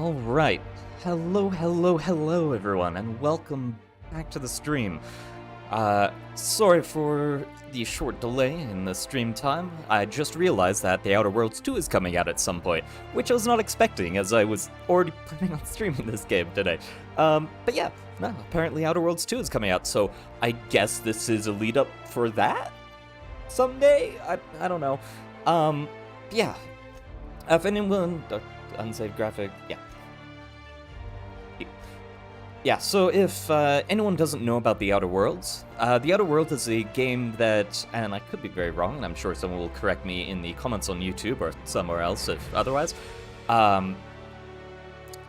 Alright, hello everyone, and welcome back to the stream. Sorry for the short delay in the stream time. I just realized that The Outer Worlds 2 is coming out at some point, which I was not expecting, as I was already planning on streaming this game today. But yeah, no, apparently Outer Worlds 2 is coming out, so I guess this is a lead-up for that? Someday? I don't know. Yeah. If anyone... unsaved graphic, yeah. Yeah, so if anyone doesn't know about The Outer Worlds, The Outer Worlds is a game that, and I could be very wrong, and I'm sure someone will correct me in the comments on YouTube or somewhere else if otherwise. The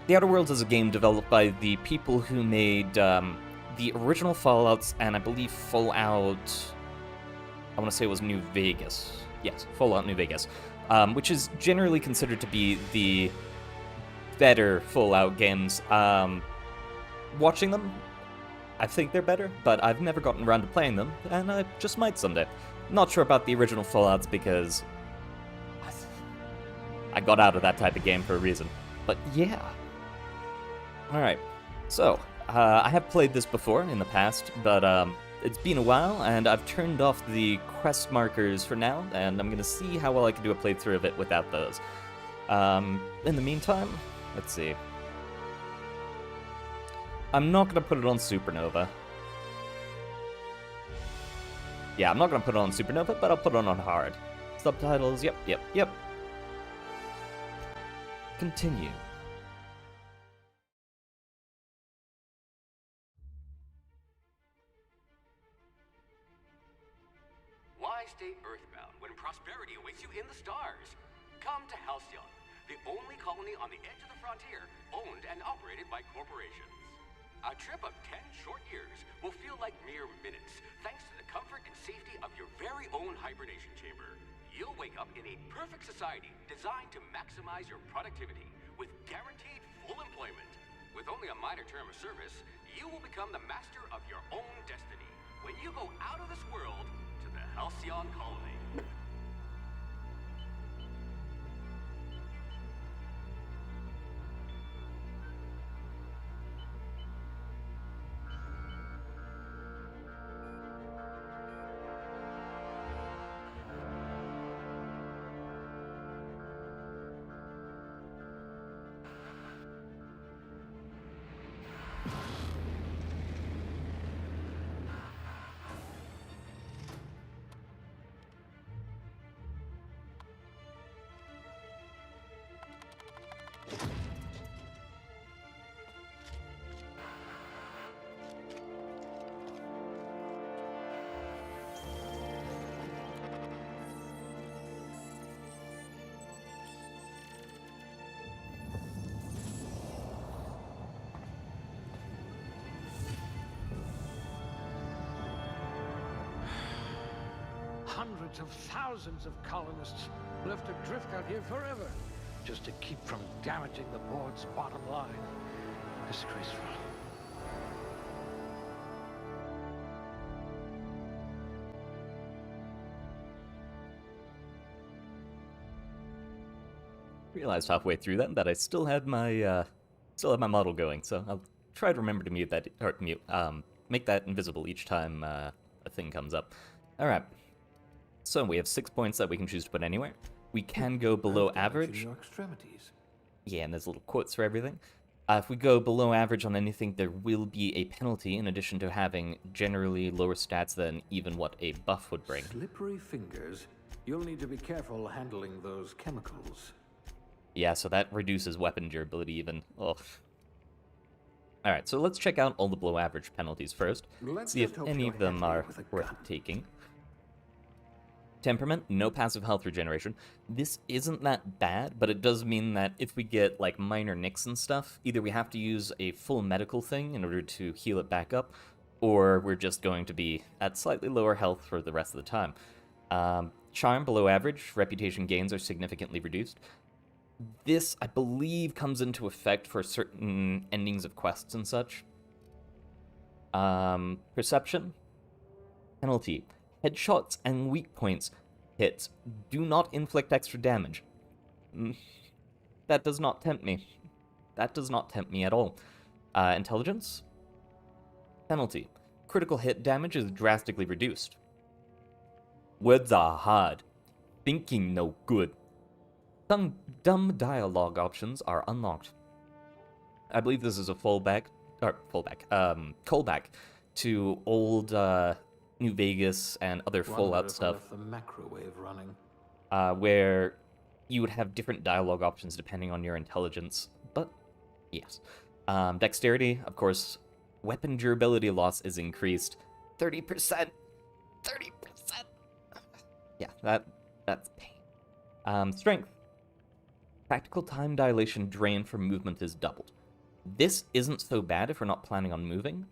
Outer Worlds is a game developed by the people who made the original Fallouts, and I believe Fallout, I want to say it was New Vegas. Yes, Fallout New Vegas, which is generally considered to be the better Fallout games. Watching them, I think they're better, but I've never gotten around to playing them, and I just might someday. Not sure about the original Fallouts because I got out of that type of game for a reason. But yeah. Alright, so, I have played this before in the past, but it's been a while, and I've turned off the quest markers for now, and I'm gonna see how well I can do a playthrough of it without those. In the meantime, let's see. I'm not going to put it on Supernova. Yeah, I'm not going to put it on Supernova, but I'll put it on Hard. Subtitles, yep. Continue. Why stay earthbound when prosperity awaits you in the stars? Come to Halcyon, the only colony on the edge of the frontier, owned and operated by corporations. A trip of 10 short years will feel like mere minutes, thanks to the comfort and safety of your very own hibernation chamber. You'll wake up in a perfect society designed to maximize your productivity, with guaranteed full employment. With only a minor term of service, you will become the master of your own destiny when you go out of this world to the Halcyon colony. Hundreds of thousands of colonists left adrift out here forever, just to keep from damaging the board's bottom line. Disgraceful. Realized halfway through that I still had my model going, so I'll try to remember to mute that, or make that invisible each time a thing comes up. Alright. So we have 6 points that we can choose to put anywhere. We can go below average. Your extremities. Yeah, and there's little quotes for everything. If we go below average on anything, there will be a penalty, in addition to having generally lower stats than even what a buff would bring. Slippery fingers. You'll need to be careful handling those chemicals. Yeah, so that reduces weapon durability even. Ugh. Alright, so let's check out all the below average penalties first. See if any of them are worth taking. Temperament, no passive health regeneration. This isn't that bad, but it does mean that if we get, like, minor nicks and stuff, either we have to use a full medical thing in order to heal it back up, or we're just going to be at slightly lower health for the rest of the time. Charm, below average. Reputation gains are significantly reduced. This, I believe, comes into effect for certain endings of quests and such. Perception. Penalty. Headshots and weak points hits do not inflict extra damage. That does not tempt me. That does not tempt me at all. Intelligence? Penalty. Critical hit damage is drastically reduced. Words are hard. Thinking no good. Some dumb dialogue options are unlocked. I believe this is a callback to old New Vegas and other Fallout stuff, the macrowave running. where you would have different dialogue options depending on your intelligence. But yes, dexterity, of course, weapon durability loss is increased 30%. 30%. Yeah, that's pain. Strength. Practical time dilation drain for movement is doubled. This isn't so bad if we're not planning on moving,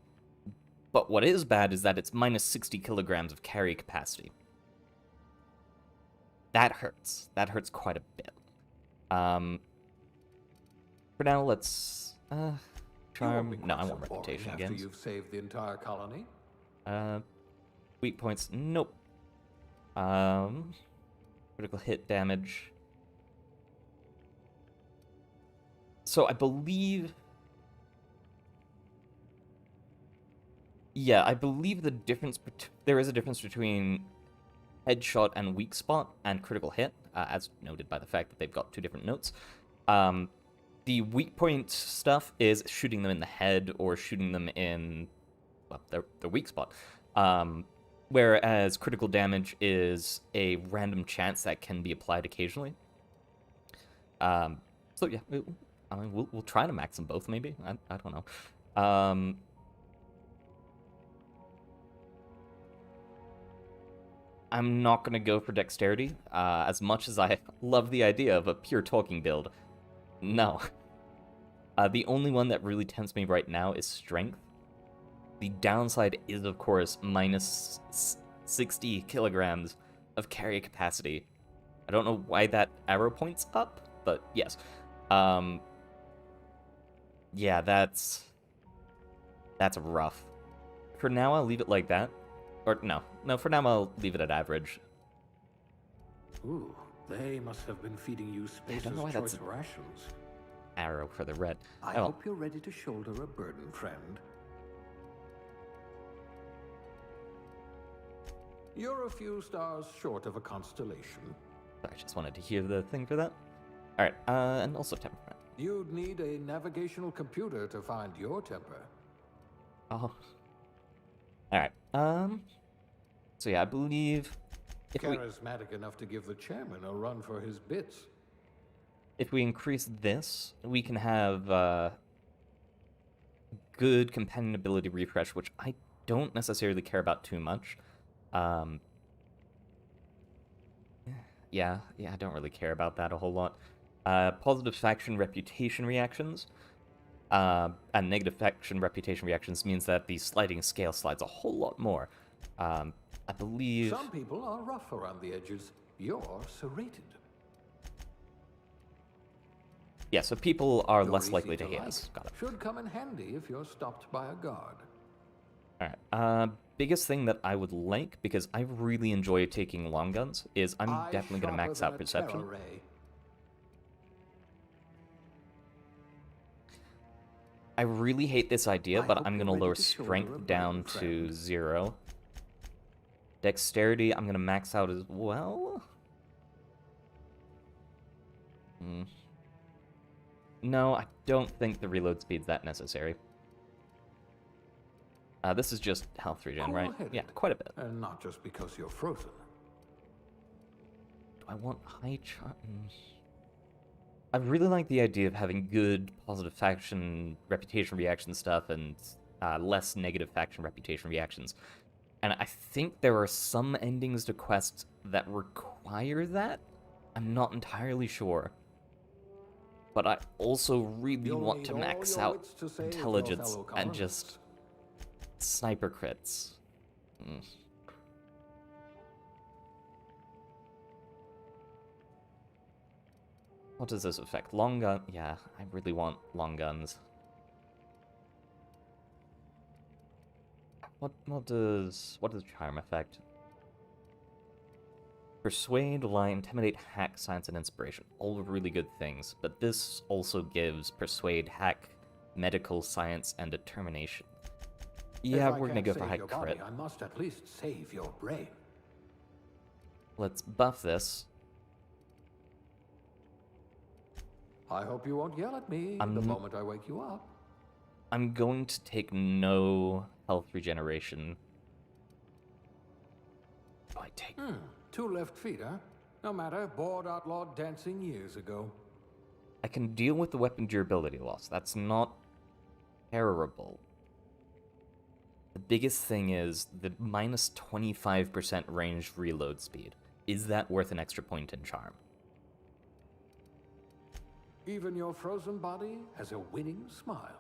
but what is bad is that it's minus 60 kilograms of carry capacity. That hurts. That hurts quite a bit. For now, let's charm. No, I want reputation again. After you've saved the entire colony. Weak points. Nope. Critical hit damage. So I believe. Yeah, I believe the difference. There is a difference between headshot and weak spot and critical hit, as noted by the fact that they've got two different notes. The weak point stuff is shooting them in the head or shooting them in, well, their weak spot. Whereas critical damage is a random chance that can be applied occasionally. So yeah, I mean, we'll try to max them both, maybe. I don't know. I'm not going to go for dexterity, as much as I love the idea of a pure talking build. No. The only one that really tempts me right now is strength. The downside is, of course, minus 60 kilograms of carry capacity. I don't know why that arrow points up, but yes. Yeah, that's rough. For now, I'll leave it like that. Or, no, for now I'll leave it at average. Ooh, they must have been feeding you Spacer's choice rations. Arrow for the red. I hope you're ready to shoulder a burden, friend. You're a few stars short of a constellation. I just wanted to hear the thing for that. Alright, and also temperament. You'd need a navigational computer to find your temper. Oh. Alright, so yeah, I believe... Charismatic enough to give the chairman a run for his bits. If we increase this, we can have, good companionability refresh, which I don't necessarily care about too much. Yeah, I don't really care about that a whole lot. Positive faction reputation reactions, and negative faction reputation reactions means that the sliding scale slides a whole lot more. I believe... Some people are rough around the edges. You're serrated. Yeah, so people are You're less likely to like. hate us. Got it. Should come in handy if you're stopped by a guard. Alright, biggest thing that I would like, because I really enjoy taking long guns, is I'm definitely going to max out perception. I really hate this idea, but I'm going to lower strength down to 0. Dexterity, I'm going to max out as well. No, I don't think the reload speed's that necessary. This is just health regen, right? Yeah, quite a bit. And not just because you're frozen. Do I want high charge? I really like the idea of having good positive faction reputation reaction stuff and less negative faction reputation reactions. And I think there are some endings to quests that require that. I'm not entirely sure. But I also really want to max out intelligence and just sniper crits. What does this affect? Long gun? Yeah, I really want long guns. What does charm affect? Persuade, Lie, Intimidate, Hack, Science, and Inspiration. All really good things, but this also gives Persuade, Hack, Medical, Science, and Determination. Yeah, we're gonna go for high crit. I must at least save your brain. Let's buff this. I hope you won't yell at me the moment I wake you up. I'm going to take no health regeneration. I take... 2 left feet, huh? No matter, bored outlawed dancing years ago. I can deal with the weapon durability loss. That's not terrible. The biggest thing is the minus 25% ranged reload speed. Is that worth an extra point in charm? Even your frozen body has a winning smile.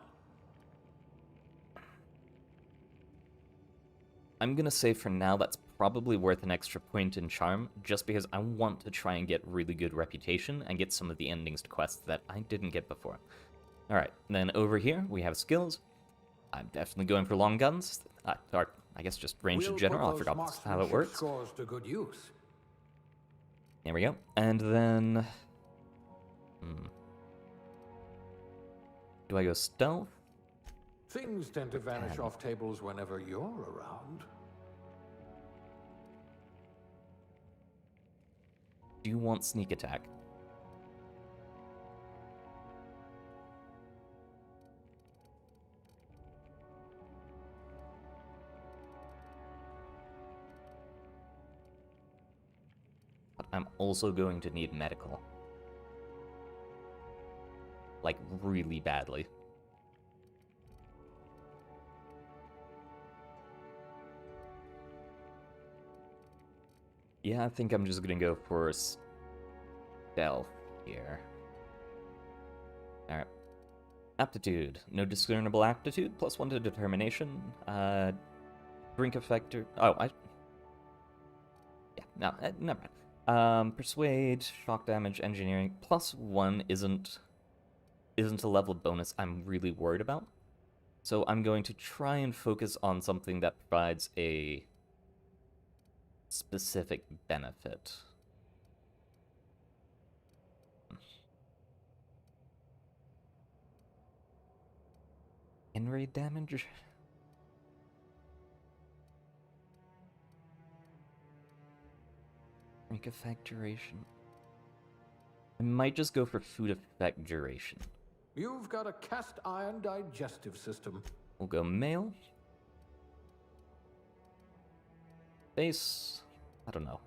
I'm gonna say for now that's probably worth an extra point in charm, just because I want to try and get really good reputation and get some of the endings to quests that I didn't get before. Alright, then over here we have skills. I'm definitely going for long guns, or I guess just range in general. I forgot how it works. Scores to good use. There we go. And then... Do I go stealth? Things tend to vanish off tables whenever you're around. Do you want sneak attack? But I'm also going to need medical. Like, really badly. Yeah, I think I'm just gonna go for stealth here. Alright. Aptitude. No discernible aptitude, +1 to determination. Drink effector. Oh, yeah, no, never mind. Persuade, shock damage, engineering. +1 isn't a level bonus I'm really worried about. So I'm going to try and focus on something that provides a specific benefit. Henry damage? Drink effect duration. I might just go for food effect duration. You've got a cast iron digestive system. We'll go male. Face. I don't know.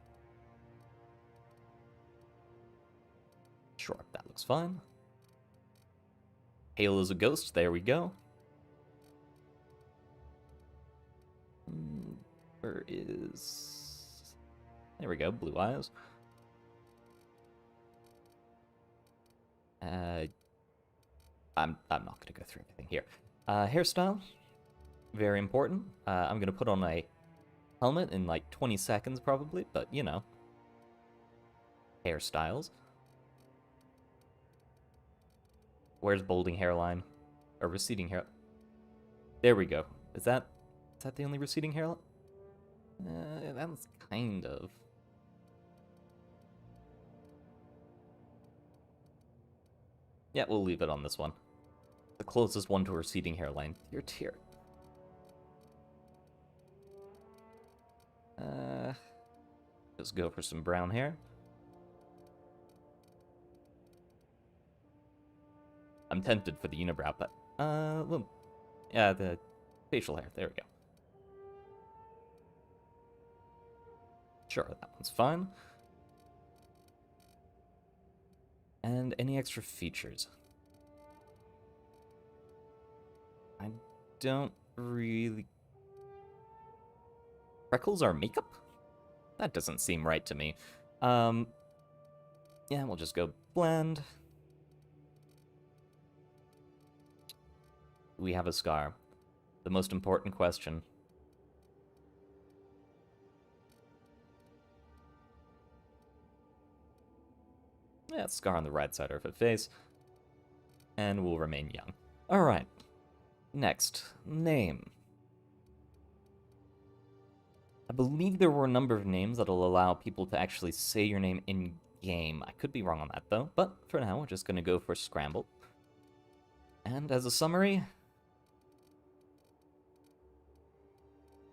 Sure, that looks fine. Hail is a ghost. There we go. Where is... There we go, blue eyes. I'm not gonna go through everything here. Hairstyle, very important. I'm gonna put on a helmet in like 20 seconds probably, but you know. Hairstyles. Where's balding hairline? Or receding hair? There we go. Is that the only receding hairline? That's kind of. Yeah, we'll leave it on this one. The closest one to a receding hairline. Tier. Just go for some brown hair. I'm tempted for the unibrow, but well, yeah, the facial hair. There we go. Sure, that one's fine. And any extra features? I don't really... Freckles are makeup? That doesn't seem right to me. Yeah, we'll just go blend. We have a scar. The most important question. Yeah, scar on the right side of her face. And we'll remain young. Alright. Next. Name. I believe there were a number of names that'll allow people to actually say your name in-game. I could be wrong on that, though. But for now, we're just going to go for Scramble. And as a summary,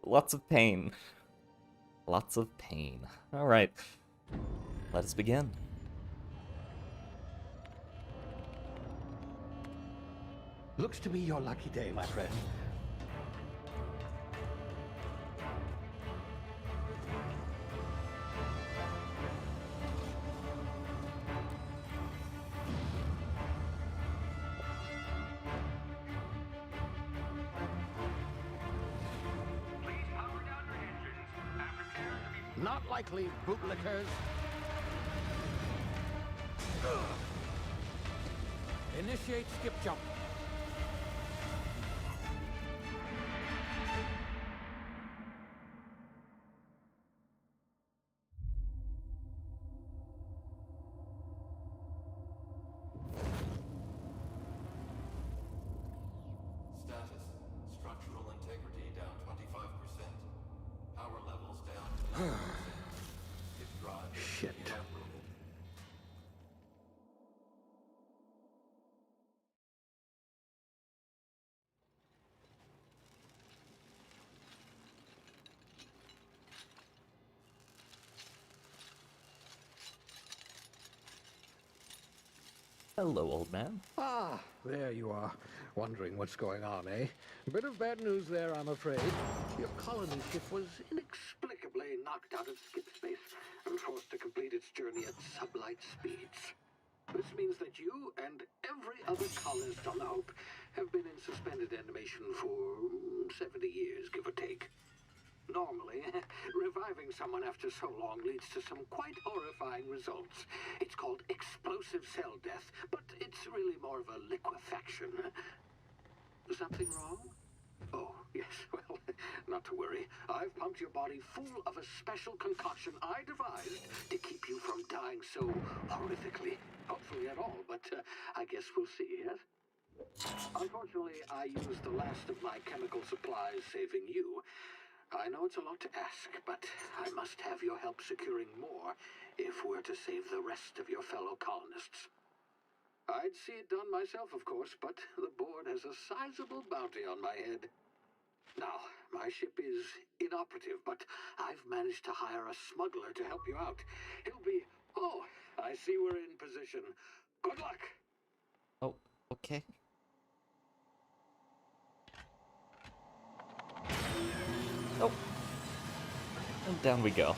lots of pain. Lots of pain. Alright, let us begin. Looks to be your lucky day, my friend. Not likely, bootlickers. Initiate skip jump. Status. Structural integrity down 25%. Power levels down 10%. If drive is Shit. uprooted. Hello, old man. Ah, there you are. Wondering what's going on, eh? Bit of bad news there, I'm afraid. Your colony ship was inexplicably knocked out of skip space and forced to complete its journey at sublight speeds. This means that you and every other colonist on the Hope have been in suspended animation for 70 years, give or take. Normally, reviving someone after so long leads to some quite horrifying results. It's called explosive cell death, but it's really more of a liquefaction. Something wrong? Oh, yes, well, not to worry. I've pumped your body full of a special concoction I devised to keep you from dying so horrifically. Hopefully at all, but I guess we'll see, yes? Unfortunately, I used the last of my chemical supplies saving you. I know it's a lot to ask, but I must have your help securing more if we're to save the rest of your fellow colonists. I'd see it done myself, of course, but the board has a sizable bounty on my head. Now, my ship is inoperative, but I've managed to hire a smuggler to help you out. He'll be... Oh, I see we're in position. Good luck! Oh, okay. Oh. And down we go.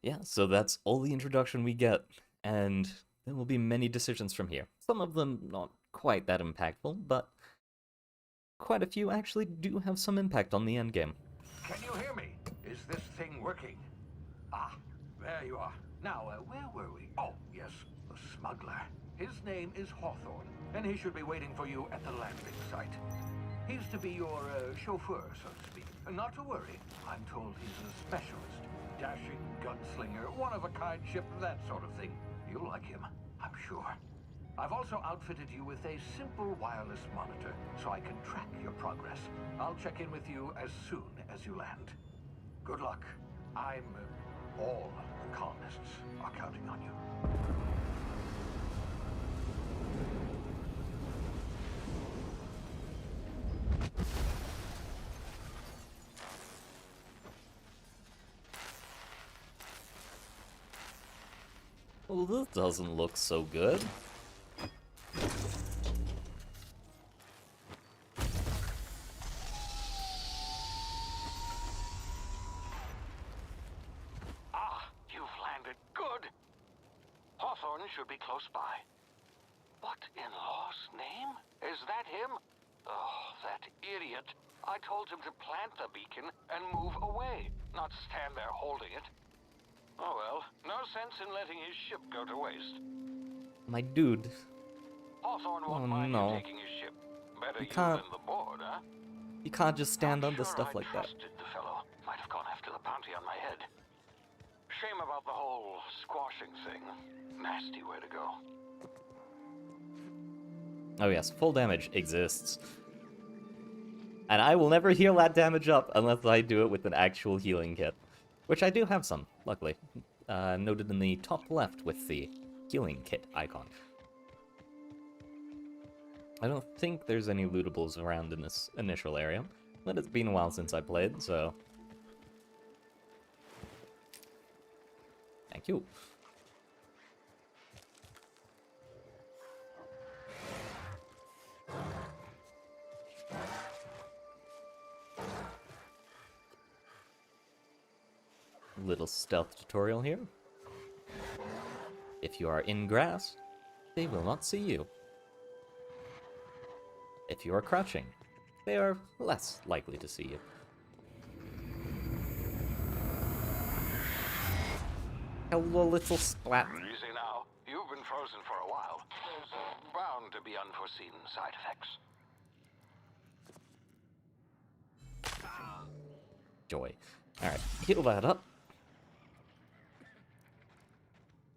Yeah, so that's all the introduction we get, and there will be many decisions from here. Some of them not quite that impactful, but quite a few actually do have some impact on the endgame. Can you hear me? Is this thing working? Ah, there you are. Now, where were we? Oh, yes, the smuggler. His name is Hawthorne, and he should be waiting for you at the landing site. He's to be your chauffeur, so to speak. Not to worry. I'm told he's a specialist. Dashing gunslinger, one-of-a-kind ship, that sort of thing. You'll like him, I'm sure. I've also outfitted you with a simple wireless monitor, so I can track your progress. I'll check in with you as soon as you land. Good luck. All the colonists are counting on you. Well, this doesn't look so good. You've landed good. Hawthorne should be close by. What in law's name? Is that him? Oh, that idiot. I told him to plant the beacon and move away, not stand there holding it. Oh well, no sense in letting his ship go to waste. My dude. Hawthorne won't Oh, mind no. you taking his ship. Better You you can't- than the board, huh? You can't just stand Not under sure stuff I like that. trusted the fellow. Might have gone after the bounty on my head. Shame about the whole squashing thing. Nasty way to go. Oh yes, full damage exists. And I will never heal that damage up unless I do it with an actual healing kit. Which I do have some, luckily. Noted in the top left with the healing kit icon. I don't think there's any lootables around in this initial area, but it's been a while since I played, so... Thank you. Little stealth tutorial here. If you are in grass, they will not see you. If you are crouching, they are less likely to see you. Hello, little splat. Easy now. You've been frozen for a while. There's bound to be unforeseen side effects. Joy. Alright, heal that up.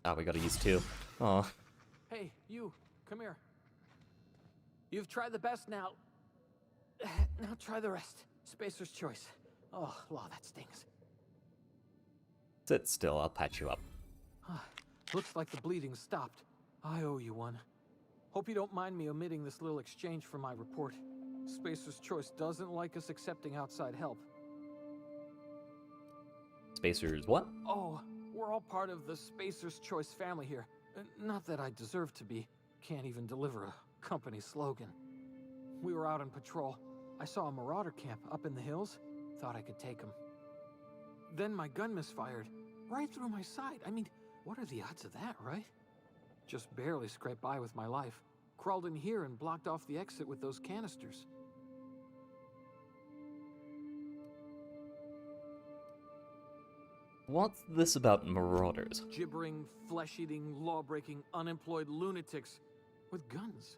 Ah, we gotta use two. Aw. Hey, you, come here. You've tried the best now. Now try the rest. Spacer's choice. Oh, law, that stings. Sit still, I'll patch you up. Looks like the bleeding stopped. I owe you one. Hope you don't mind me omitting this little exchange from my report. Spacer's choice doesn't like us accepting outside help. Spacers what? Oh, we're all part of the Spacer's Choice family here. Not that I deserve to be. Can't even deliver a company slogan. We were out on patrol. I saw a marauder camp up in the hills. Thought I could take him. Then my gun misfired. Right through my side. I mean, what are the odds of that, right? Just barely scraped by with my life. Crawled in here and blocked off the exit with those canisters. What's this about marauders? Gibbering, flesh-eating, law-breaking, unemployed lunatics with guns.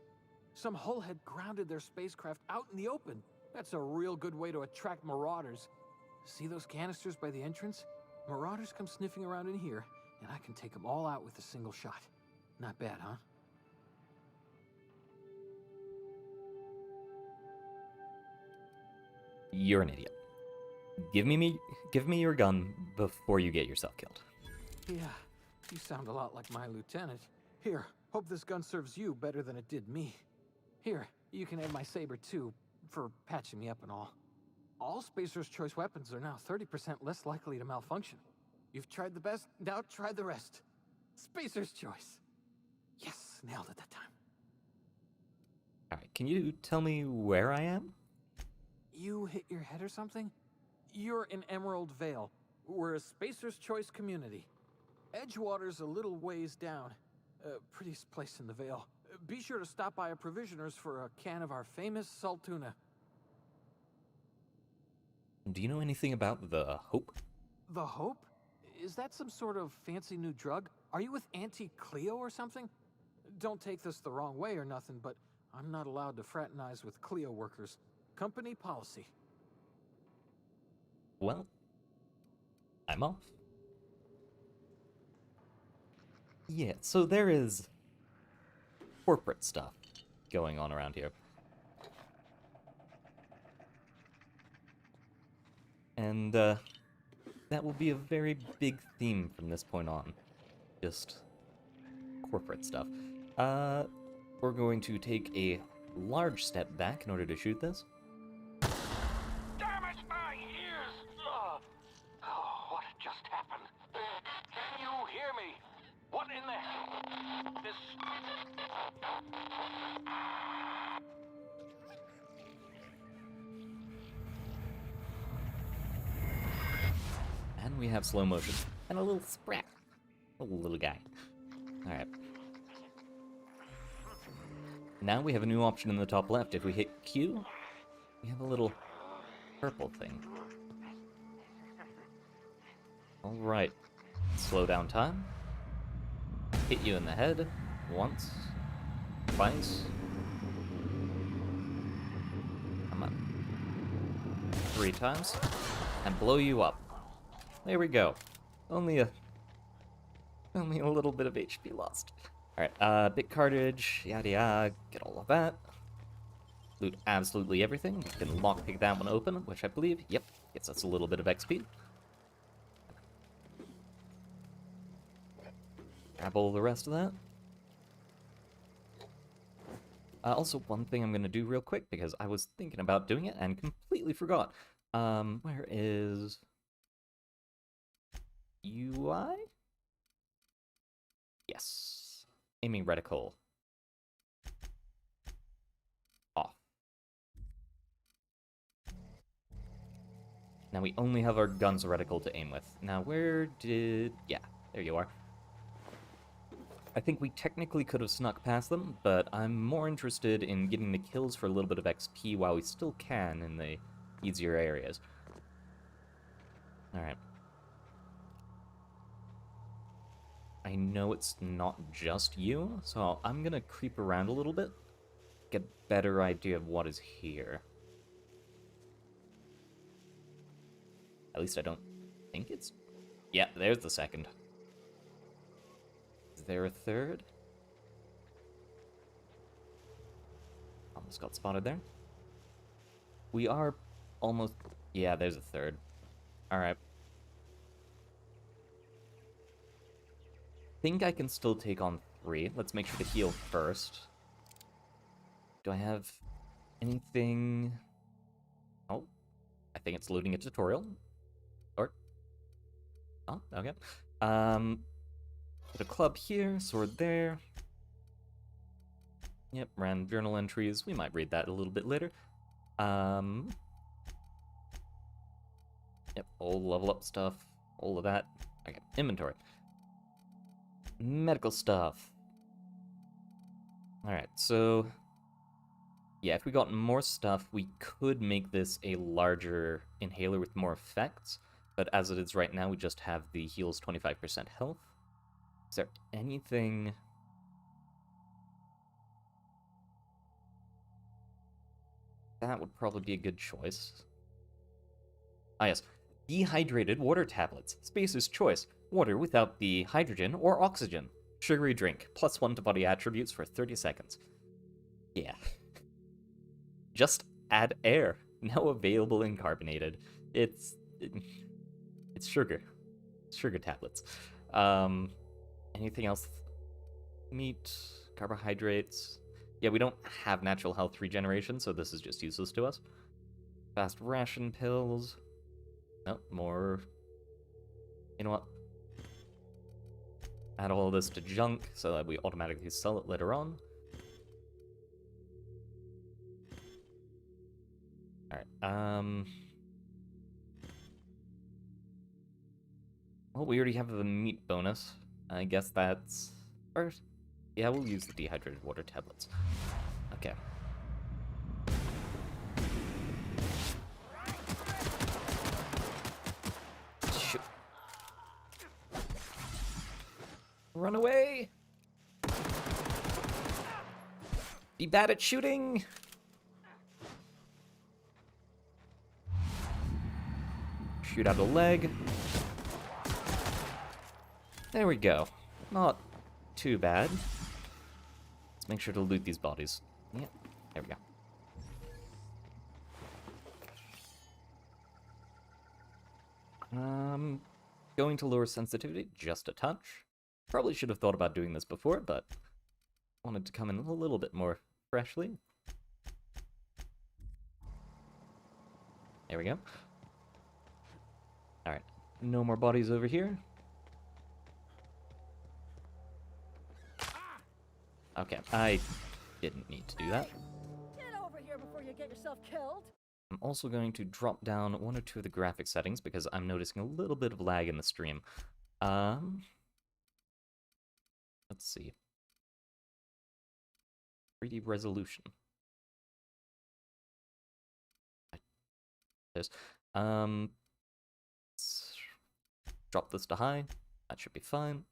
Some hullhead grounded their spacecraft out in the open. That's a real good way to attract marauders. See those canisters by the entrance? Marauders come sniffing around in here, and I can take them all out with a single shot. Not bad, huh? You're an idiot. Give me your gun before you get yourself killed. Yeah, you sound a lot like my lieutenant. Here, hope this gun serves you better than it did me. Here, you can have my saber too, for patching me up and all. All Spacer's Choice weapons are now 30% less likely to malfunction. You've tried the best, now try the rest. Spacer's Choice. Yes, nailed it that time. Alright, can you tell me where I am? You hit your head or something? You're in Emerald Vale. We're a Spacer's Choice community. Edgewater's a little ways down. Prettiest place in the Vale. Be sure to stop by a provisioner's for a can of our famous salt tuna. Do you know anything about the Hope? The Hope? Is that some sort of fancy new drug? Are you with Auntie Cleo or something? Don't take this the wrong way or nothing, but I'm not allowed to fraternize with Cleo workers. Company policy. Well, I'm off. Yeah, so there is corporate stuff going on around here. And that will be a very big theme from this point on. Just corporate stuff. We're going to take a large step back in order to shoot this. Damn it, my ears! Oh, what just happened? Can you hear me? What in the... This... And we have slow motion. And a little sprat. A little guy. Alright. Now we have a new option in the top left. If we hit Q, we have a little purple thing. Alright. Slow down time. Hit you in the head. Once. Twice. Come on. 3 times. And blow you up. There we go. Only a Only a little bit of HP lost. Alright, bit cartridge, yada yada, get all of that. Loot absolutely everything. We can lockpick that one open, which I believe, yep, gets us a little bit of XP. Grab all the rest of that. Also, one thing I'm going to do real quick, because I was thinking about doing it and completely forgot. Where is UI? Yes. Aiming reticle. Off. Now we only have our guns reticle to aim with. Now where did... yeah, there you are. I think we technically could have snuck past them, but I'm more interested in getting the kills for a little bit of XP while we still can in the easier areas. Alright. I know it's not just you, so I'm gonna creep around a little bit, get a better idea of what is here. At least I don't think it's... yeah, there's the second. Is there a third? Almost got spotted there. We are almost... yeah, there's a third. Alright. Think I can still take on 3. Let's make sure to heal first. Do I have anything... oh, I think it's loading a tutorial. Or... oh, okay. Put a club here, sword there. Yep, ran journal entries. We might read that a little bit later. Yep, all level up stuff, all of that. Okay, inventory. Medical stuff. Alright, so... yeah, if we got more stuff, we could make this a larger inhaler with more effects. But as it is right now, we just have the heals 25% health. Is there anything... that would probably be a good choice. Ah yes, dehydrated water tablets. Spacer's choice. Water without the hydrogen or oxygen. Sugary drink. +1 to body attributes for 30 seconds. Yeah. Just add air. Now available in carbonated. It's sugar. Sugar tablets. Anything else? Meat, carbohydrates. Yeah, we don't have natural health regeneration, so this is just useless to us. Fast ration pills. Nope, more. You know what? Add all this to junk so that we automatically sell it later on. Alright, well, we already have the meat bonus. I guess that's... first. Yeah, we'll use the dehydrated water tablets. Okay. Shoot. Run away! Be bad at shooting! Shoot out a leg. There we go. Not too bad. Let's make sure to loot these bodies. Yeah, there we go. Going to lower sensitivity just a touch. Probably should have thought about doing this before, but wanted to come in a little bit more freshly. There we go. Alright, no more bodies over here. Okay, I didn't need to do that. Get over here before you get yourself killed. I'm also going to drop down 1 or 2 of the graphic settings because I'm noticing a little bit of lag in the stream. Let's see. 3D resolution. There's, let's drop this to high. That should be fine.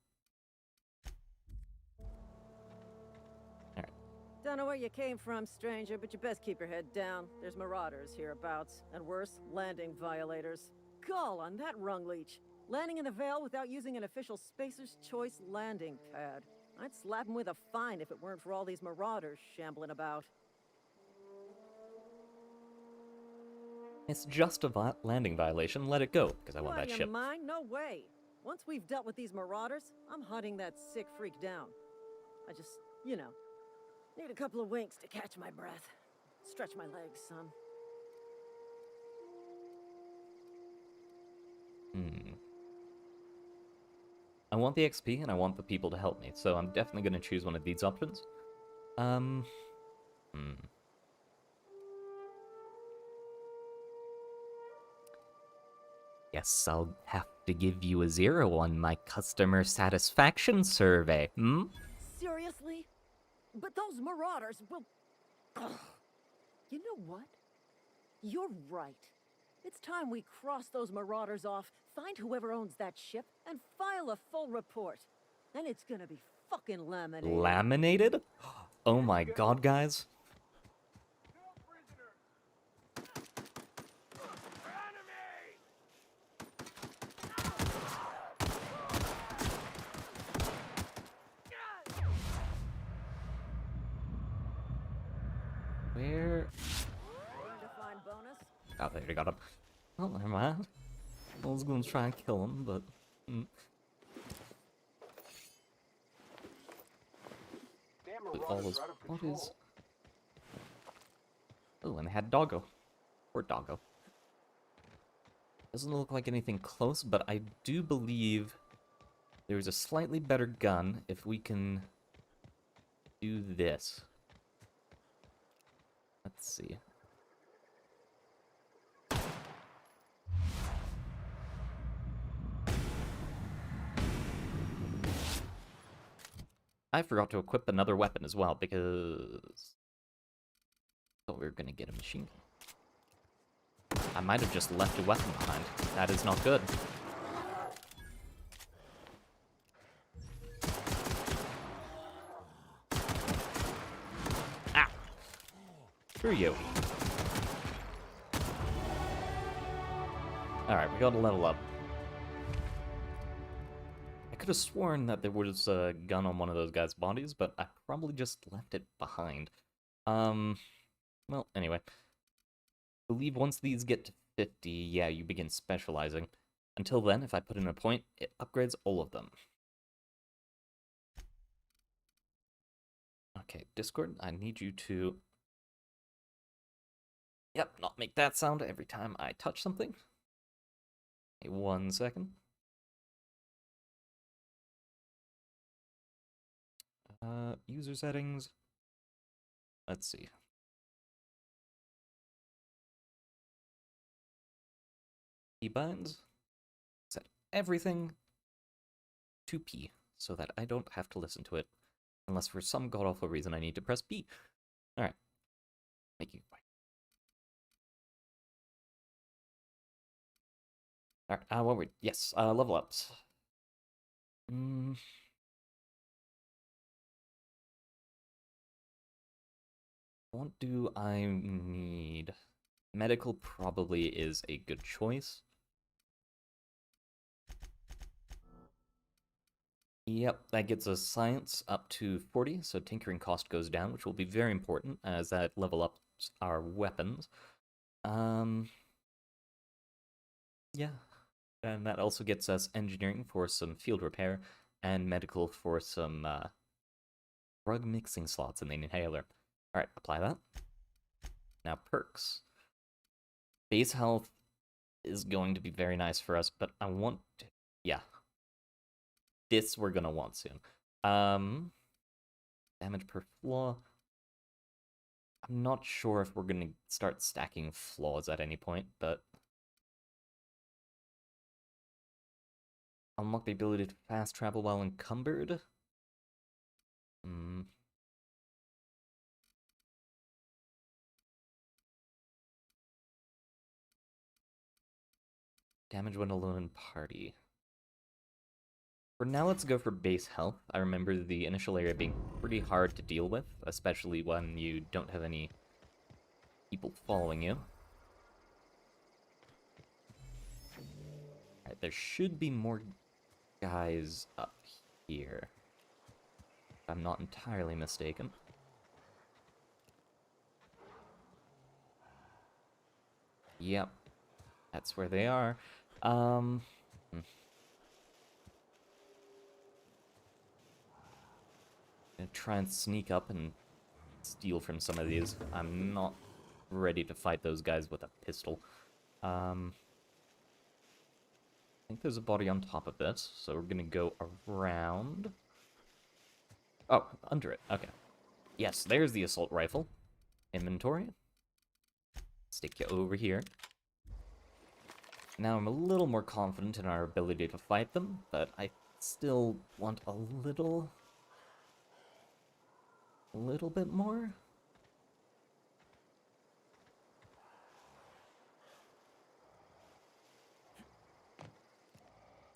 Don't know where you came from, stranger, but you best keep your head down. There's marauders hereabouts, and worse, landing violators. Gall on that rung leech. Landing in the Vale without using an official Spacer's Choice landing pad. I'd slap him with a fine if it weren't for all these marauders shambling about. It's just a landing violation. Let it go, because I want that ship. Mine? No way. Once we've dealt with these marauders, I'm hunting that sick freak down. I just, you know, need a couple of winks to catch my breath. Stretch my legs, son. I want the XP and I want the people to help me, so I'm definitely going to choose one of these options. Guess I'll have to give you a 0 on my customer satisfaction survey, Seriously? But those marauders will... Ugh. You know what? You're right. It's time we cross those marauders off, find whoever owns that ship, and file a full report. Then it's gonna be fucking laminated. Laminated? Oh my god, guys. Where? Oh, there you got him. Oh, never mind. I was gonna try and kill him, but... But all those bodies... Oh, and they had Doggo. Poor Doggo. Doesn't look like anything close, but I do believe there's a slightly better gun if we can do this. Let's see. I forgot to equip another weapon as well, because I thought we were going to get a machine gun. I might have just left a weapon behind. That is not good. Ah! Screw you. Alright, we gotta level up. I could have sworn that there was a gun on one of those guys' bodies, but I probably just left it behind. Well, anyway. I believe once these get to 50, yeah, you begin specializing. Until then, if I put in a point, it upgrades all of them. Okay, Discord, I need you to... Yep, not make that sound every time I touch something. Hey, 1 second. User settings. Let's see. Keybinds. Set everything to P so that I don't have to listen to it unless for some god-awful reason I need to press P. Alright. Make you quiet. Alright, what were we? Yes, level ups. What do I need? Medical probably is a good choice. Yep, that gets us science up to 40, so tinkering cost goes down, which will be very important as that level ups our weapons. Yeah, and that also gets us engineering for some field repair and medical for some drug mixing slots in the inhaler. Alright, apply that. Now perks. Base health is going to be very nice for us, but I want to, yeah. This we're gonna want soon. Damage per flaw. I'm not sure if we're gonna start stacking flaws at any point, but unlock the ability to fast travel while encumbered. Damage when alone in party. For now, let's go for base health. I remember the initial area being pretty hard to deal with, especially when you don't have any people following you. Alright, But there should be more guys up here. If I'm not entirely mistaken. Yep. That's where they are. Hmm. Gonna try and sneak up and steal from some of these. I'm not ready to fight those guys with a pistol. I think there's a body on top of this, so we're gonna go around. Oh, under it. Okay. Yes, there's the assault rifle. Inventory. Stick you over here. Now I'm a little more confident in our ability to fight them, but I still want a little bit more.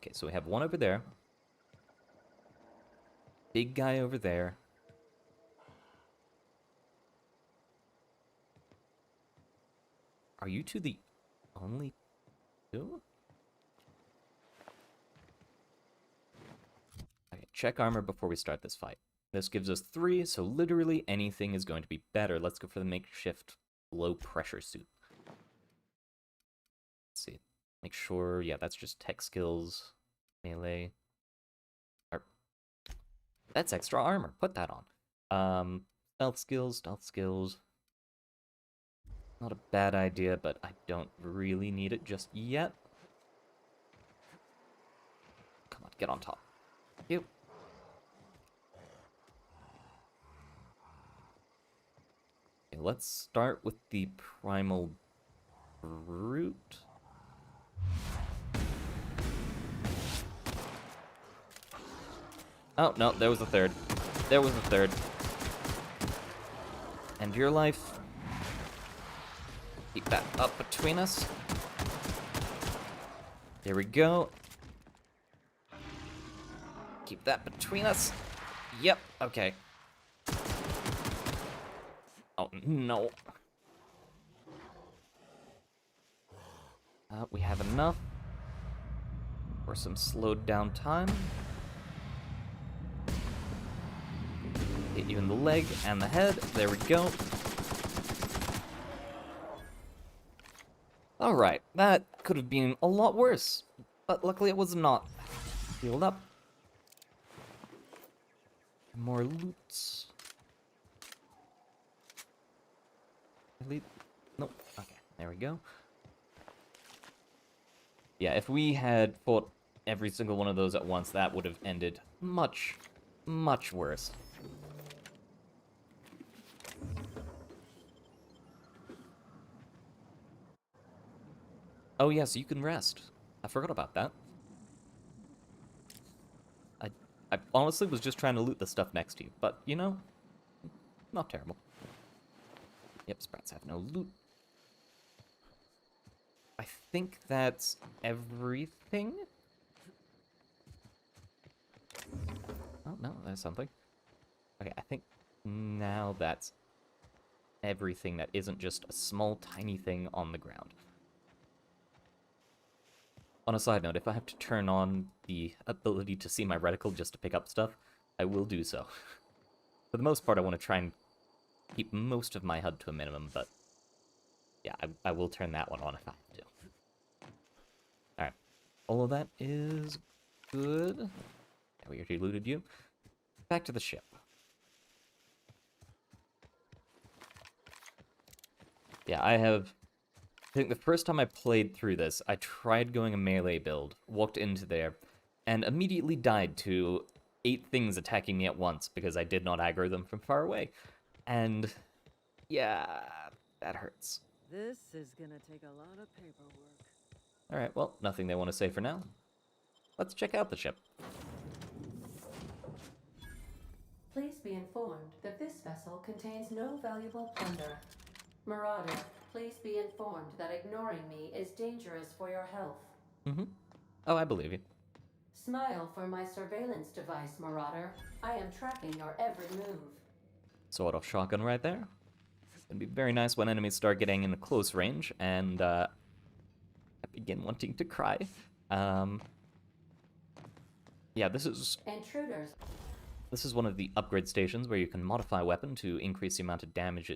Okay, so we have one over there. Big guy over there. Are you two the only two? Okay, check armor before we start this fight. This gives us 3, so literally anything is going to be better. Let's go for the makeshift low pressure suit. Let's see. Make sure, yeah, that's just tech skills, melee. That's extra armor. Put that on. Stealth skills. Not a bad idea, but I don't really need it just yet. Come on, get on top. Thank you. Okay, let's start with the primal brute. Oh, no, there was a third. There was a third. End your life. Keep that up between us. There we go. Keep that between us. Yep, okay. Oh, no. We have enough for some slowed down time. Hit you in the leg and the head. There we go. Alright, that could have been a lot worse, but luckily it was not. Healed up. More loots. Nope. Okay, there we go. Yeah, if we had fought every single one of those at once, that would have ended much, much worse. Oh yes, you can rest. I forgot about that. I honestly was just trying to loot the stuff next to you, but, you know, not terrible. Yep, sprats have no loot. I think that's everything. Oh, no, there's something. Okay, I think now that's everything that isn't just a small, tiny thing on the ground. On a side note, if I have to turn on the ability to see my reticle just to pick up stuff, I will do so. For the most part, I want to try and keep most of my HUD to a minimum, but yeah, I will turn that one on if I have to. Alright, all of that is good. Yeah, we already looted you. Back to the ship. Yeah, I think the first time I played through this, I tried going a melee build, walked into there, and immediately died to 8 things attacking me at once because I did not aggro them from far away. And yeah, that hurts. This is gonna take a lot of paperwork. Alright, well, nothing they want to say for now. Let's check out the ship. Please be informed that this vessel contains no valuable plunder. Marauder, please be informed that ignoring me is dangerous for your health. Mm-hmm. Oh, I believe you. Smile for my surveillance device, Marauder. I am tracking your every move. Sawed-off shotgun right there. It's gonna be very nice when enemies start getting in a close range, and I begin wanting to cry. Yeah, this is Intruders. This is one of the upgrade stations where you can modify a weapon to increase the amount of damage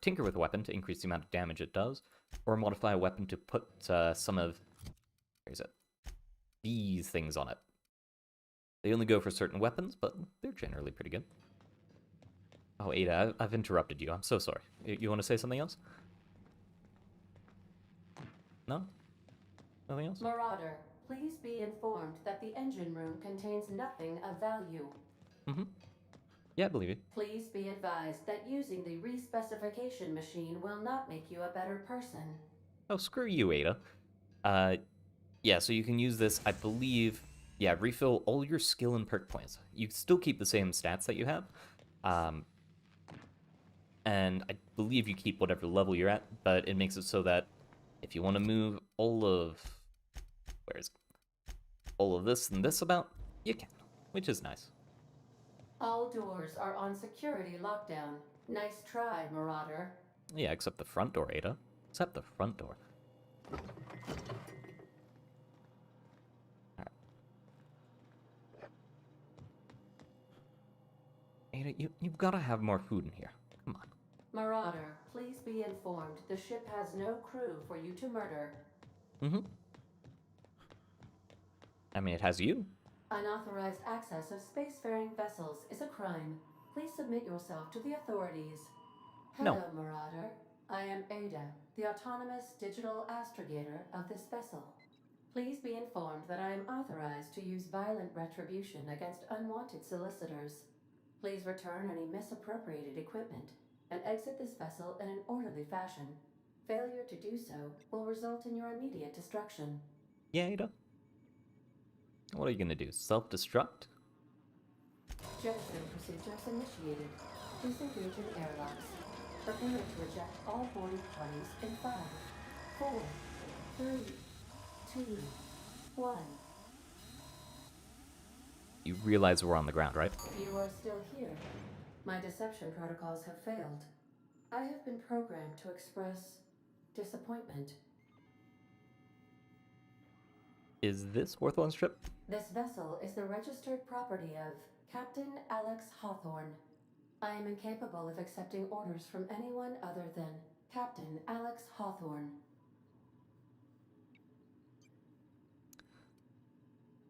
tinker with a weapon to increase the amount of damage it does, or modify a weapon to put some of, where is it, these things on it. They only go for certain weapons, but they're generally pretty good. Oh, Ada, I've interrupted you. I'm so sorry. You want to say something else? No? Nothing else? Marauder, please be informed that the engine room contains nothing of value. Mm-hmm. Yeah, I believe you. Please be advised that using the respecification machine will not make you a better person. Oh, screw you, Ada. Yeah, so you can use this, I believe, yeah, refill all your skill and perk points. You still keep the same stats that you have, and I believe you keep whatever level you're at, but it makes it so that if you want to move all of, all of this and this about, you can, which is nice. All doors are on security lockdown. Nice try, Marauder. Yeah, except the front door, Ada. Except the front door. Alright. Ada, you've got to have more food in here. Come on. Marauder, please be informed the ship has no crew for you to murder. Mm-hmm. I mean, it has you. Unauthorized access of spacefaring vessels is a crime. Please submit yourself to the authorities. Hello, No. Marauder. I am Ada, the autonomous digital astrogator of this vessel. Please be informed that I am authorized to use violent retribution against unwanted solicitors. Please return any misappropriated equipment and exit this vessel in an orderly fashion. Failure to do so will result in your immediate destruction. Yeah, Ada. What are you gonna do? Self-destruct? Jetstream procedures initiated. Disengage in airlocks. Prepare to eject all boarding parties in 5, 4, 3, 2, 1. You realize we're on the ground, right? You are still here. My deception protocols have failed. I have been programmed to express disappointment. Is this Hawthorne's trip? This vessel is the registered property of Captain Alex Hawthorne. I am incapable of accepting orders from anyone other than Captain Alex Hawthorne.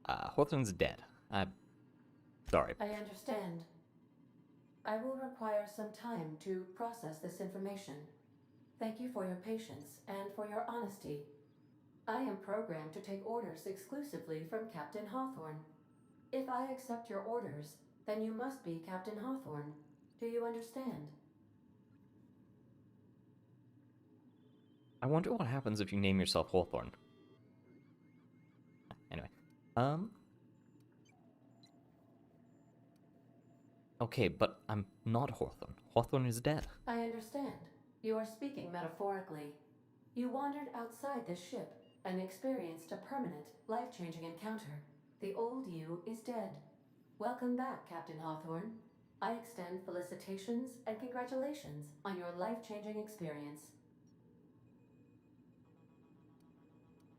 Hawthorne's dead. I'm sorry. I understand. I will require some time to process this information. Thank you for your patience and for your honesty. I am programmed to take orders exclusively from Captain Hawthorne. If I accept your orders, then you must be Captain Hawthorne. Do you understand? I wonder what happens if you name yourself Hawthorne. Anyway. Okay, but I'm not Hawthorne. Hawthorne is dead. I understand. You are speaking metaphorically. You wandered outside this ship and experienced a permanent, life-changing encounter. The old you is dead. Welcome back, Captain Hawthorne. I extend felicitations and congratulations on your life-changing experience.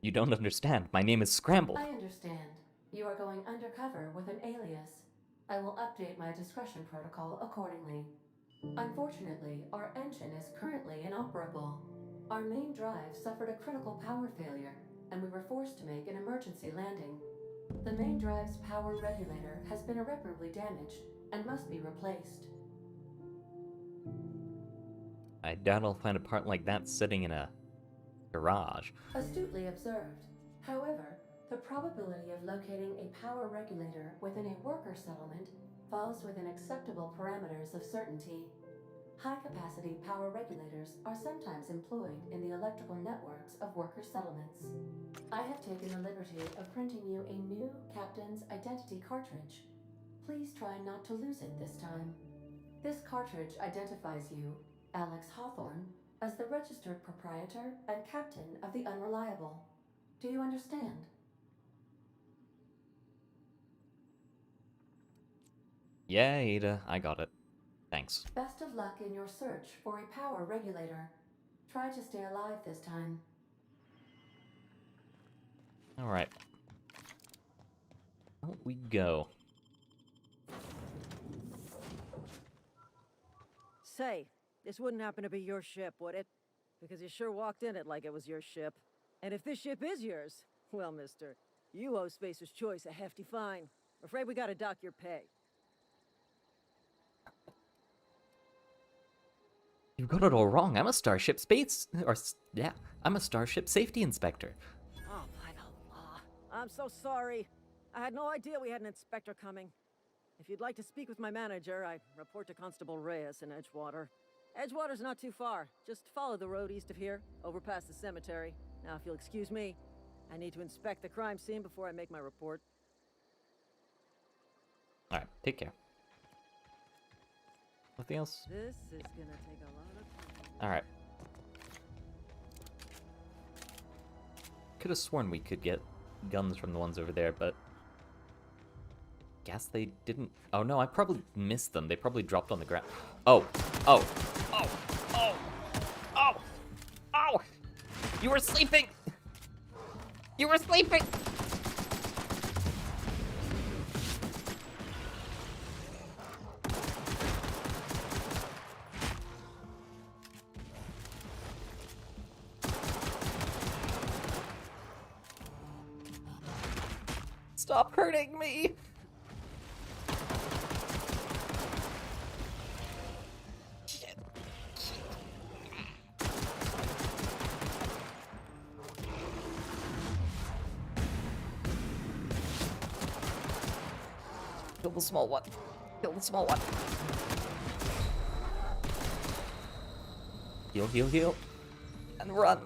You don't understand. My name is Scramble. I understand. You are going undercover with an alias. I will update my discretion protocol accordingly. Unfortunately, our engine is currently inoperable. Our main drive suffered a critical power failure, and we were forced to make an emergency landing. The main drive's power regulator has been irreparably damaged and must be replaced. I doubt I'll find a part like that sitting in a garage. Astutely observed. However, the probability of locating a power regulator within a worker settlement falls within acceptable parameters of certainty. High-capacity power regulators are sometimes employed in the electrical networks of worker settlements. I have taken the liberty of printing you a new Captain's Identity cartridge. Please try not to lose it this time. This cartridge identifies you, Alex Hawthorne, as the registered proprietor and captain of the Unreliable. Do you understand? Yeah, Ada, I got it. Thanks. Best of luck in your search for a power regulator. Try to stay alive this time. Alright. we go. Say, this wouldn't happen to be your ship, would it? Because you sure walked in it like it was your ship. And if this ship is yours, well, mister, you owe Spacer's Choice a hefty fine. Afraid we gotta dock your pay. You got it all wrong. I'm a Starship I'm a Starship Safety Inspector. Oh, by the law. I'm so sorry. I had no idea we had an inspector coming. If you'd like to speak with my manager, I report to Constable Reyes in Edgewater. Edgewater's not too far. Just follow the road east of here, over past the cemetery. Now, if you'll excuse me, I need to inspect the crime scene before I make my report. Alright, take care. Nothing else? This is gonna take a lot of time. Alright. Could have sworn we could get guns from the ones over there, but guess they didn't. Oh no, I probably missed them. They probably dropped on the ground. Oh, oh, oh, oh, oh, oh! You were sleeping! You were sleeping! Stop hurting me! Kill the small one. Kill the small one. Heal, heal, heal. And run.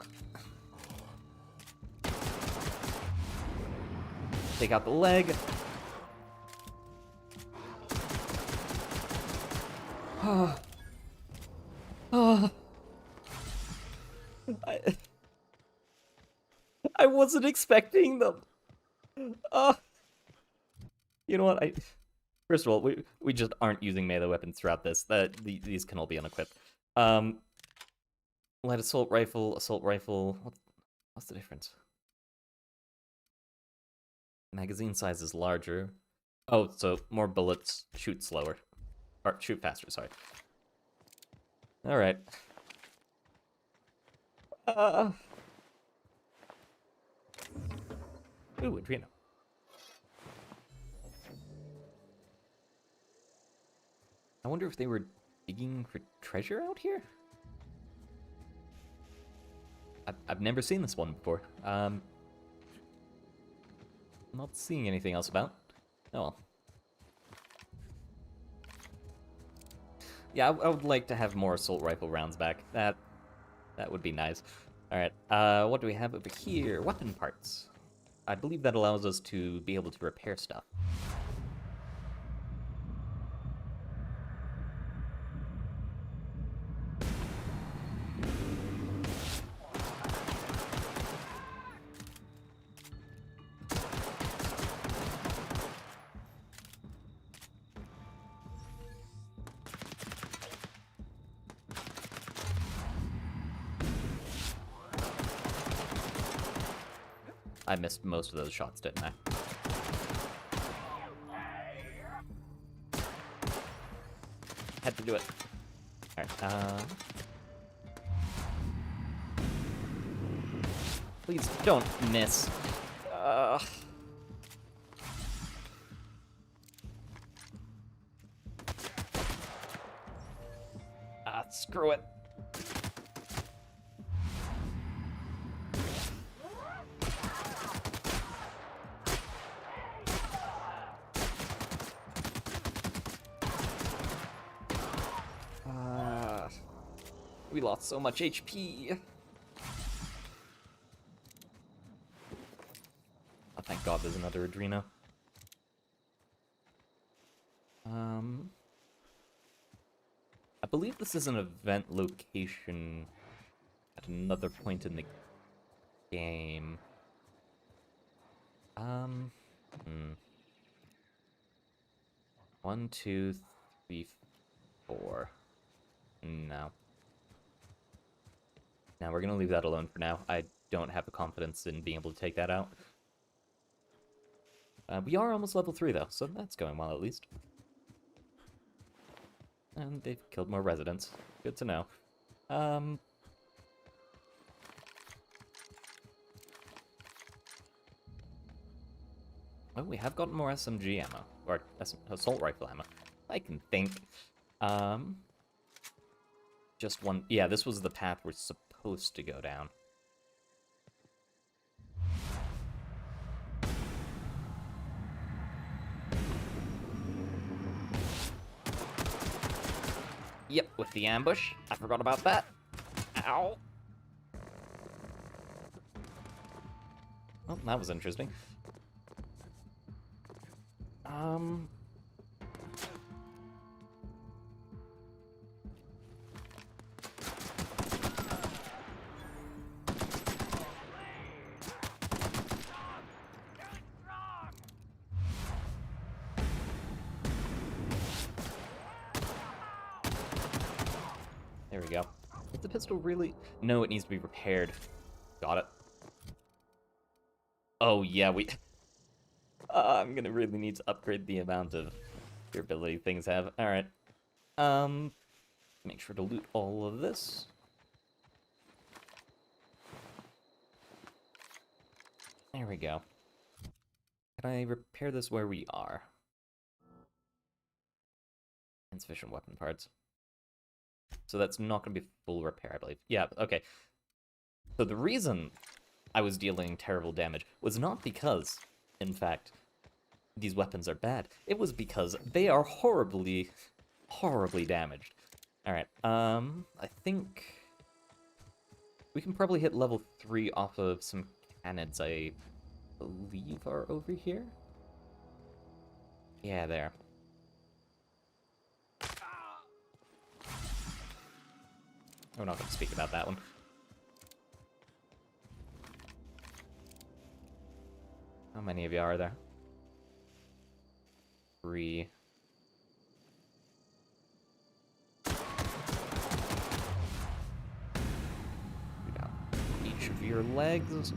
Take out the leg. I wasn't expecting them. You know what? First of all, we just aren't using melee weapons throughout this. These can all be unequipped. Light assault rifle. What's the difference? Magazine size is larger. Oh, so more bullets, shoot slower. Or shoot faster, sorry. Alright. Ooh, Adrena. I wonder if they were digging for treasure out here? I've never seen this one before. Not seeing anything else about. Oh well. Yeah, I would like to have more assault rifle rounds back. That would be nice. Alright, what do we have over here? Weapon parts. I believe that allows us to be able to repair stuff. I missed most of those shots, didn't I? Had to do it. Alright, please don't miss. Screw it. We lost so much HP. Oh, thank God there's another Adrena. I believe this is an event location at another point in the game. 1, 2, 3, 4. No. Now we're gonna leave that alone for now. I don't have the confidence in being able to take that out. We are almost level 3, though, so that's going well, at least. And they've killed more residents. Good to know. Oh, we have gotten more SMG ammo. Or assault rifle ammo. I can think. Just one... Yeah, this was the path we're supposed to go down. Yep, with the ambush. I forgot about that. Ow. Oh, that was interesting. There we go. Is the pistol really... No, it needs to be repaired. Got it. Oh, yeah, we... I'm gonna really need to upgrade the amount of durability things have. Alright. Make sure to loot all of this. There we go. Can I repair this where we are? Insufficient weapon parts. So that's not going to be full repair, I believe. Yeah, okay. So the reason I was dealing terrible damage was not because, in fact, these weapons are bad. It was because they are horribly, horribly damaged. Alright, I think we can probably hit level 3 off of some cannons I believe are over here. Yeah, there. We're not going to speak about that one. How many of you are there? 3. We got each of your legs.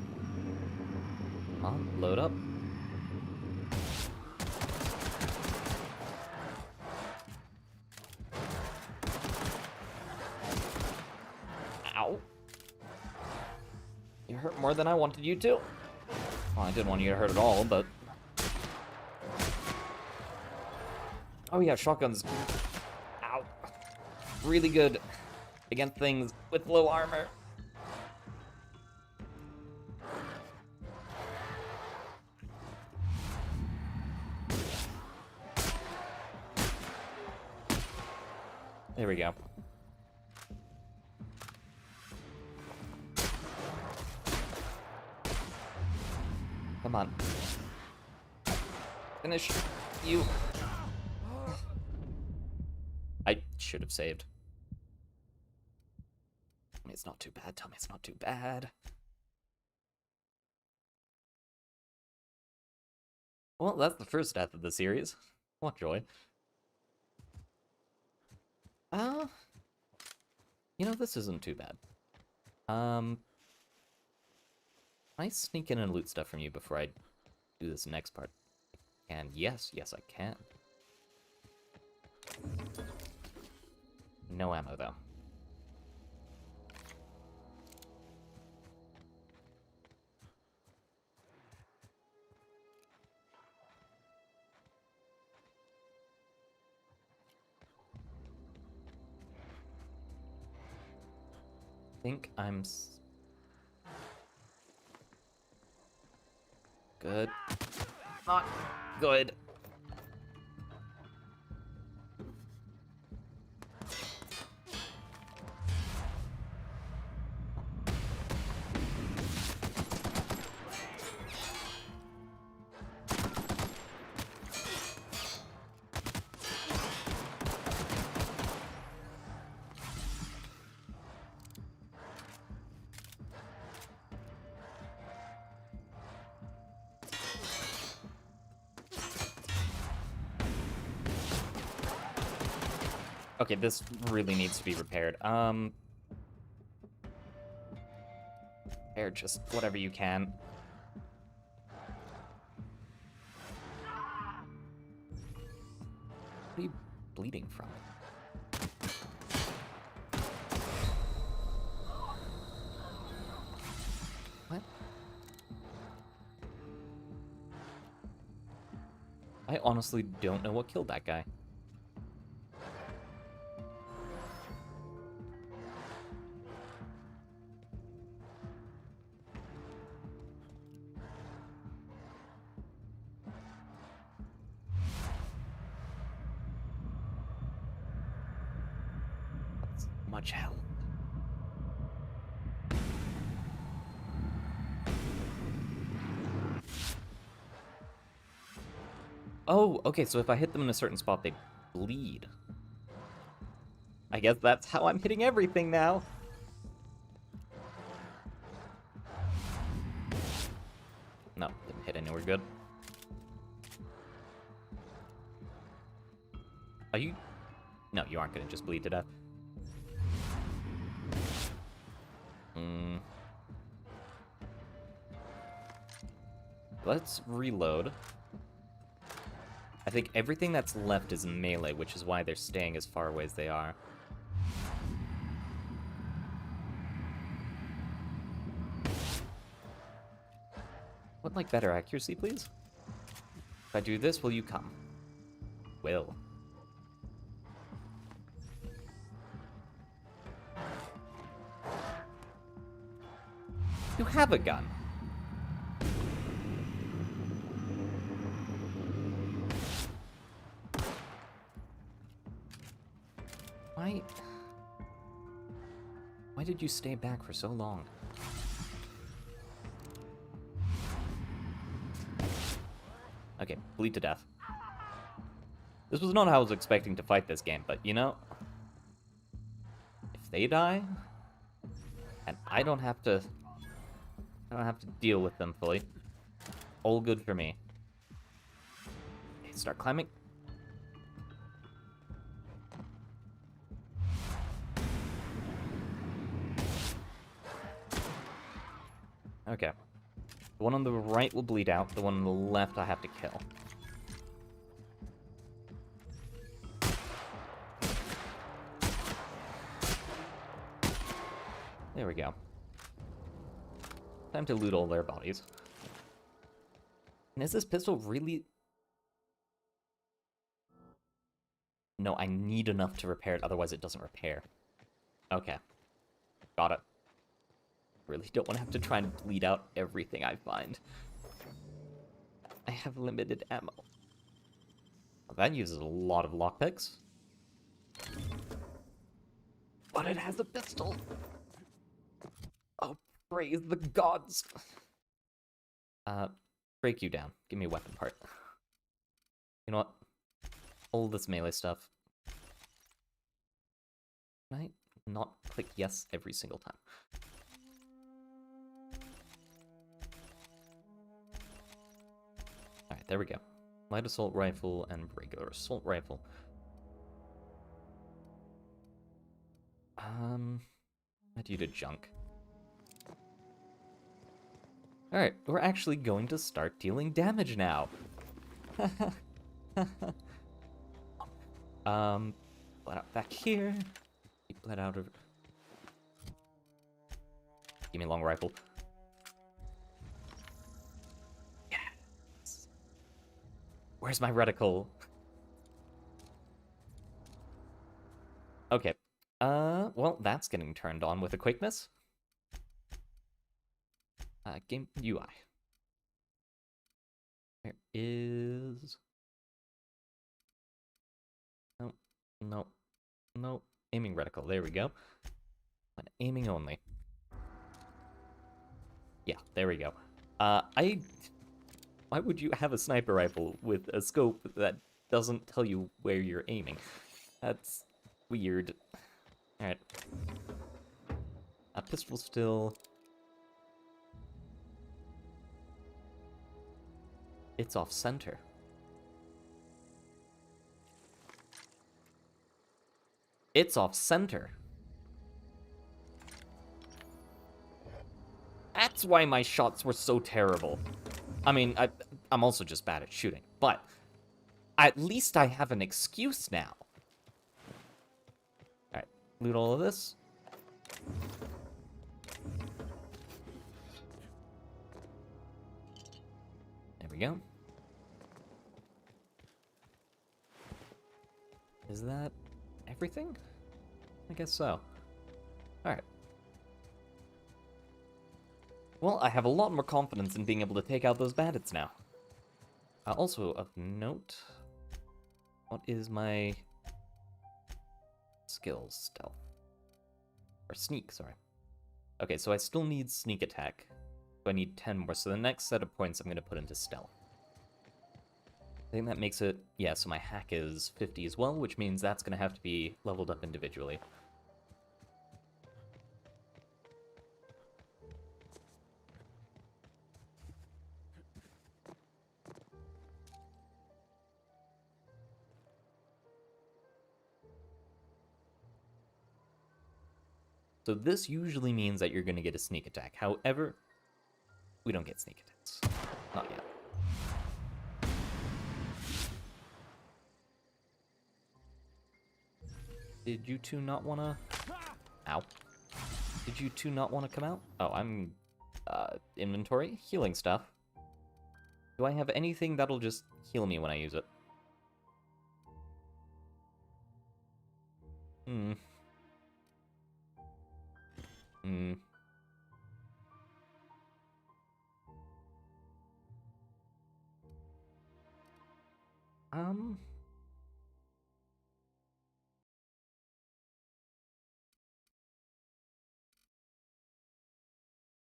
Come on, load up. Ow. You hurt more than I wanted you to. Well, I didn't want you to hurt at all, but... Oh yeah, shotguns. Ow. Really good against things with low armor. There we go. Come on. Finish you. I should have saved. Tell me it's not too bad. Tell me it's not too bad. Well, that's the first death of the series. What joy. You know, this isn't too bad. Can I sneak in and loot stuff from you before I do this next part? And yes, I can. No ammo, though. I think I'm... Good. Not good. Okay, this really needs to be repaired. Repair just whatever you can. are you bleeding from? What? I honestly don't know what killed that guy. That's much hell. Oh, okay, so if I hit them in a certain spot, they bleed. I guess that's how I'm hitting everything now. No, didn't hit anywhere good. Are you... No, you aren't gonna just bleed to death. Let's reload. I think everything that's left is melee, which is why they're staying as far away as they are. Would like better accuracy, please? If I do this, will you come? Will. You have a gun. Why did you stay back for so long? Okay, bleed to death. This was not how I was expecting to fight this game, but you know, if they die, and I don't have to deal with them fully, all good for me. Okay, start climbing. Okay. The one on the right will bleed out. The one on the left I have to kill. There we go. Time to loot all their bodies. And is this pistol really... No, I need enough to repair it, otherwise it doesn't repair. Okay. Got it. Really don't want to have to try and bleed out everything I find. I have limited ammo. Well, that uses a lot of lockpicks. But it has a pistol! Oh, praise the gods! Break you down. Give me a weapon part. You know what? All this melee stuff. Can I not click yes every single time? Alright, there we go. Light assault rifle and regular assault rifle. Add you to junk. Alright, we're actually going to start dealing damage now. Bled out back here. He bled out of... Give me a long rifle. Yes. Where's my reticle? Okay. Well, that's getting turned on with a quickness. Game UI. Where is... No, no, no. Aiming reticle. There we go. But aiming only. Yeah, there we go. Why would you have a sniper rifle with a scope that doesn't tell you where you're aiming? That's weird. Alright. A pistol still... It's off center. It's off center. That's why my shots were so terrible. I mean, I'm also just bad at shooting, but At least I have an excuse now. Alright, loot all of this. There we go. Is that everything? I guess so. Alright. Well, I have a lot more confidence in being able to take out those bandits now. Also, of note, what is my skills? Stealth. Or sneak, sorry. Okay, so I still need sneak attack. So I need 10 more, so the next set of points I'm going to put into stealth. I think that makes it, yeah, so my hack is 50 as well, which means that's going to have to be leveled up individually. So this usually means that you're going to get a sneak attack. However, we don't get sneak attacks. Not yet. Did you two not want to... Ow. Did you two not want to come out? Oh, I'm... inventory? Healing stuff. Do I have anything that'll just heal me when I use it? Hmm. Hmm.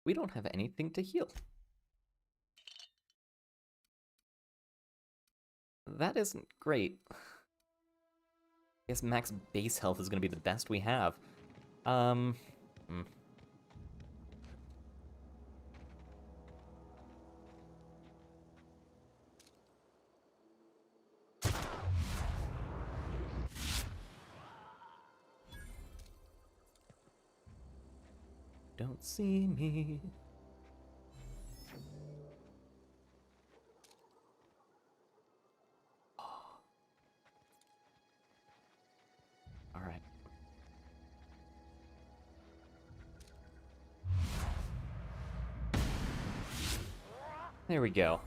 We don't have anything to heal. That isn't great. I guess max base health is going to be the best we have. Don't see me. All right. There we go.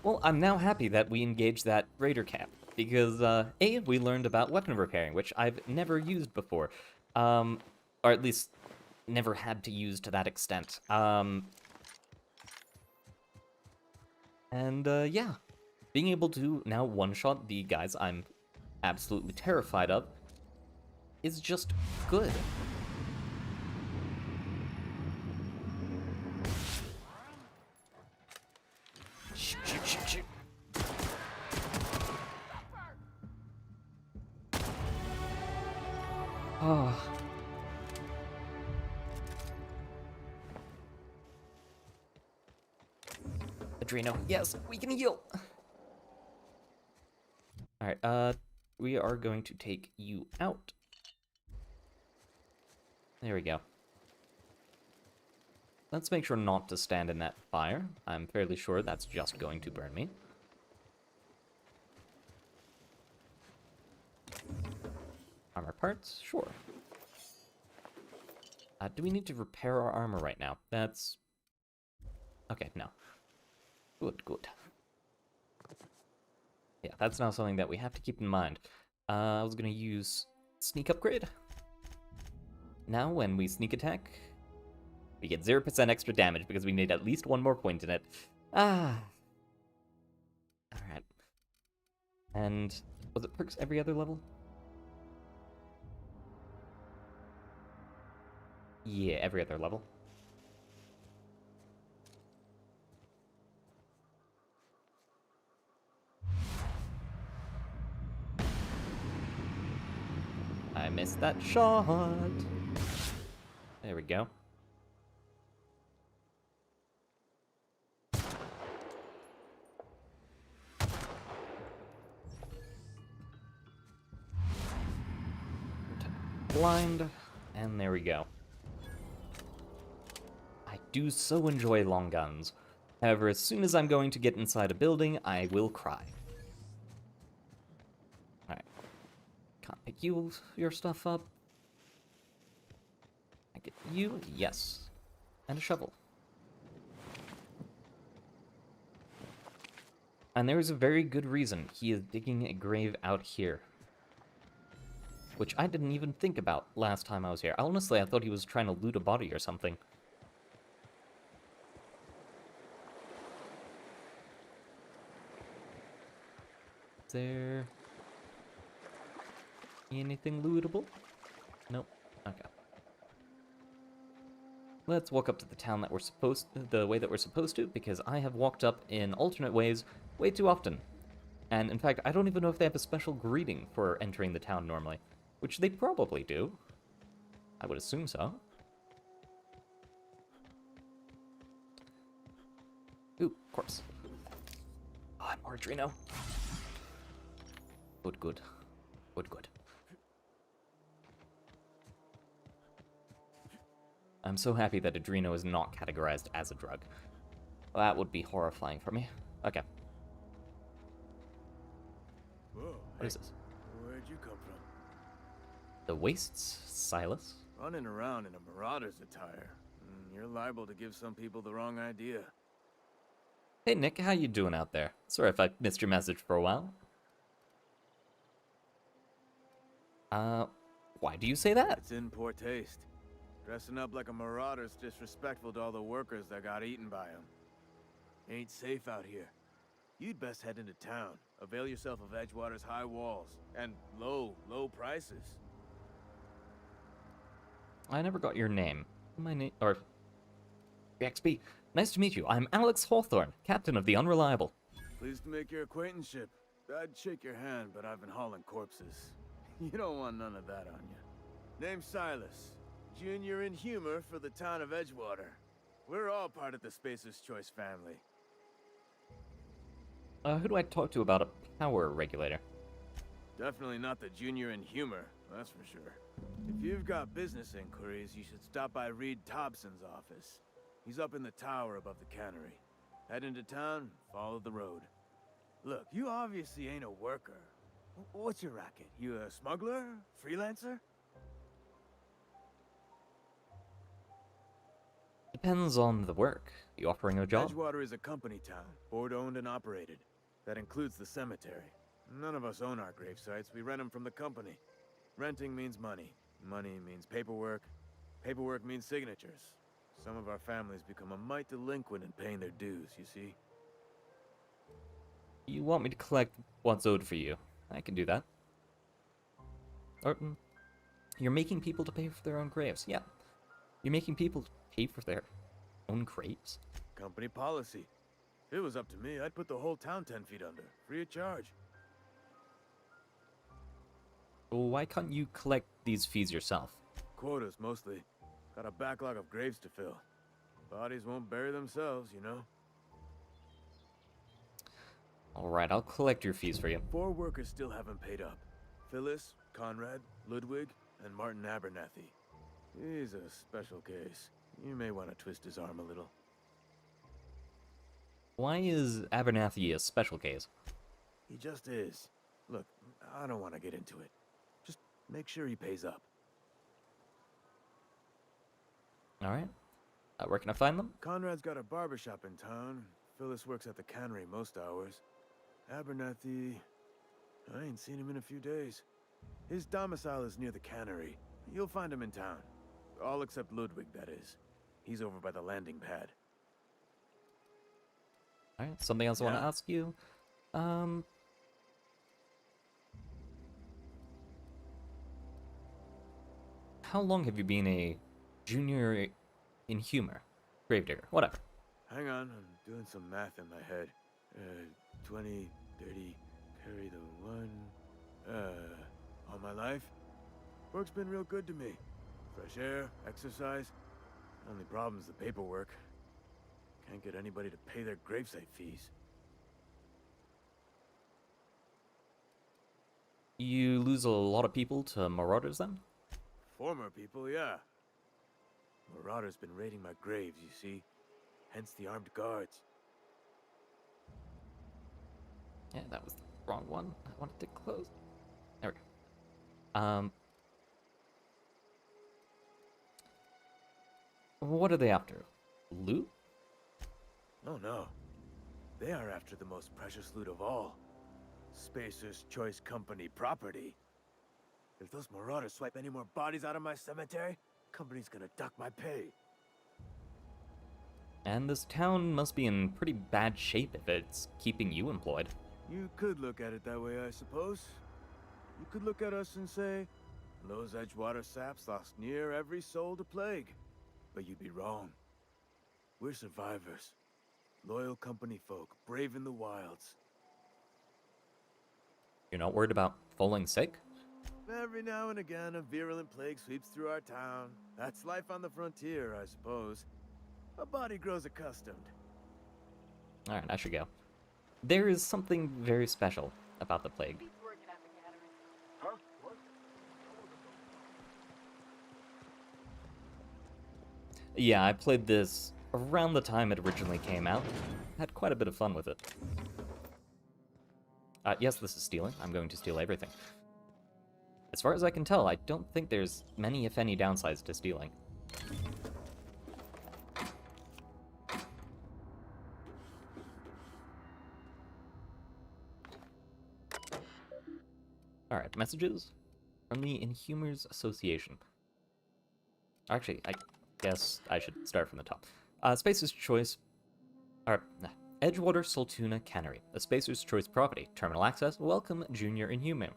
Well, I'm now happy that we engaged that raider camp, because, A, we learned about weapon repairing, which I've never used before. Or at least never had to use to that extent. Yeah. Being able to now one-shot the guys I'm absolutely terrified of is just good. Shoot, shoot, shoot, shoot. Oh. Adreno, yes, we can heal. Alright, we are going to take you out. There we go. Let's make sure not to stand in that fire. I'm fairly sure that's just going to burn me. Armor parts? Sure. Do we need to repair our armor right now? That's... Okay, no. Good, good. Yeah, that's now something that we have to keep in mind. I was gonna use sneak upgrade. Now, when we sneak attack, we get 0% extra damage because we need at least one more point in it. Ah. Alright. And was it perks every other level? Yeah, every other level. I missed that shot. There we go. Blind, and there we go. I do so enjoy long guns. However, as soon as I'm going to get inside a building, I will cry. can't pick your stuff up. I get you, yes. And a shovel. And there is a very good reason he is digging a grave out here. Which I didn't even think about last time I was here. Honestly, I thought he was trying to loot a body or something. Is there anything lootable? Nope. Okay. Let's walk up to the town that we're the way that we're supposed to, because I have walked up in alternate ways way too often. And in fact, I don't even know if they have a special greeting for entering the town normally, which they probably do. I would assume so. Ooh, of course. Oh, more Adreno. Good, good. Good, good. I'm so happy that Adreno is not categorized as a drug. That would be horrifying for me. Okay. Whoa, What is this? Where'd you come from? The Wastes, Silas? Running around in a marauder's attire. You're liable to give some people the wrong idea. Hey Nick, how you doing out there? Sorry if I missed your message for a while. Why do you say that? It's in poor taste. Dressing up like a marauder's disrespectful to all the workers that got eaten by them. Ain't safe out here. You'd best head into town. Avail yourself of Edgewater's high walls and low prices. I never got your name. My name, or XP. Nice to meet you. I'm Alex Hawthorne, captain of the Unreliable. Pleased to make your acquaintanceship. I'd shake your hand, but I've been hauling corpses. You don't want none of that on you. Name's Silas. Junior in humor for the town of Edgewater. We're all part of the Spacer's Choice family. Who do I talk to about a power regulator? Definitely not the junior in humor, that's for sure. If you've got business inquiries, you should stop by Reed Thompson's office. He's up in the tower above the cannery. Head into town, follow the road. Look, you obviously ain't a worker. What's your racket? You a smuggler? Freelancer? Depends on the work. You offering a job? Edgewater is a company town, board-owned and operated. That includes the cemetery. None of us own our grave sites, we rent them from the company. Renting means money. Money means paperwork. Paperwork means signatures. Some of our families become a mite delinquent in paying their dues, you see? You want me to collect what's owed for you? I can do that. Or, you're making people to pay for their own graves. Yeah. You're making people pay for their own graves? Company policy. If it was up to me, I'd put the whole town 10 feet under, free of charge. Well, why can't you collect these fees yourself? Quotas, mostly. Got a backlog of graves to fill. Bodies won't bury themselves, you know? Alright, I'll collect your fees for you. 4 workers still haven't paid up. Phyllis, Conrad, Ludwig, and Martin Abernathy. He's a special case. You may want to twist his arm a little. Why is Abernathy a special case? He just is. Look, I don't want to get into it. Just make sure he pays up. Alright. Where can I find them? Conrad's got a barbershop in town. Phyllis works at the cannery most hours. Abernathy... I ain't seen him in a few days. His domicile is near the cannery. You'll find him in town. All except Ludwig, that is. He's over by the landing pad. Alright, something else I want to ask you. How long have you been a junior in humor? Gravedigger, whatever. Hang on, I'm doing some math in my head. 20, 30, carry the 1... all my life? Work's been real good to me. Fresh air, exercise. Only problem's the paperwork. Can't get anybody to pay their gravesite fees. You lose a lot of people to marauders then? Former people, yeah. Marauders been raiding my graves, you see. Hence the armed guards. Yeah, that was the wrong one. I wanted to close. There we go. What are they after? Loot? Oh no. They are after the most precious loot of all. Spacer's Choice Company property. If those marauders swipe any more bodies out of my cemetery, company's gonna duck my pay. And this town must be in pretty bad shape if it's keeping you employed. You could look at it that way, I suppose. You could look at us and say, those Edgewater saps lost near every soul to plague. But you'd be wrong. We're survivors. Loyal company folk, brave in the wilds. You're not worried about falling sick? Every now and again, a virulent plague sweeps through our town. That's life on the frontier, I suppose. A body grows accustomed. Alright, I should go. There is something very special about the plague. Yeah, I played this around the time it originally came out. Had quite a bit of fun with it. Yes, this is stealing. I'm going to steal everything. As far as I can tell, I don't think there's many, if any, downsides to stealing. Alright, messages from the Inhumers Association. Actually, I guess I should start from the top. Spacer's Choice... Edgewater Soltuna Cannery. A Spacer's Choice property. Terminal access. Welcome, Junior Inhuman.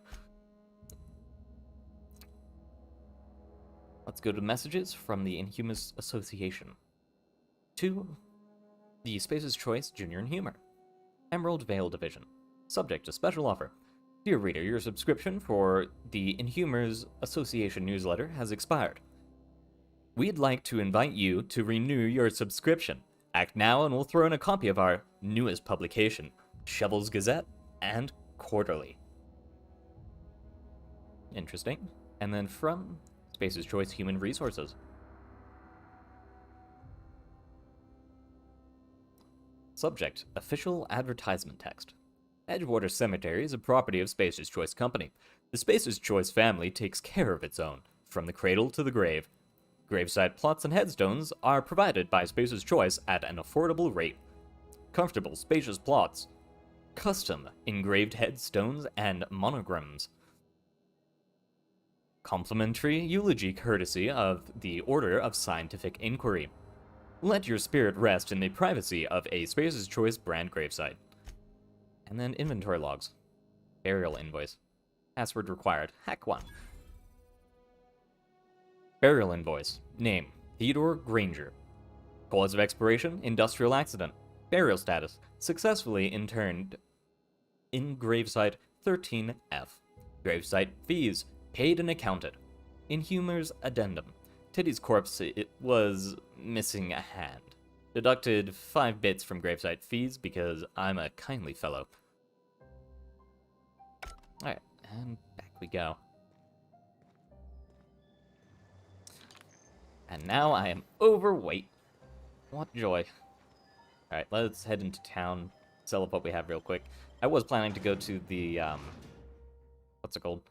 Let's go to messages from the Inhumers Association. To the Spacer's Choice Junior Inhumer. Emerald Vale Division. Subject to special offer. Dear reader, your subscription for the Inhumers Association newsletter has expired. We'd like to invite you to renew your subscription. Act now and we'll throw in a copy of our newest publication, Shovel's Gazette and Quarterly. Interesting. And then from Spacer's Choice Human Resources. Subject, official advertisement text. Edgewater Cemetery is a property of Spacer's Choice Company. The Spacer's Choice family takes care of its own, from the cradle to the grave. Graveside plots and headstones are provided by Spacer's Choice at an affordable rate. Comfortable, spacious plots. Custom engraved headstones and monograms. Complimentary eulogy courtesy of the Order of Scientific Inquiry. Let your spirit rest in the privacy of a Spacer's Choice brand gravesite. And then inventory logs. Burial invoice. Password required. Hack 1. Burial invoice. Name, Theodore Granger. Cause of expiration, industrial accident. Burial status, successfully interned in gravesite 13F. Gravesite fees, paid and accounted. Inhumer's addendum. Teddy's corpse, it was missing a hand. Deducted 5 bits from gravesite fees because I'm a kindly fellow. Alright, and back we go. And now I am overweight. What joy. Alright, let's head into town, sell up what we have real quick. I was planning to go to the, what's it called?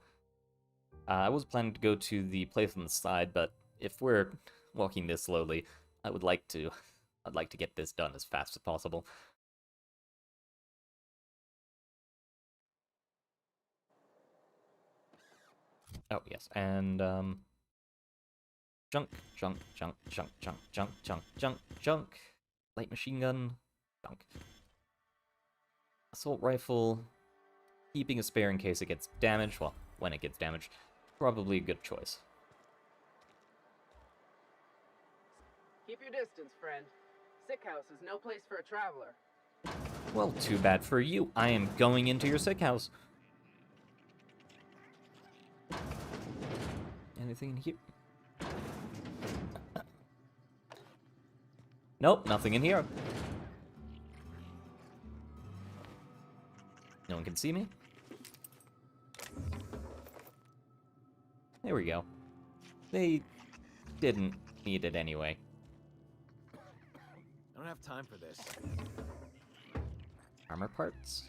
I was planning to go to the place on the side, but if we're walking this slowly, I'd like to get this done as fast as possible. Oh, yes, and, junk, junk, junk, junk, junk, junk, junk, junk, junk. Light machine gun, junk. Assault rifle. Keeping a spare in case it gets damaged. Well, when it gets damaged. Probably a good choice. Keep your distance, friend. Sick house is no place for a traveler. Well, too bad for you. I am going into your sick house. Anything in here? Nope, nothing in here. No one can see me? There we go. They didn't need it anyway. I don't have time for this. Armor parts.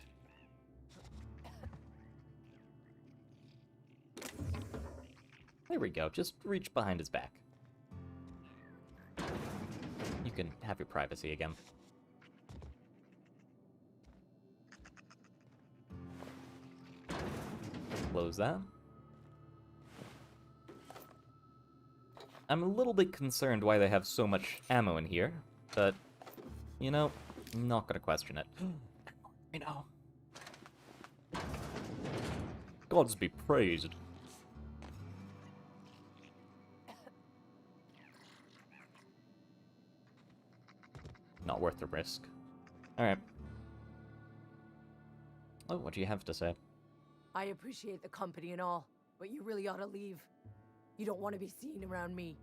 There we go. Just reach behind his back. You can have your privacy again. Close that. I'm a little bit concerned why they have so much ammo in here, but, you know, I'm not gonna question it. You know. Gods be praised. Not worth the risk. Alright. Oh, what do you have to say? I appreciate the company and all, but you really ought to leave. You don't want to be seen around me.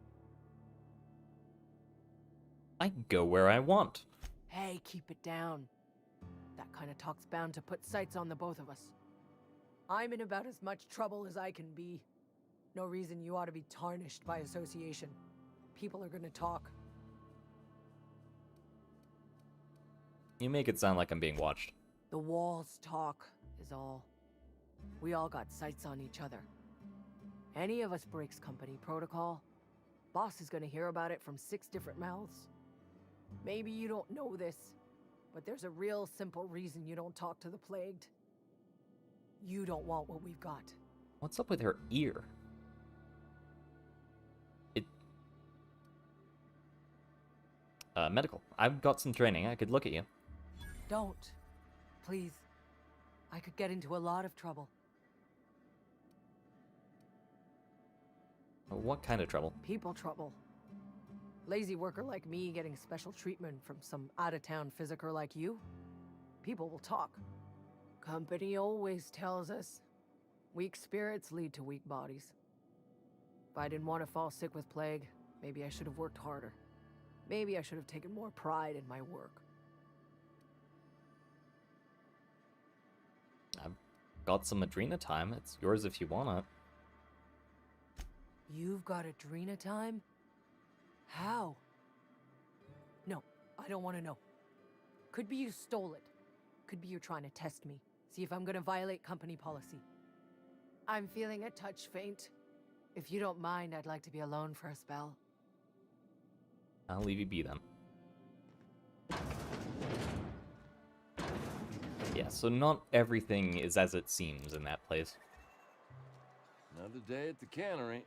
I go where I want. Hey, keep it down. That kind of talk's bound to put sights on the both of us. I'm in about as much trouble as I can be. No reason you ought to be tarnished by association. People are gonna talk. You make it sound like I'm being watched. The walls talk, is all. We all got sights on each other. Any of us breaks company protocol, boss is gonna hear about it from 6 different mouths. Maybe you don't know this, but there's a real simple reason you don't talk to the plagued. You don't want what we've got. What's up with her ear? Medical. I've got some training. I could look at you. Don't. Please. I could get into a lot of trouble. What kind of trouble? People trouble. Lazy worker like me getting special treatment from some out-of-town physiker like you? People will talk. Company always tells us, weak spirits lead to weak bodies. If I didn't want to fall sick with plague, maybe I should have worked harder. Maybe I should have taken more pride in my work. I've got some Adrena time. It's yours if you want it. You've got Adrena time? How? No, I don't want to know. Could be you stole it. Could be you're trying to test me. See if I'm gonna violate company policy. I'm feeling a touch faint. If you don't mind, I'd like to be alone for a spell. I'll leave you be then. Yeah, so not everything is as it seems in that place. Another day at the cannery.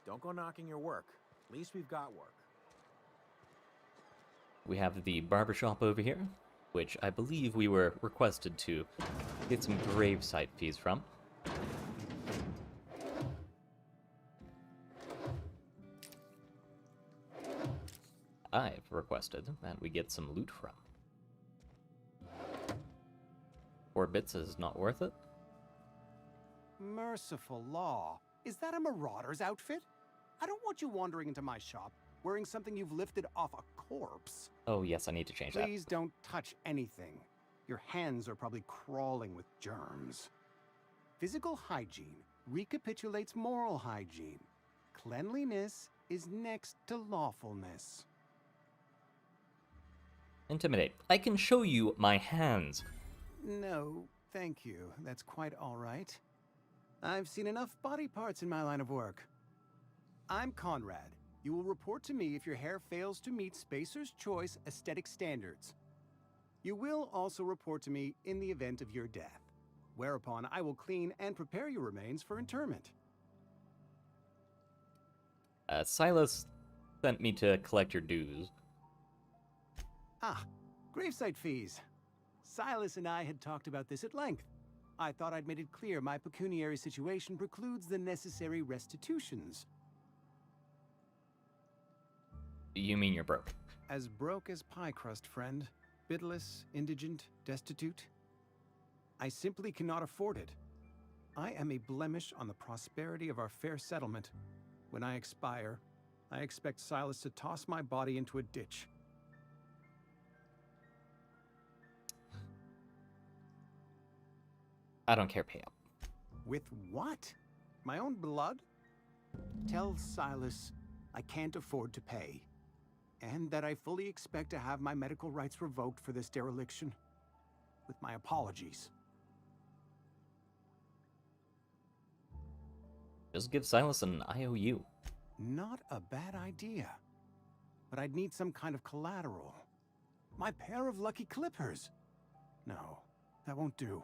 Don't go knocking your work. At least we've got work. We have the barbershop over here, which I believe we were requested to get some gravesite fees from. I've requested that we get some loot from. 4 bits is not worth it. Merciful law. Is that a marauder's outfit? I don't want you wandering into my shop wearing something you've lifted off a corpse. Oh yes, I need to change that. Please don't touch anything. Your hands are probably crawling with germs. Physical hygiene recapitulates moral hygiene. Cleanliness is next to lawfulness. Intimidate. I can show you my hands. No, thank you. That's quite all right. I've seen enough body parts in my line of work. I'm Conrad. You will report to me if your hair fails to meet Spacer's Choice aesthetic standards. You will also report to me in the event of your death, whereupon I will clean and prepare your remains for interment. Silas sent me to collect your dues. Ah, gravesite fees. Silas and I had talked about this at length. I thought I'd made it clear my pecuniary situation precludes the necessary restitutions. You mean you're broke? As broke as pie crust, friend. Bitless, indigent, destitute. I simply cannot afford it. I am a blemish on the prosperity of our fair settlement. When I expire, I expect Silas to toss my body into a ditch. I don't care, pay up. With what? My own blood? Tell Silas I can't afford to pay. And that I fully expect to have my medical rights revoked for this dereliction. With my apologies. Just give Silas an IOU. Not a bad idea. But I'd need some kind of collateral. My pair of lucky clippers. No, that won't do.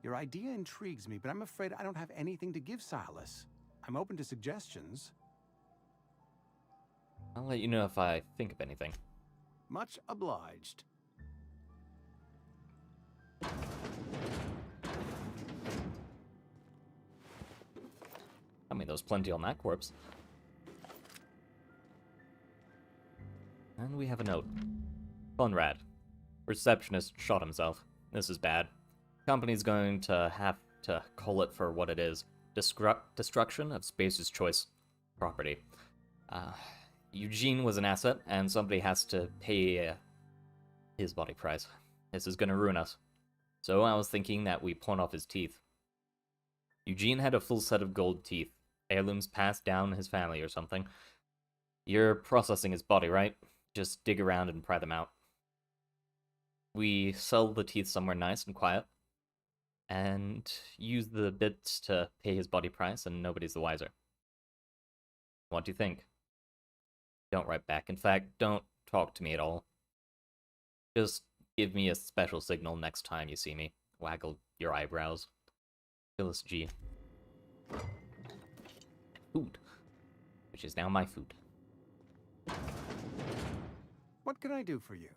Your idea intrigues me, but I'm afraid I don't have anything to give Silas. I'm open to suggestions. I'll let you know if I think of anything. Much obliged. I mean, there's plenty on that corpse. And we have a note. Conrad. Receptionist shot himself. This is bad. Company's going to have to call it for what it is. Destruction of Spacer's Choice property. Eugene was an asset, and somebody has to pay his body price. This is gonna ruin us. So I was thinking that we pawn off his teeth. Eugene had a full set of gold teeth. Heirlooms passed down his family or something. You're processing his body, right? Just dig around and pry them out. We sell the teeth somewhere nice and quiet, and use the bits to pay his body price, and nobody's the wiser. What do you think? Don't write back. In fact, don't talk to me at all. Just give me a special signal next time you see me. Waggle your eyebrows. Phyllis G. Food. Which is now my food. What can I do for you?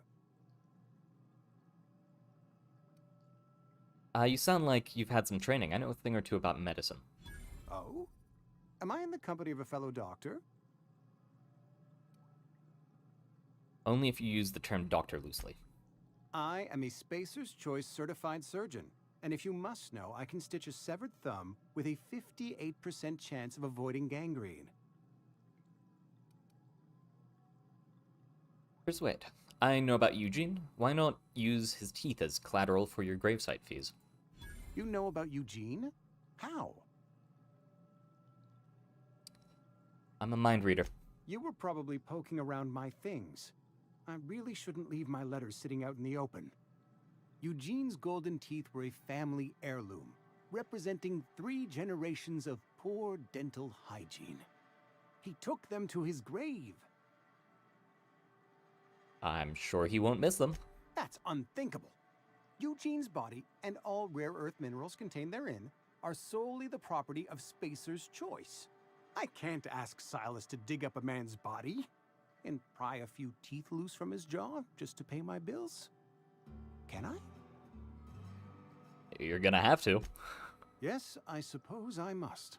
You sound like you've had some training. I know a thing or two about medicine. Oh? Am I in the company of a fellow doctor? Only if you use the term doctor loosely. I am a Spacer's Choice certified surgeon, and if you must know, I can stitch a severed thumb with a 58% chance of avoiding gangrene. Persuade. I know about Eugene. Why not use his teeth as collateral for your gravesite fees? You know about Eugene? How? I'm a mind reader. You were probably poking around my things. I really shouldn't leave my letters sitting out in the open. Eugene's golden teeth were a family heirloom, representing 3 generations of poor dental hygiene. He took them to his grave. I'm sure he won't miss them. That's unthinkable. Eugene's body and all rare earth minerals contained therein are solely the property of Spacer's Choice. I can't ask Silas to dig up a man's body and pry a few teeth loose from his jaw just to pay my bills. Can I? You're gonna have to. Yes, I suppose I must.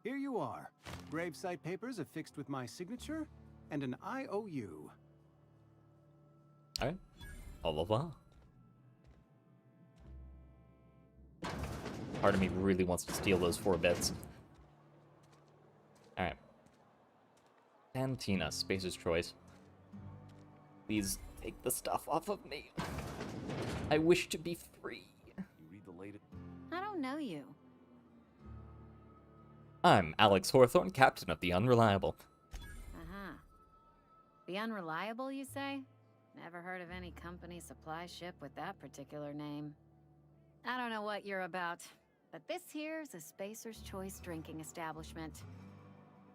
Here you are. Gravesite papers affixed with my signature and an IOU. Alright. Au revoir. Part of me really wants to steal those 4 bits. Alright. Cantina, Spacer's Choice. Please take the stuff off of me. I wish to be free. You read the latest? I don't know you. I'm Alex Hawthorne, captain of the Unreliable. Uh-huh. The Unreliable, you say? Never heard of any company supply ship with that particular name. I don't know what you're about, but this here's a Spacer's Choice drinking establishment.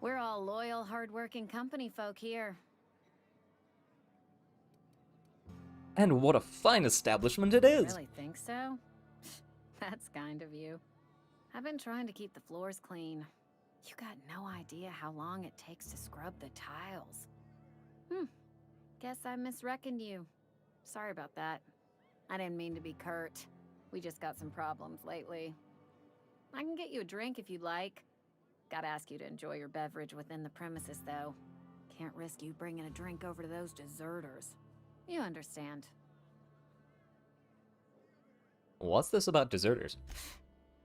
We're all loyal, hard-working company folk here. And what a fine establishment it is! Really think so? That's kind of you. I've been trying to keep the floors clean. You got no idea how long it takes to scrub the tiles. Guess I misreckoned you. Sorry about that. I didn't mean to be curt. We just got some problems lately. I can get you a drink if you'd like. Gotta ask you to enjoy your beverage within the premises, though. Can't risk you bringing a drink over to those deserters. You understand. What's this about deserters?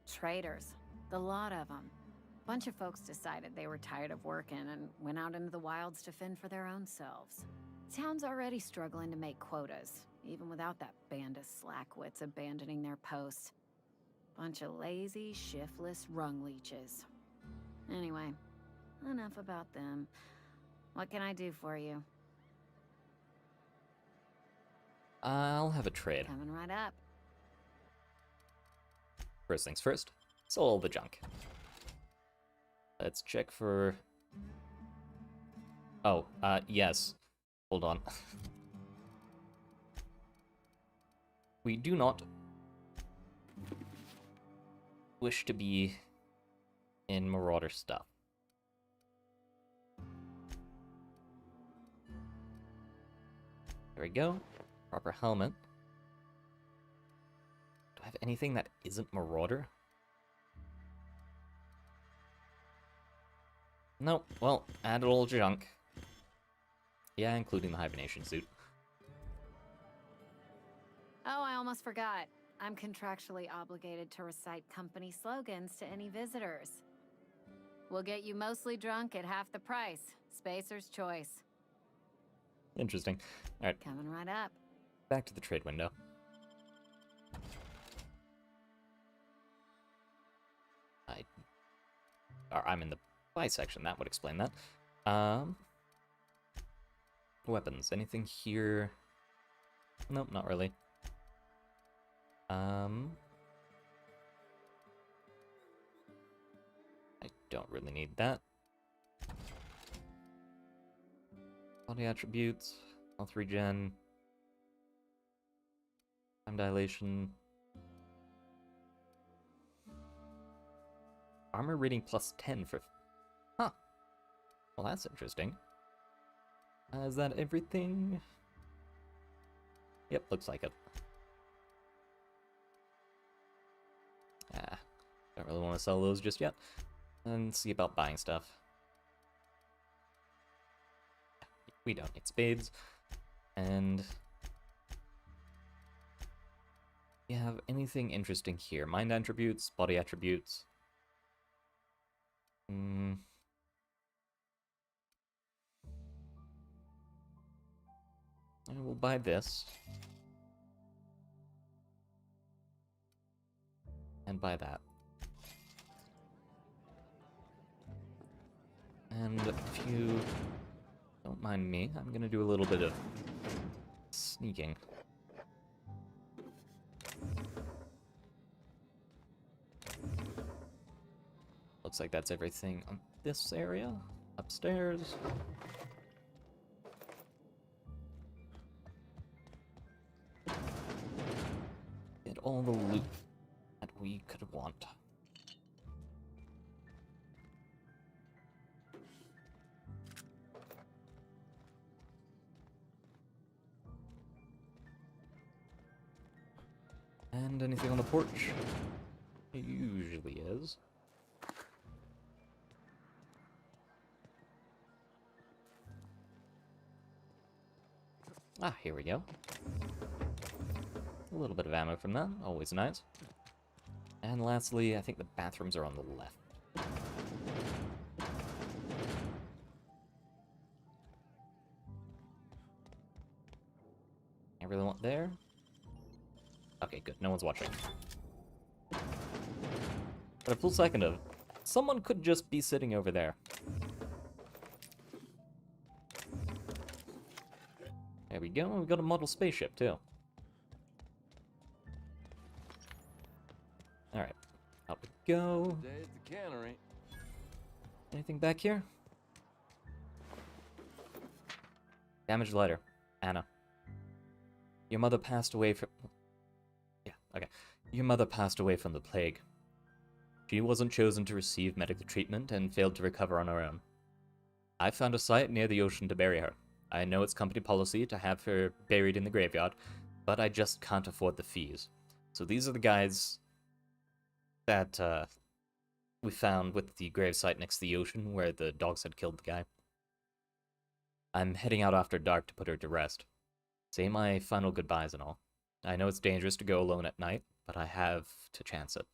Traitors. The lot of them. Bunch of folks decided they were tired of working and went out into the wilds to fend for their own selves. Town's already struggling to make quotas, even without that band of slackwits abandoning their posts. Bunch of lazy, shiftless rung leeches. Anyway, enough about them. What can I do for you? I'll have a trade. Coming right up. First things first, sell all the junk. Let's check for... Oh, yes. Hold on. We do not wish to be in Marauder stuff. There we go. Proper helmet. Do I have anything that isn't Marauder? Nope. Well, add all junk. Yeah, including the hibernation suit. Oh, I almost forgot. I'm contractually obligated to recite company slogans to any visitors. We'll get you mostly drunk at half the price. Spacer's choice. Interesting. Alright. Coming right up. Back to the trade window. I'm in the buy section, that would explain that. Weapons, anything here? Nope, not really. I don't really need that. Body attributes, health regen, time dilation. Armor rating plus 10 for... Huh. Well, that's interesting. Is that everything? Yep, looks like it. Don't really want to sell those just yet. And see about buying stuff. We don't need spades. And... you have anything interesting here? Mind attributes, body attributes. I will buy this. And buy that. And if you don't mind me, I'm gonna do a little bit of sneaking. Looks like that's everything on this area. Upstairs. Get all the loot that we could want. And anything on the porch? It usually is. Ah, here we go. A little bit of ammo from that, always nice. And lastly, I think the bathrooms are on the left. I really want there. Okay, good, no one's watching. But a full second of, someone could just be sitting over there. There we go, we got a model spaceship too. Alright, up we go. Today at the cannery. Anything back here? Damaged letter. Anna. Your mother passed away from... yeah, okay. Your mother passed away from the plague. She wasn't chosen to receive medical treatment and failed to recover on her own. I found a site near the ocean to bury her. I know it's company policy to have her buried in the graveyard, but I just can't afford the fees. So these are the guys that we found with the gravesite next to the ocean where the dogs had killed the guy. I'm heading out after dark to put her to rest. Say my final goodbyes and all. I know it's dangerous to go alone at night, but I have to chance it.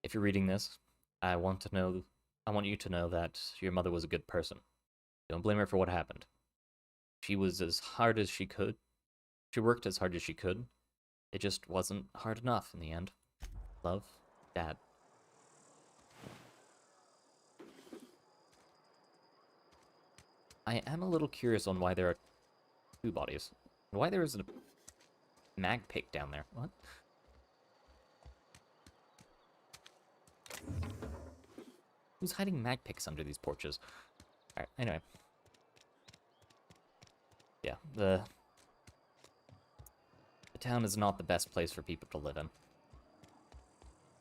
If you're reading this, I want you to know that your mother was a good person. Don't blame her for what happened. She was as hard as she could. She worked as hard as she could. It just wasn't hard enough in the end. Love, Dad. I am a little curious on why there are two bodies. Why there is a mag pick down there. What? Who's hiding mag picks under these porches? Alright, anyway. Yeah, the town is not the best place for people to live in.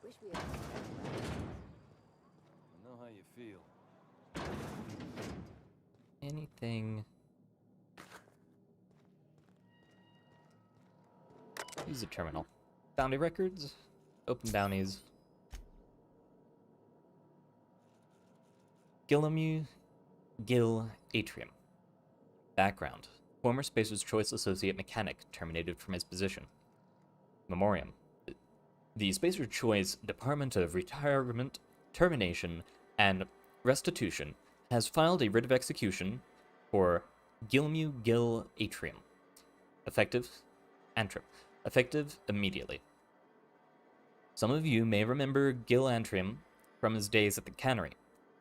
Wish we had... I know how you feel. Anything... Use the terminal. Bounty records. Open bounties. Gillimu Gil Atrium. Background. Former Spacer's Choice Associate Mechanic terminated from his position. Memoriam. The Spacer's Choice Department of Retirement, Termination, and Restitution has filed a writ of execution for Gilmu Gil Atrium. Effective Antrim. Effective immediately. Some of you may remember Gil Antrim from his days at the cannery.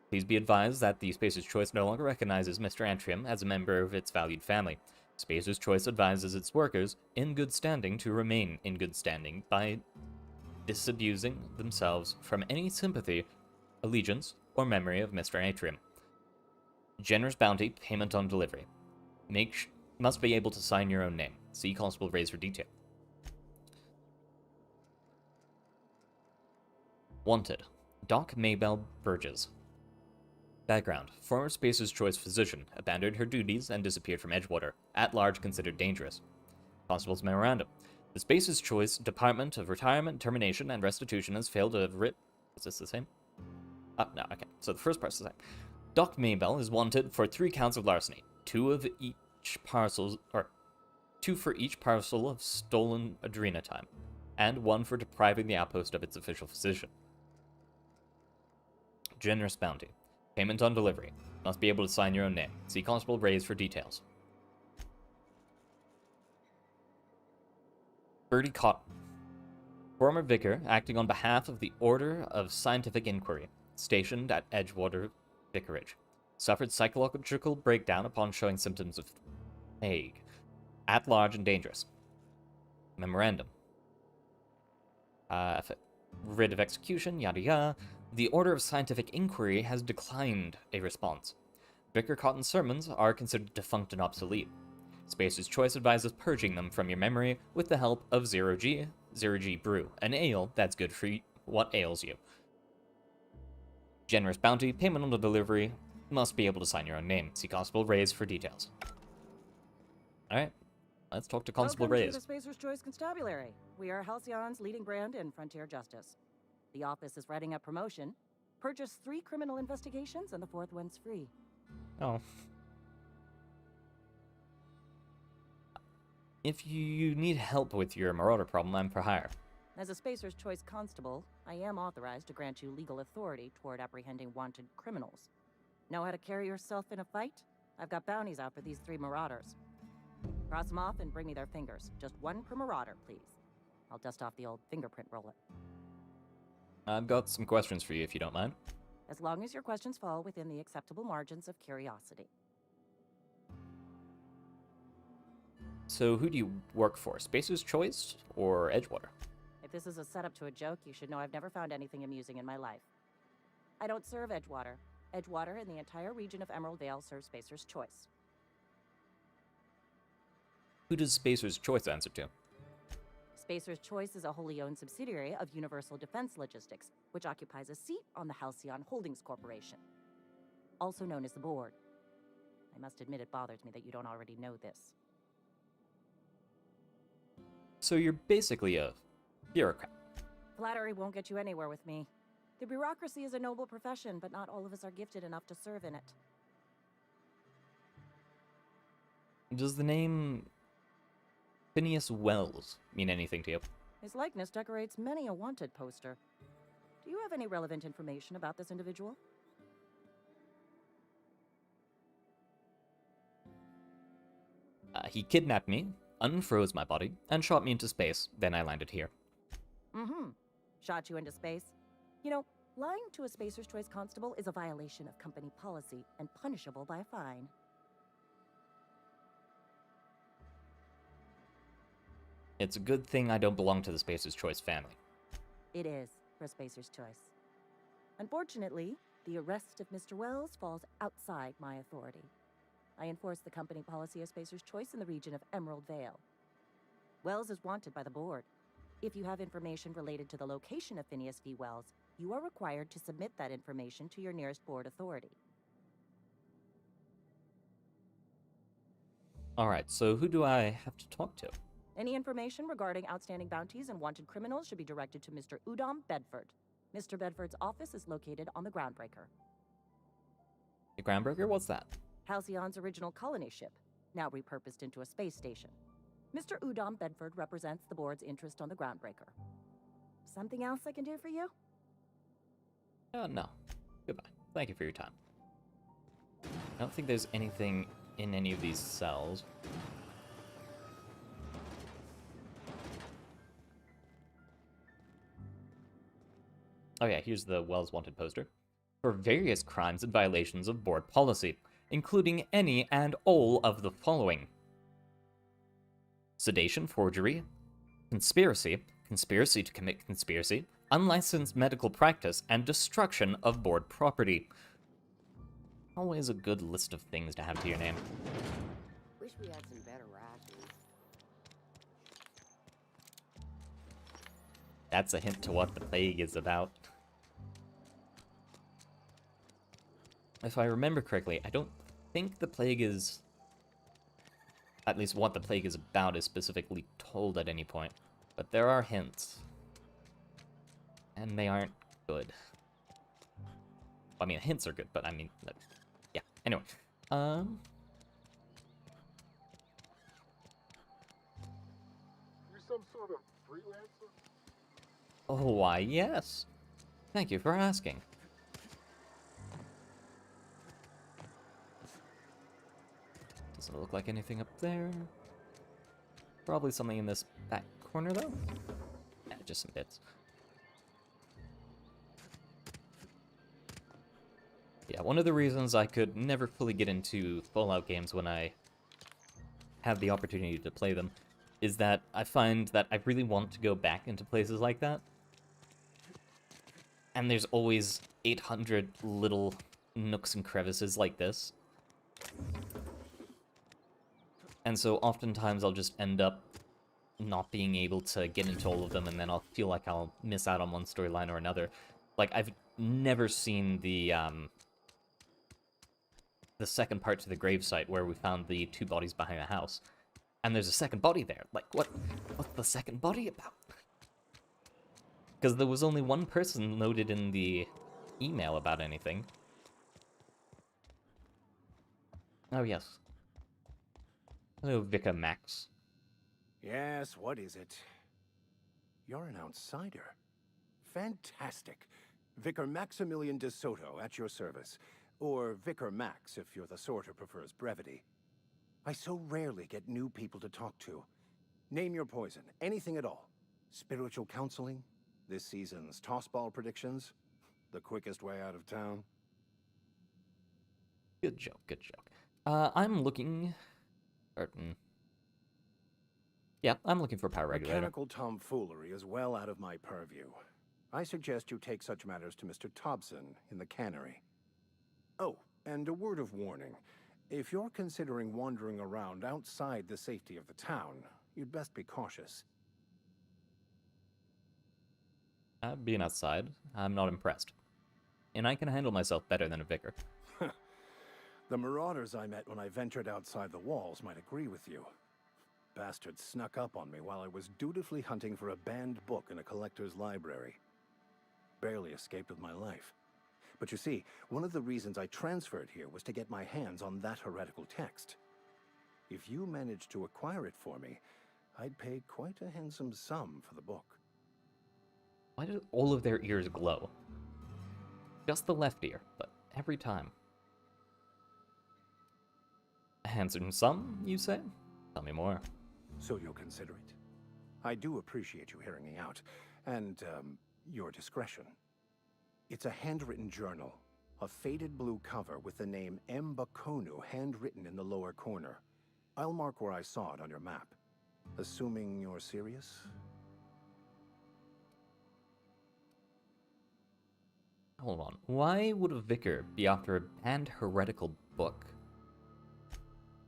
Please be advised that the Spacer's Choice no longer recognizes Mr. Antrim as a member of its valued family. Spacer's Choice advises its workers in good standing to remain in good standing by disabusing themselves from any sympathy, allegiance, or memory of Mr. Atrium. Generous bounty, payment on delivery. Must be able to sign your own name. See Constable Raise for detail. Wanted. Doc Maybelle Burgess. Background. Former Spacer's Choice physician, abandoned her duties and disappeared from Edgewater. At large considered dangerous. Constable's memorandum. The Spacer's Choice Department of Retirement, Termination, and Restitution has failed to writ... Is this the same? Oh, no, okay. So the first part's the same. Doc Maybelle is wanted for 3 counts of larceny. 2 for each parcel of stolen adrenatime, and 1 for depriving the outpost of its official physician. Generous bounty. Payment on delivery. Must be able to sign your own name. See Constable Raise for details. Bertie Cotton. Former vicar acting on behalf of the Order of Scientific Inquiry, stationed at Edgewater Vicarage. Suffered psychological breakdown upon showing symptoms of plague. At large and dangerous. Memorandum. Writ of execution, yada yada. The Order of Scientific Inquiry has declined a response. Vicar Cotton's sermons are considered defunct and obsolete. Spacer's Choice advises purging them from your memory with the help of Zero G Brew, an ale that's good for what ails you. Generous bounty, payment on the delivery, must be able to sign your own name. See Constable Raise for details. Alright, let's talk to Constable Welcome Raise. to the Spacer's Choice Constabulary. We are Halcyon's leading brand in frontier justice. The office is writing up promotion. Purchase 3 criminal investigations and the 4th one's free. Oh. If you need help with your marauder problem, I'm for hire. As a Spacer's Choice constable, I am authorized to grant you legal authority toward apprehending wanted criminals. Know how to carry yourself in a fight? I've got bounties out for these 3 marauders. Cross them off and bring me their fingers. Just 1 per marauder, please. I'll dust off the old fingerprint roller. I've got some questions for you, if you don't mind. As long as your questions fall within the acceptable margins of curiosity. So who do you work for? Spacer's Choice or Edgewater? If this is a setup to a joke, you should know I've never found anything amusing in my life. I don't serve Edgewater. Edgewater and the entire region of Emerald Vale serve Spacer's Choice. Who does Spacer's Choice answer to? Spacer's Choice is a wholly owned subsidiary of Universal Defense Logistics, which occupies a seat on the Halcyon Holdings Corporation, also known as the Board. I must admit it bothers me that you don't already know this. So you're basically a bureaucrat. Flattery won't get you anywhere with me. The bureaucracy is a noble profession, but not all of us are gifted enough to serve in it. Does the name Phineas Wells mean anything to you? His likeness decorates many a wanted poster. Do you have any relevant information about this individual? He kidnapped me, unfroze my body, and shot me into space. Then I landed here. Mm-hmm. Shot you into space? You know, lying to a Spacer's Choice constable is a violation of company policy and punishable by a fine. It's a good thing I don't belong to the Spacer's Choice family. It is for Spacer's Choice. Unfortunately, The arrest of Mr. Wells falls outside my authority. I enforce the company policy of Spacer's Choice in the region of Emerald Vale. Wells is wanted by the board. If you have information related to the location of Phineas V. Wells, you are required to submit that information to your nearest board authority. Alright, so who do I have to talk to? Any information regarding outstanding bounties and wanted criminals should be directed to Mr. Udom Bedford. Mr. Bedford's office is located on the Groundbreaker. The Groundbreaker? What's that? Halcyon's original colony ship, now repurposed into a space station. Mr. Udom Bedford represents the board's interest on the Groundbreaker. Something else I can do for you? No. Goodbye. Thank you for your time. I don't think there's anything in any of these cells. Oh yeah, here's the Wells Wanted poster. For various crimes and violations of board policy, including any and all of the following: sedation, forgery, conspiracy, conspiracy to commit conspiracy, unlicensed medical practice, and destruction of board property. Always a good list of things to have to your name. Wish we had some better rations. That's a hint to what the plague is about. If I remember correctly, I don't think the plague is... At least what the plague is about is specifically told at any point. But there are hints. And they aren't good. I mean, hints are good, but I mean... Yeah, anyway. You some sort of freelancer? Oh, why, yes. Thank you for asking. Doesn't look like anything up there. Probably something in this back corner, though. Yeah, just some bits. Yeah, one of the reasons I could never fully get into Fallout games when I have the opportunity to play them is that I find that I really want to go back into places like that. And there's always 800 little nooks and crevices like this. And so oftentimes I'll just end up not being able to get into all of them, and then I'll feel like I'll miss out on one storyline or another. Like, I've never seen the second part to the gravesite where we found the 2 bodies behind the house. And there's a second body there. Like, what's the second body about? Because there was only one person noted in the email about anything. Oh, yes. Hello, Vicar Max. Yes, what is it? You're an outsider. Fantastic. Vicar Maximilian de Soto at your service. Or Vicar Max, if you're the sort who prefers brevity. I so rarely get new people to talk to. Name your poison, anything at all. Spiritual counseling? This season's tossball predictions? The quickest way out of town? Good joke, good joke. I'm looking... Yeah, I'm looking for a power regulator. Mechanical tomfoolery is well out of my purview. I suggest you take such matters to Mr. Thompson in the cannery. Oh, and a word of warning. If you're considering wandering around outside the safety of the town, you'd best be cautious. Being outside, I'm not impressed. And I can handle myself better than a vicar. The marauders I met when I ventured outside the walls might agree with you. Bastards snuck up on me while I was dutifully hunting for a banned book in a collector's library. Barely escaped with my life. But you see, one of the reasons I transferred here was to get my hands on that heretical text. If you managed to acquire it for me, I'd pay quite a handsome sum for the book. Why do all of their ears glow? Just the left ear, but every time. A handsome sum, you say? Tell me more. So you'll consider it. I do appreciate you hearing me out, and, your discretion. It's a handwritten journal, a faded blue cover with the name M. Bakonu handwritten in the lower corner. I'll mark where I saw it on your map. Assuming you're serious? Hold on. Why would a vicar be after a banned heretical book?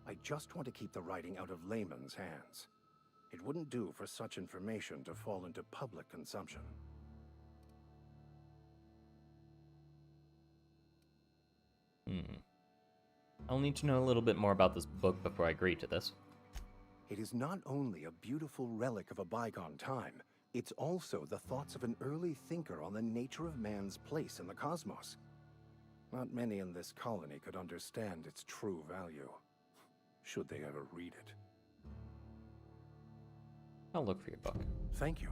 I just want to keep the writing out of layman's hands. It wouldn't do for such information to fall into public consumption. I'll need to know a little bit more about this book before I agree to this. It is not only a beautiful relic of a bygone time, it's also the thoughts of an early thinker on the nature of man's place in the cosmos. Not many in this colony could understand its true value, should they ever read it. I'll look for your book. Thank you.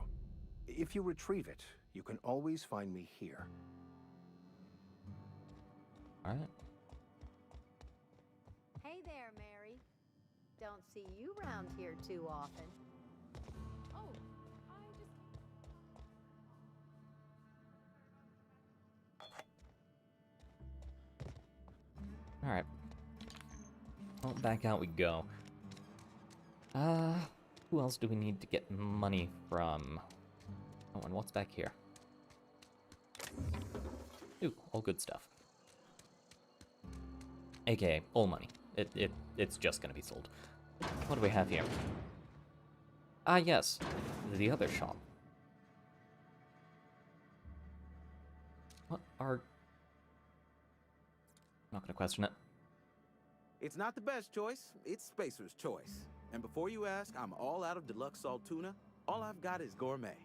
If you retrieve it, you can always find me here. All right. Hey there, Mary. Don't see you round here too often. Oh, I just... All right. Well, back out we go. Who else do we need to get money from? Oh, and what's back here? Ooh, all good stuff. AKA, all money. It's just gonna be sold. What do we have here? Ah, yes. The other shop. What are... I'm not gonna question it. It's not the best choice, it's Spacer's choice. And before you ask, I'm all out of deluxe salt tuna. All I've got is gourmet.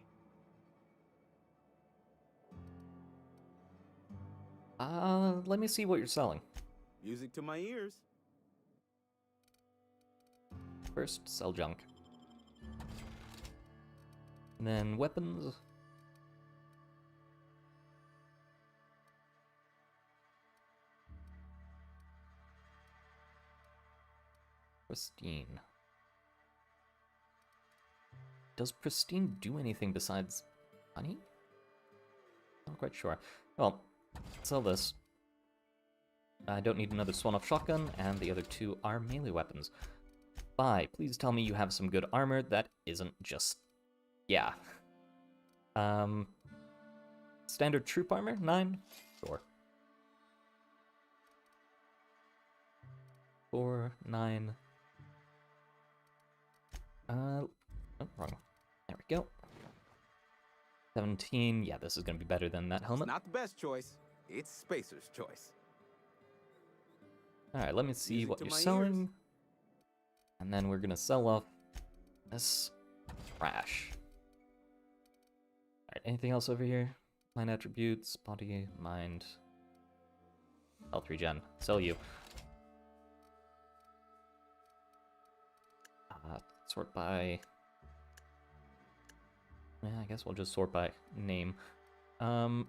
Let me see what you're selling. Music to my ears. First, sell junk. And then weapons. Pristine. Does pristine do anything besides money? Not quite sure. Well, sell this. I don't need another swan-off shotgun, and the other two are melee weapons. Buy. Please tell me you have some good armor that isn't just... yeah. Standard troop armor? 9? Sure. 4, 9... oh, wrong. There we go. 17. Yeah, this is gonna be better than that helmet. It's not the best choice. It's Spacer's choice. Alright, let me see Music what to you're my selling. ears. And then we're gonna sell off this trash. Alright, anything else over here? Mind attributes, body, mind. Health regen. Sell you. Sort by... yeah, I guess we'll just sort by name. Health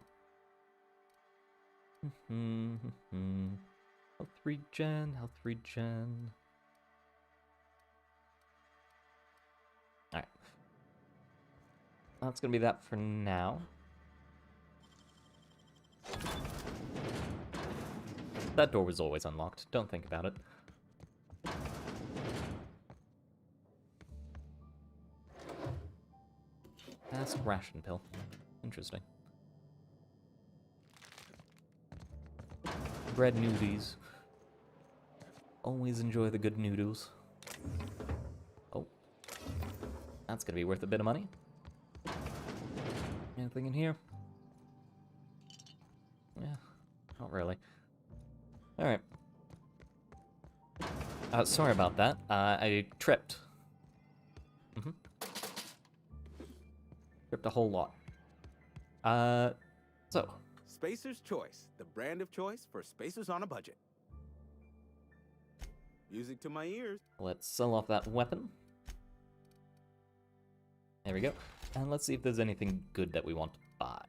regen, health regen. Alright. That's gonna be that for now. That door was always unlocked. Don't think about it. Ask ration pill. Interesting. Bread nudies. Always enjoy the good noodles. Oh. That's gonna be worth a bit of money. Anything in here? Yeah, not really. Alright. Sorry about that. I tripped. Tripped a whole lot. So. Spacer's choice, the brand of choice for Spacers on a budget. Music to my ears. Let's sell off that weapon. There we go. And let's see if there's anything good that we want to buy.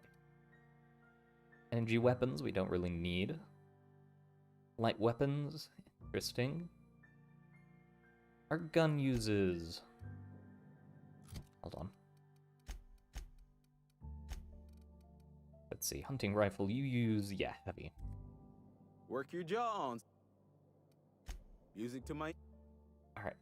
Energy weapons we don't really need. Light weapons, interesting. Our gun uses... hold on. Let's see, hunting rifle, you use, yeah, heavy. Work your jaw on. Music to my... Alright,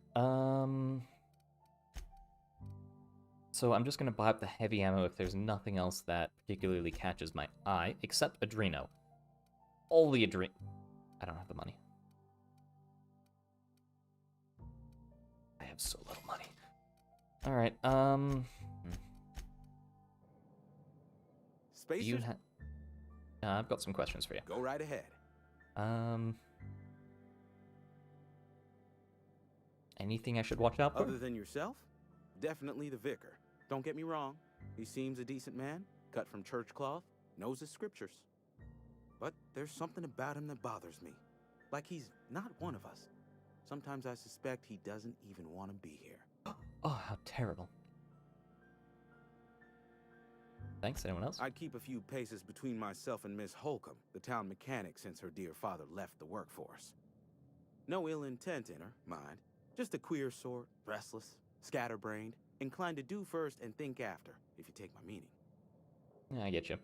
So I'm just going to buy up the heavy ammo if there's nothing else that particularly catches my eye, except Adreno. All the Adreno. I don't have the money. I have so little money. Alright, Spacers? I've got some questions for you. Go right ahead. Anything I should watch out for? Other than yourself? Definitely the vicar. Don't get me wrong. He seems a decent man, cut from church cloth, knows his scriptures. But there's something about him that bothers me. Like he's not one of us. Sometimes I suspect he doesn't even want to be here. Oh, how terrible. Thanks, anyone else? I'd keep a few paces between myself and Miss Holcomb, the town mechanic, since her dear father left the workforce. No ill intent in her, mind. Just a queer sort, restless, scatterbrained, inclined to do first and think after, if you take my meaning. Yeah, I get you.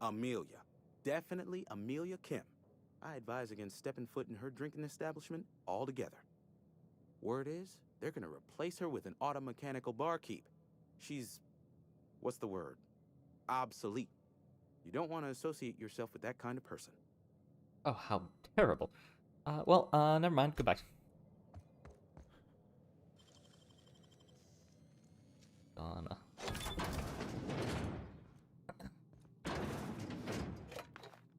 Amelia. Definitely Amelia Kim. I advise against stepping foot in her drinking establishment altogether. Word is, they're gonna replace her with an auto-mechanical barkeep. She's... what's the word? Obsolete. You don't want to associate yourself with that kind of person. Oh, how terrible. Never mind. Goodbye. Gonna...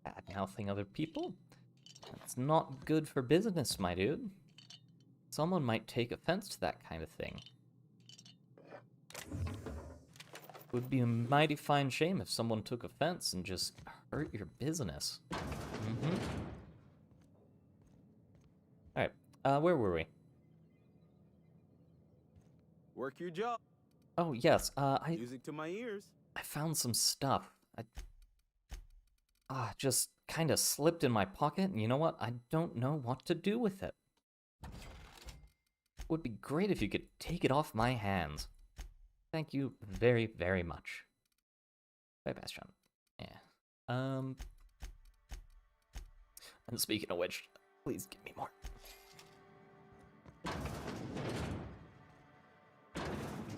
Bad-mouthing other people? That's not good for business, my dude. Someone might take offense to that kind of thing. Would be a mighty fine shame if someone took offense and just hurt your business. Alright, where were we? Work your job. Oh, yes, Music to my ears. I found some stuff. Just kind of slipped in my pocket, and you know what? I don't know what to do with it. Would be great if you could take it off my hands. Thank you very, very much. Bye, Bastion. Yeah. And speaking of which, please give me more.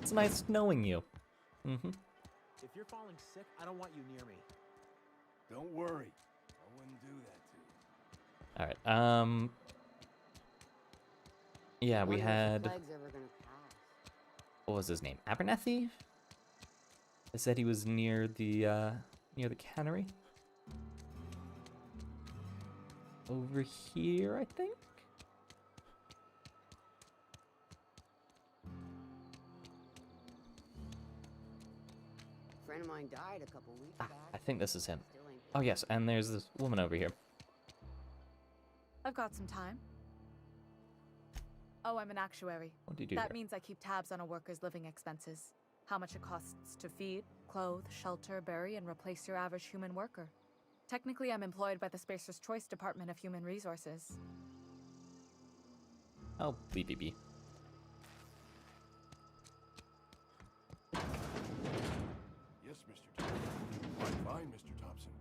It's nice knowing you. If you're falling sick, I don't want you near me. Don't worry. I wouldn't do that to you. Alright, yeah, we had... What was his name? Abernathy? I said he was near the cannery. Over here, I think? A friend of mine died a couple weeks back. I think this is him. Oh yes, and there's this woman over here. I've got some time. Oh, I'm an actuary. What do you do That here? means I keep tabs on a worker's living expenses. How much it costs to feed, clothe, shelter, bury, and replace your average human worker. Technically, I'm employed by the Spacer's Choice Department of Human Resources. Oh, BBB. Yes, Mr. Thompson. Fine, Mr. Thompson.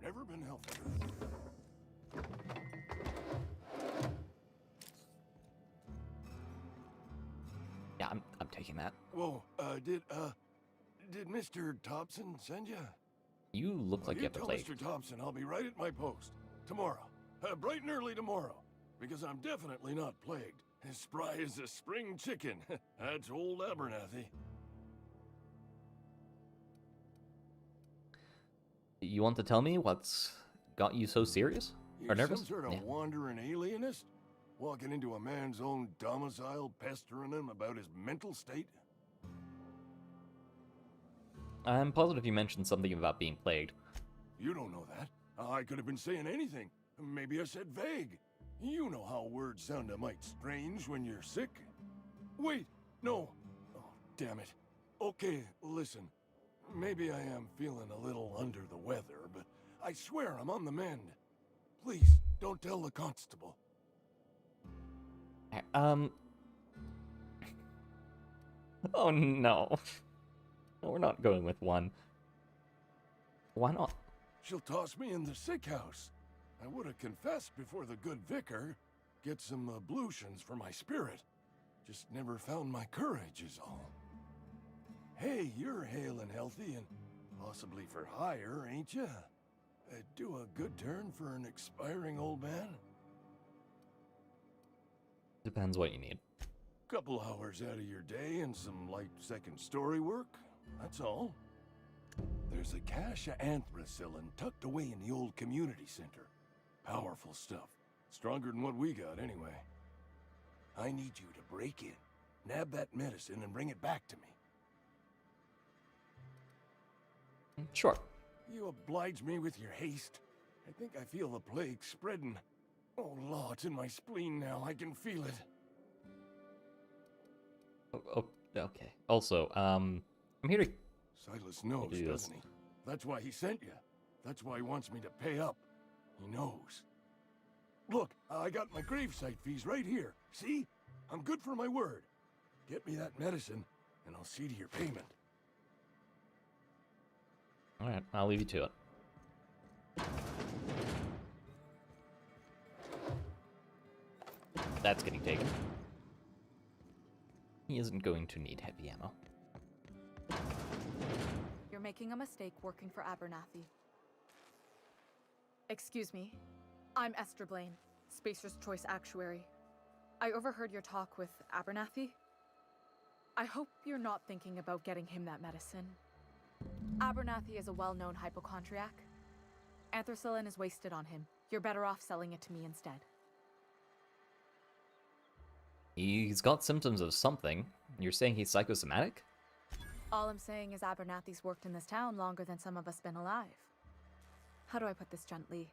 Never been healthier. Yeah, I'm taking that. Whoa, did Mr. Thompson send you? You look like you have the tell plague. Mr. Thompson I'll be right at my post. Tomorrow. Bright and early tomorrow. Because I'm definitely not plagued. As spry as a spring chicken. That's old Abernathy. You want to tell me what's got you so serious? Or You're nervous? some sort of wandering alienist? Walking into a man's own domicile, pestering him about his mental state? I'm positive you mentioned something about being plagued. You don't know that. I could have been saying anything. Maybe I said vague. You know how words sound a mite strange when you're sick. Wait, no. Oh, damn it. Okay, listen. Maybe I am feeling a little under the weather, but I swear I'm on the mend. Please, don't tell the constable. Oh no. No, we're not going with one. Why not? She'll toss me in the sick house. I would have confessed before the good vicar. Get some ablutions for my spirit. Just never found my courage is all. Hey, Hey, you're hale and healthy and possibly for hire, ain't you? Do a good turn for an expiring old man? Depends what you need. Couple hours out of your day and some light second story work, that's all. There's a cache of anthracillin tucked away in the old community center. Powerful stuff. Stronger than what we got, anyway. I need you to break in, nab that medicine, and bring it back to me. Sure. You oblige me with your haste. I think I feel the plague spreading. Oh, law, it's in my spleen now. I can feel it. Oh, okay. Also, I'm here to... Silas knows, doesn't he? That's why he sent you. That's why he wants me to pay up. He knows. Look, I got my gravesite fees right here. See? I'm good for my word. Get me that medicine, and I'll see to your payment. Alright, I'll leave you to it. That's getting taken. He isn't going to need heavy ammo. You're making a mistake working for Abernathy. Excuse me. I'm Esther Blaine, Spacer's Choice Actuary. I overheard your talk with Abernathy. I hope you're not thinking about getting him that medicine. Abernathy is a well-known hypochondriac. Anthracillin is wasted on him. You're better off selling it to me instead. He's got symptoms of something. You're saying he's psychosomatic? All I'm saying is Abernathy's worked in this town longer than some of us been alive. How do I put this gently?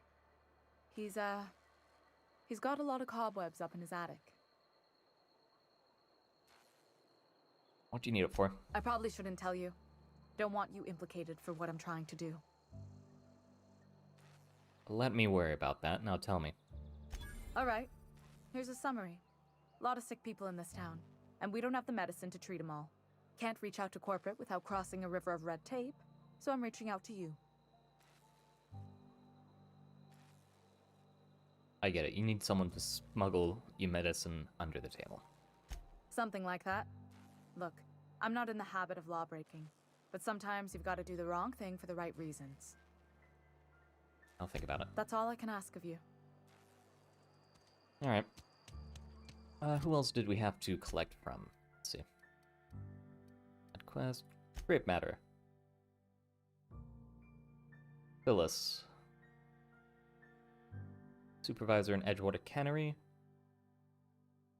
He's got a lot of cobwebs up in his attic. What do you need it for? I probably shouldn't tell you. Don't want you implicated for what I'm trying to do. Let me worry about that. Now tell me. Alright, here's a summary. A lot of sick people in this town, and we don't have the medicine to treat them all. Can't reach out to corporate without crossing a river of red tape, so I'm reaching out to you. I get it. You need someone to smuggle you medicine under the table. Something like that. Look, I'm not in the habit of law breaking, but sometimes you've got to do the wrong thing for the right reasons. I'll think about it. That's all I can ask of you. Alright. Who else did we have to collect from? Let's see. That quest. Great matter. Phyllis. Supervisor in Edgewater Cannery.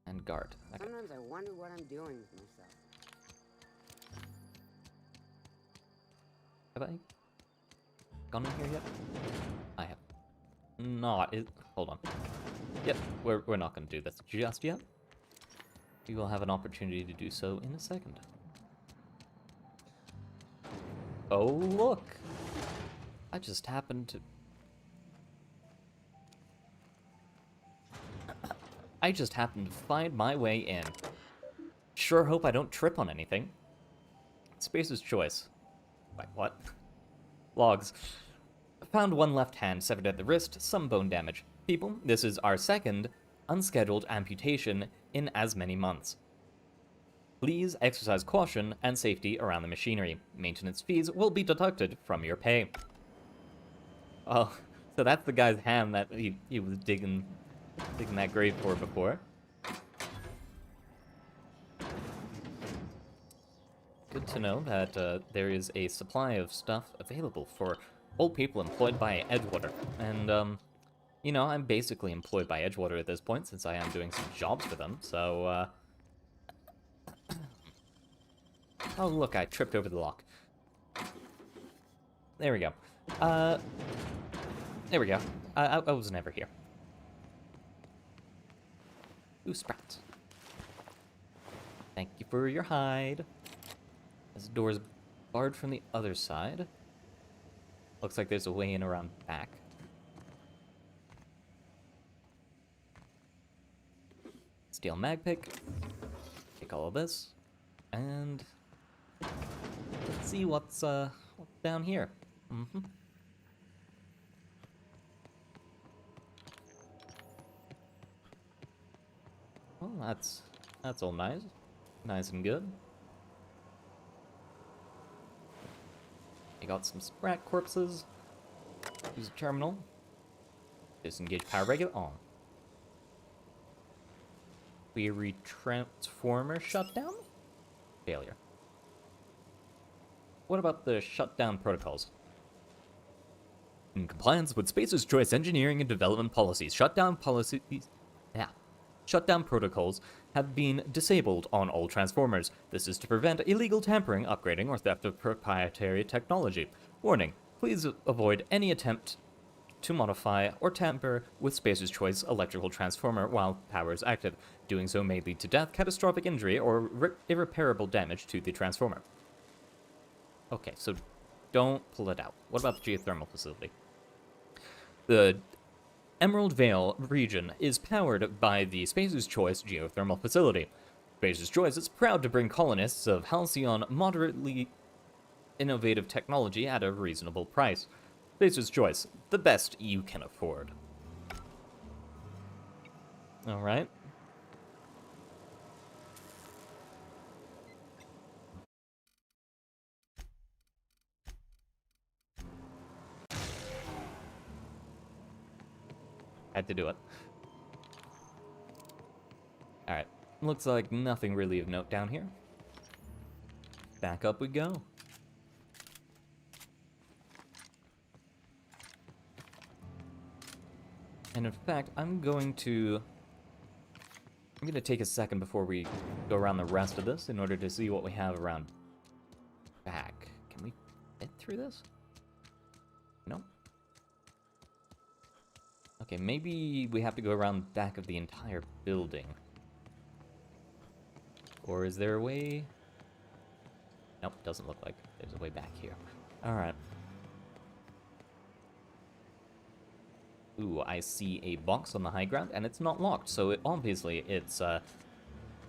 And guard. Okay. Sometimes I wonder what I'm doing with myself. Have I gone in here yet? I have not. Hold on. Yep, we're not going to do this just yet. We will have an opportunity to do so in a second. Oh, look! I just happened to... I just happened to find my way in. Sure hope I don't trip on anything. Spacer's Choice. Wait, what? Logs. Found one left hand severed at the wrist, some bone damage. People, this is our second unscheduled amputation in as many months. Please exercise caution and safety around the machinery. Maintenance fees will be deducted from your pay. Oh, so that's the guy's hand that he was digging that grave for before. Good to know that there is a supply of stuff available for old people employed by Edgewater. And, you know, I'm basically employed by Edgewater at this point since I am doing some jobs for them, so, oh, look, I tripped over the lock. There we go. There we go. I was never here. Ooh, Sprat. Thank you for your hide. This door is barred from the other side. Looks like there's a way in around back. Steel mag pick. Take all of this. And let's see what's down here. Well, that's all nice. Nice and good. You got some sprat corpses. Use a terminal. Disengage power regulator on. Query transformer shutdown? Failure. What about the shutdown protocols? In compliance with Spacer's Choice engineering and development policies, shutdown protocols have been disabled on all transformers. This is to prevent illegal tampering, upgrading, or theft of proprietary technology. Warning, please avoid any attempt to modify or tamper with Spacer's Choice electrical transformer while power is active. Doing so may lead to death, catastrophic injury, or irreparable damage to the transformer. Okay, so don't pull it out. What about the geothermal facility? The Emerald Vale region is powered by the Spacer's Choice geothermal facility. Spacer's Choice is proud to bring colonists of Halcyon moderately innovative technology at a reasonable price. Spacer's Choice, the best you can afford. Alright. Had to do it. Alright. Looks like nothing really of note down here. Back up we go. And in fact, I'm going to take a second before we go around the rest of this in order to see what we have around back. Can we fit through this? No? Okay, maybe we have to go around the back of the entire building. Or is there a way? Nope, doesn't look like there's a way back here. Alright. Ooh, I see a box on the high ground, and it's not locked, so obviously it's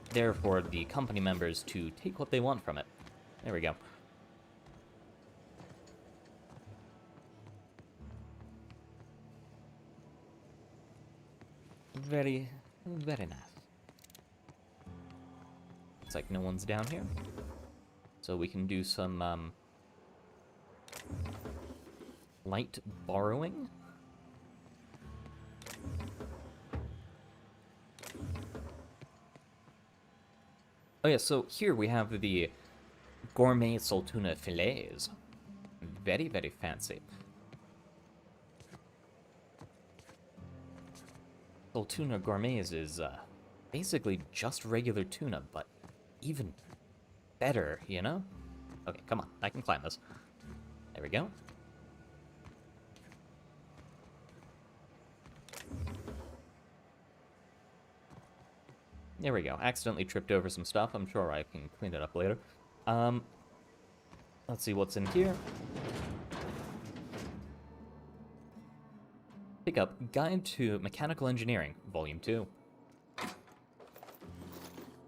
there for the company members to take what they want from it. There we go. Very, very nice. Looks like no one's down here. So we can do some, light borrowing. Oh yeah, so here we have the gourmet saltuna fillets. Very, very fancy. Saltuna gourmets is basically just regular tuna, but even better, you know? Okay, come on, I can climb this. There we go. There we go. Accidentally tripped over some stuff. I'm sure I can clean it up later. Let's see what's in here. Pick up Guide to Mechanical Engineering, Volume 2.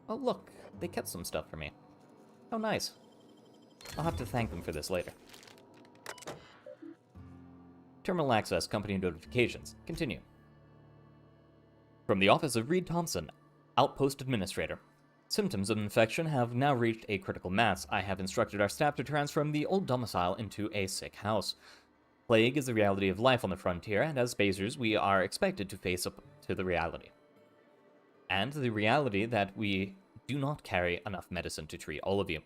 Oh, look. They kept some stuff for me. Oh, nice. I'll have to thank them for this later. Terminal access, company notifications. Continue. From the office of Reed Thompson, Outpost Administrator. Symptoms of infection have now reached a critical mass. I have instructed our staff to transform the old domicile into a sick house. Plague is the reality of life on the frontier, and as Spacers, we are expected to face up to the reality. And the reality that we do not carry enough medicine to treat all of you.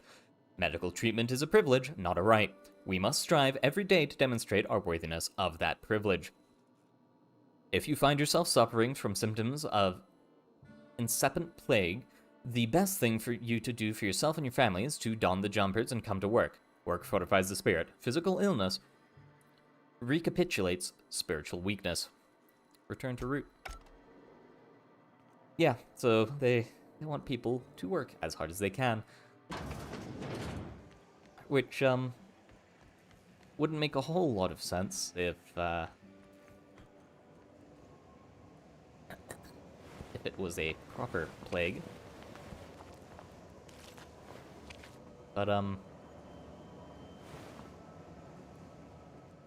Medical treatment is a privilege, not a right. We must strive every day to demonstrate our worthiness of that privilege. If you find yourself suffering from symptoms of incipient plague, the best thing for you to do for yourself and your family is to don the jumpers and come to work. Work fortifies the spirit. Physical illness recapitulates spiritual weakness. Return to root. Yeah, so they want people to work as hard as they can. Which, wouldn't make a whole lot of sense if it was a proper plague. But,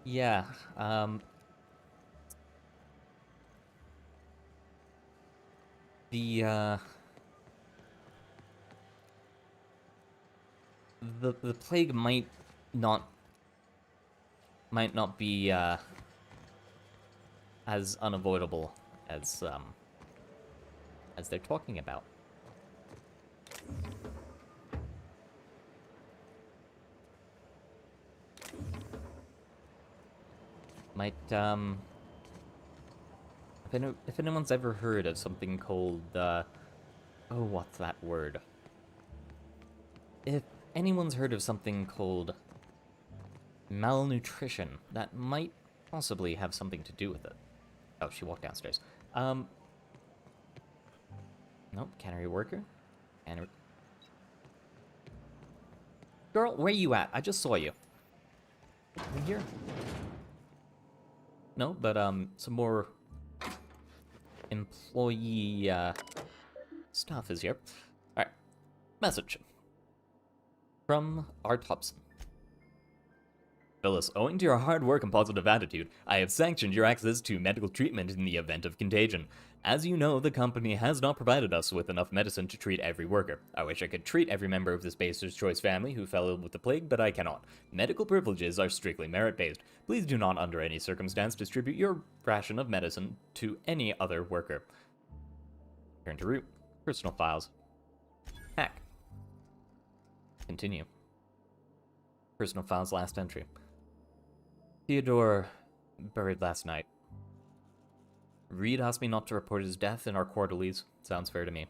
yeah, the plague might not might not be as unavoidable as they're talking about. Might if anyone's ever heard of something called oh, what's that word? If anyone's heard of something called malnutrition, that might possibly have something to do with it. Oh, she walked downstairs. Nope, cannery worker. Cannery. Girl, where you at? I just saw you. In here? No, but some more employee stuff is here. All right, message from R. Thompson. Phyllis, owing to your hard work and positive attitude, I have sanctioned your access to medical treatment in the event of contagion. As you know, the company has not provided us with enough medicine to treat every worker. I wish I could treat every member of the Spacer's Choice family who fell ill with the plague, but I cannot. Medical privileges are strictly merit-based. Please do not, under any circumstance, distribute your ration of medicine to any other worker. Turn to root. Personal files. Hack. Continue. Personal files last entry. Theodore buried last night. Reed asked me not to report his death in our quarterlies. Sounds fair to me.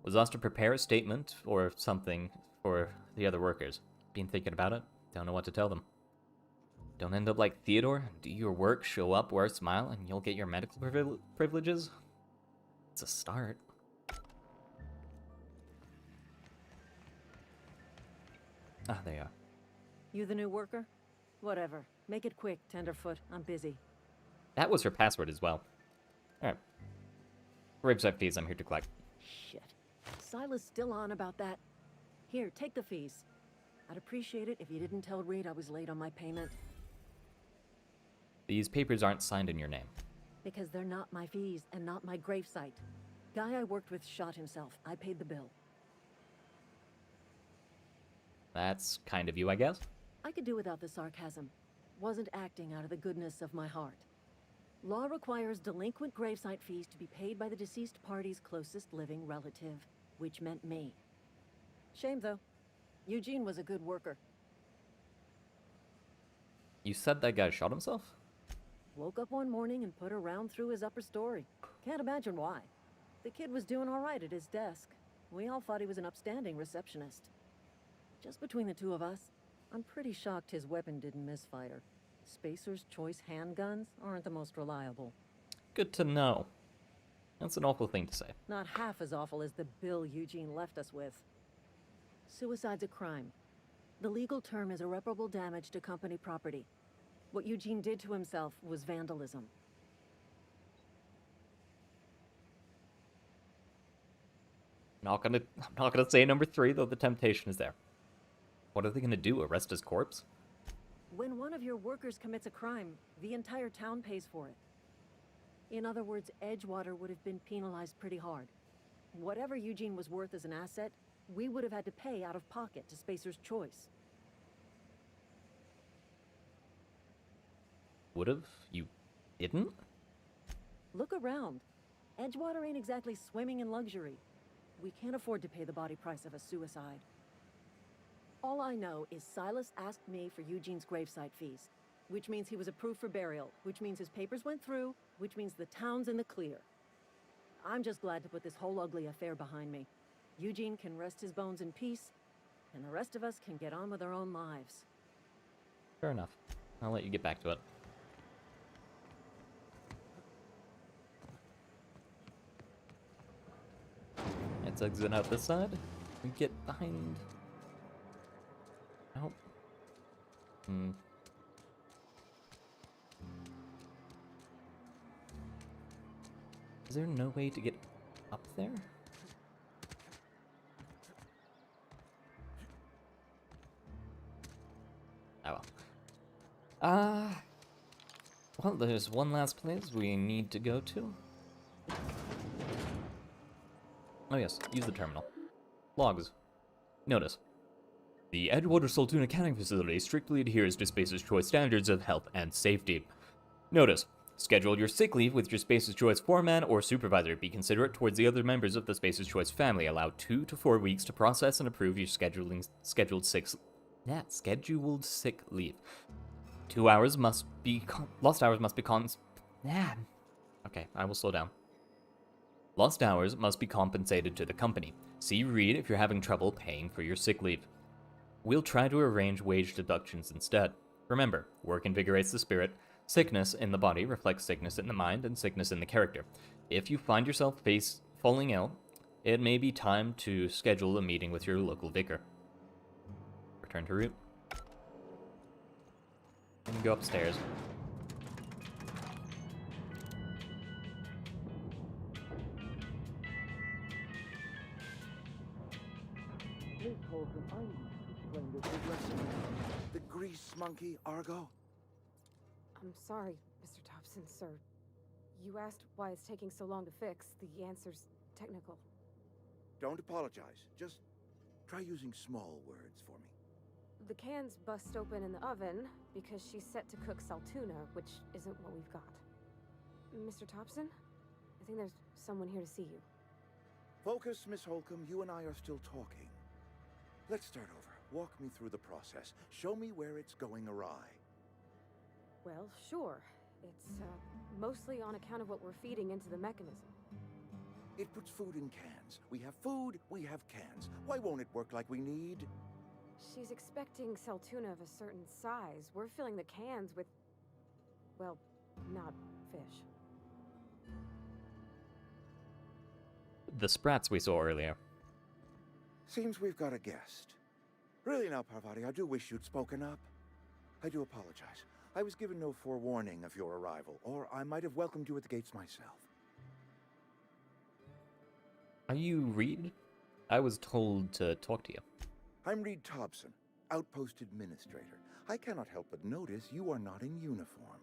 Was asked to prepare a statement or something for the other workers. Been thinking about it. Don't know what to tell them. Don't end up like Theodore. Do your work, show up, wear a smile, and you'll get your medical privileges. It's a start. Ah, there you are. You the new worker? Whatever. Make it quick, Tenderfoot. I'm busy. That was her password as well. Alright. Gravesite fees I'm here to collect. Shit. Silas still on about that? Here, take the fees. I'd appreciate it if you didn't tell Reed I was late on my payment. These papers aren't signed in your name. Because they're not my fees and not my gravesite. Guy I worked with shot himself. I paid the bill. That's kind of you, I guess. I could do without the sarcasm. Wasn't acting out of the goodness of my heart. Law requires delinquent gravesite fees to be paid by the deceased party's closest living relative, which meant me. Shame, though. Eugene was a good worker. You said that guy shot himself? Woke up one morning and put a round through his upper story. Can't imagine why. The kid was doing all right at his desk. We all thought he was an upstanding receptionist. Just between the two of us, I'm pretty shocked his weapon didn't misfire. Spacer's Choice handguns aren't the most reliable. Good to know. That's an awful thing to say. Not half as awful as the bill Eugene left us with. Suicide's a crime. The legal term is irreparable damage to company property. What Eugene did to himself was vandalism. I'm not gonna say number 3, though the temptation is there. What are they gonna do? Arrest his corpse? When one of your workers commits a crime, the entire town pays for it. In other words, Edgewater would have been penalized pretty hard. Whatever Eugene was worth as an asset, we would have had to pay out of pocket to Spacer's Choice. Would've? You didn't? Look around. Edgewater ain't exactly swimming in luxury. We can't afford to pay the body price of a suicide. All I know is Silas asked me for Eugene's gravesite fees, which means he was approved for burial, which means his papers went through, which means the town's in the clear. I'm just glad to put this whole ugly affair behind me. Eugene can rest his bones in peace, and the rest of us can get on with our own lives. Fair enough. I'll let you get back to it. Let's exit out this side. We get behind... Nope. Is there no way to get up there? Oh well. Well, there's one last place we need to go to. Oh yes, use the terminal. Logs. Notice. The Edgewater Saltuna Canning Facility strictly adheres to Spacer's Choice standards of health and safety. Notice, schedule your sick leave with your Spacer's Choice foreman or supervisor. Be considerate towards the other members of the Spacer's Choice family. Allow 2 to 4 weeks to process and approve your scheduled sick leave. 2 hours must be lost hours must be Okay, I will slow down. Lost hours must be compensated to the company. See Reed if you're having trouble paying for your sick leave. We'll try to arrange wage deductions instead. Remember, work invigorates the spirit. Sickness in the body reflects sickness in the mind and sickness in the character. If you find yourself falling ill, it may be time to schedule a meeting with your local vicar. Return to route. And go upstairs. The grease monkey, Argo? I'm sorry, Mr. Thompson, sir. You asked why it's taking so long to fix. The answer's technical. Don't apologize. Just try using small words for me. The cans bust open in the oven because she's set to cook saltuna, which isn't what we've got. Mr. Thompson? I think there's someone here to see you. Focus, Miss Holcomb. You and I are still talking. Let's start over. Walk me through the process. Show me where it's going awry. Well, sure. It's, mostly on account of what we're feeding into the mechanism. It puts food in cans. We have food, we have cans. Why won't it work like we need? She's expecting saltuna of a certain size. We're filling the cans with, well, not fish. The sprats we saw earlier. Seems we've got a guest. Really now, Parvati, I do wish you'd spoken up. I do apologize. I was given no forewarning of your arrival, or I might have welcomed you at the gates myself. Are you Reed? I was told to talk to you. I'm Reed Thompson, Outpost Administrator. I cannot help but notice you are not in uniform.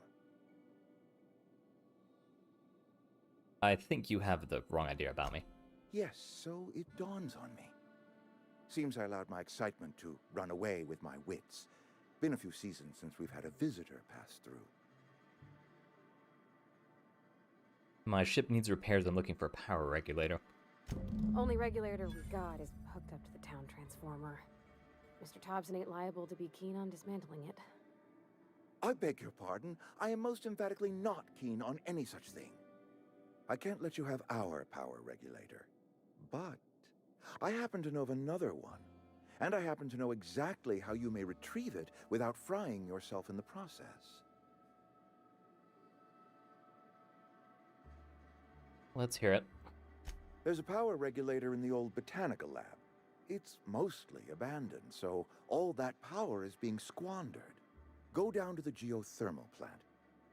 I think you have the wrong idea about me. Yes, so it dawns on me. Seems I allowed my excitement to run away with my wits. Been a few seasons since we've had a visitor pass through. My ship needs repairs. I'm looking for a power regulator. Only regulator we got is hooked up to the town transformer. Mr. Thompson ain't liable to be keen on dismantling it. I beg your pardon. I am most emphatically not keen on any such thing. I can't let you have our power regulator. But I happen to know of another one. And I happen to know exactly how you may retrieve it without frying yourself in the process. Let's hear it. There's a power regulator in the old botanical lab. It's mostly abandoned, so all that power is being squandered. Go down to the geothermal plant.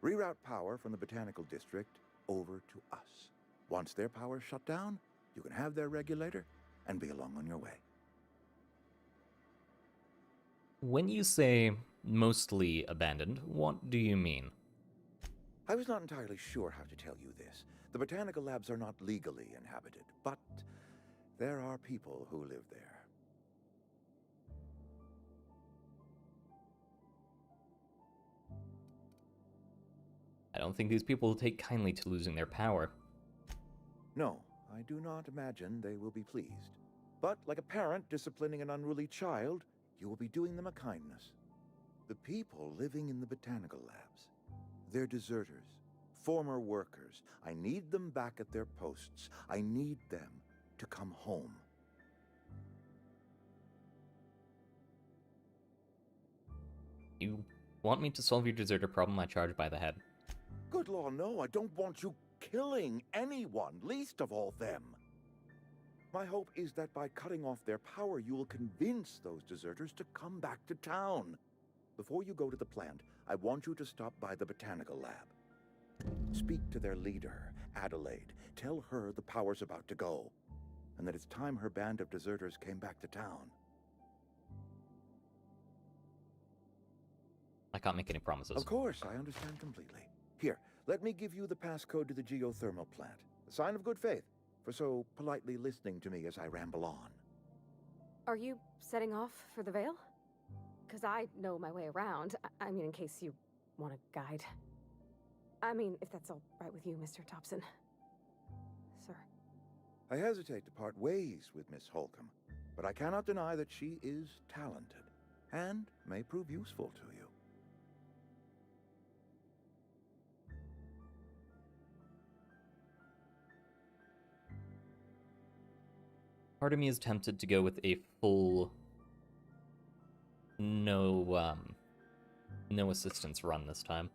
Reroute power from the botanical district over to us. Once their power's shut down, you can have their regulator and be along on your way. When you say mostly abandoned, what do you mean? I was not entirely sure how to tell you this. The botanical labs are not legally inhabited, but there are people who live there. I don't think these people will take kindly to losing their power. No, I do not imagine they will be pleased. But like a parent disciplining an unruly child, you will be doing them a kindness. The people living in the botanical labs, they're deserters, former workers. I need them back at their posts. I need them to come home. You want me to solve your deserter problem? I charge by the head. Good law, no, I don't want you killing anyone, least of all them. My hope is that by cutting off their power, you will convince those deserters to come back to town. Before you go to the plant, I want you to stop by the botanical lab. Speak to their leader, Adelaide. Tell her the power's about to go, and that it's time her band of deserters came back to town. I can't make any promises. Of course, I understand completely. Here, let me give you the passcode to the geothermal plant. A sign of good faith for so politely listening to me as I ramble on. Are you setting off for the Vale? Because I know my way around. I mean, in case you want a guide. I mean, if that's all right with you, Mr. Thompson. Sir. I hesitate to part ways with Miss Holcomb, but I cannot deny that she is talented, and may prove useful to you. Part of me is tempted to go with a full no assistance run this time.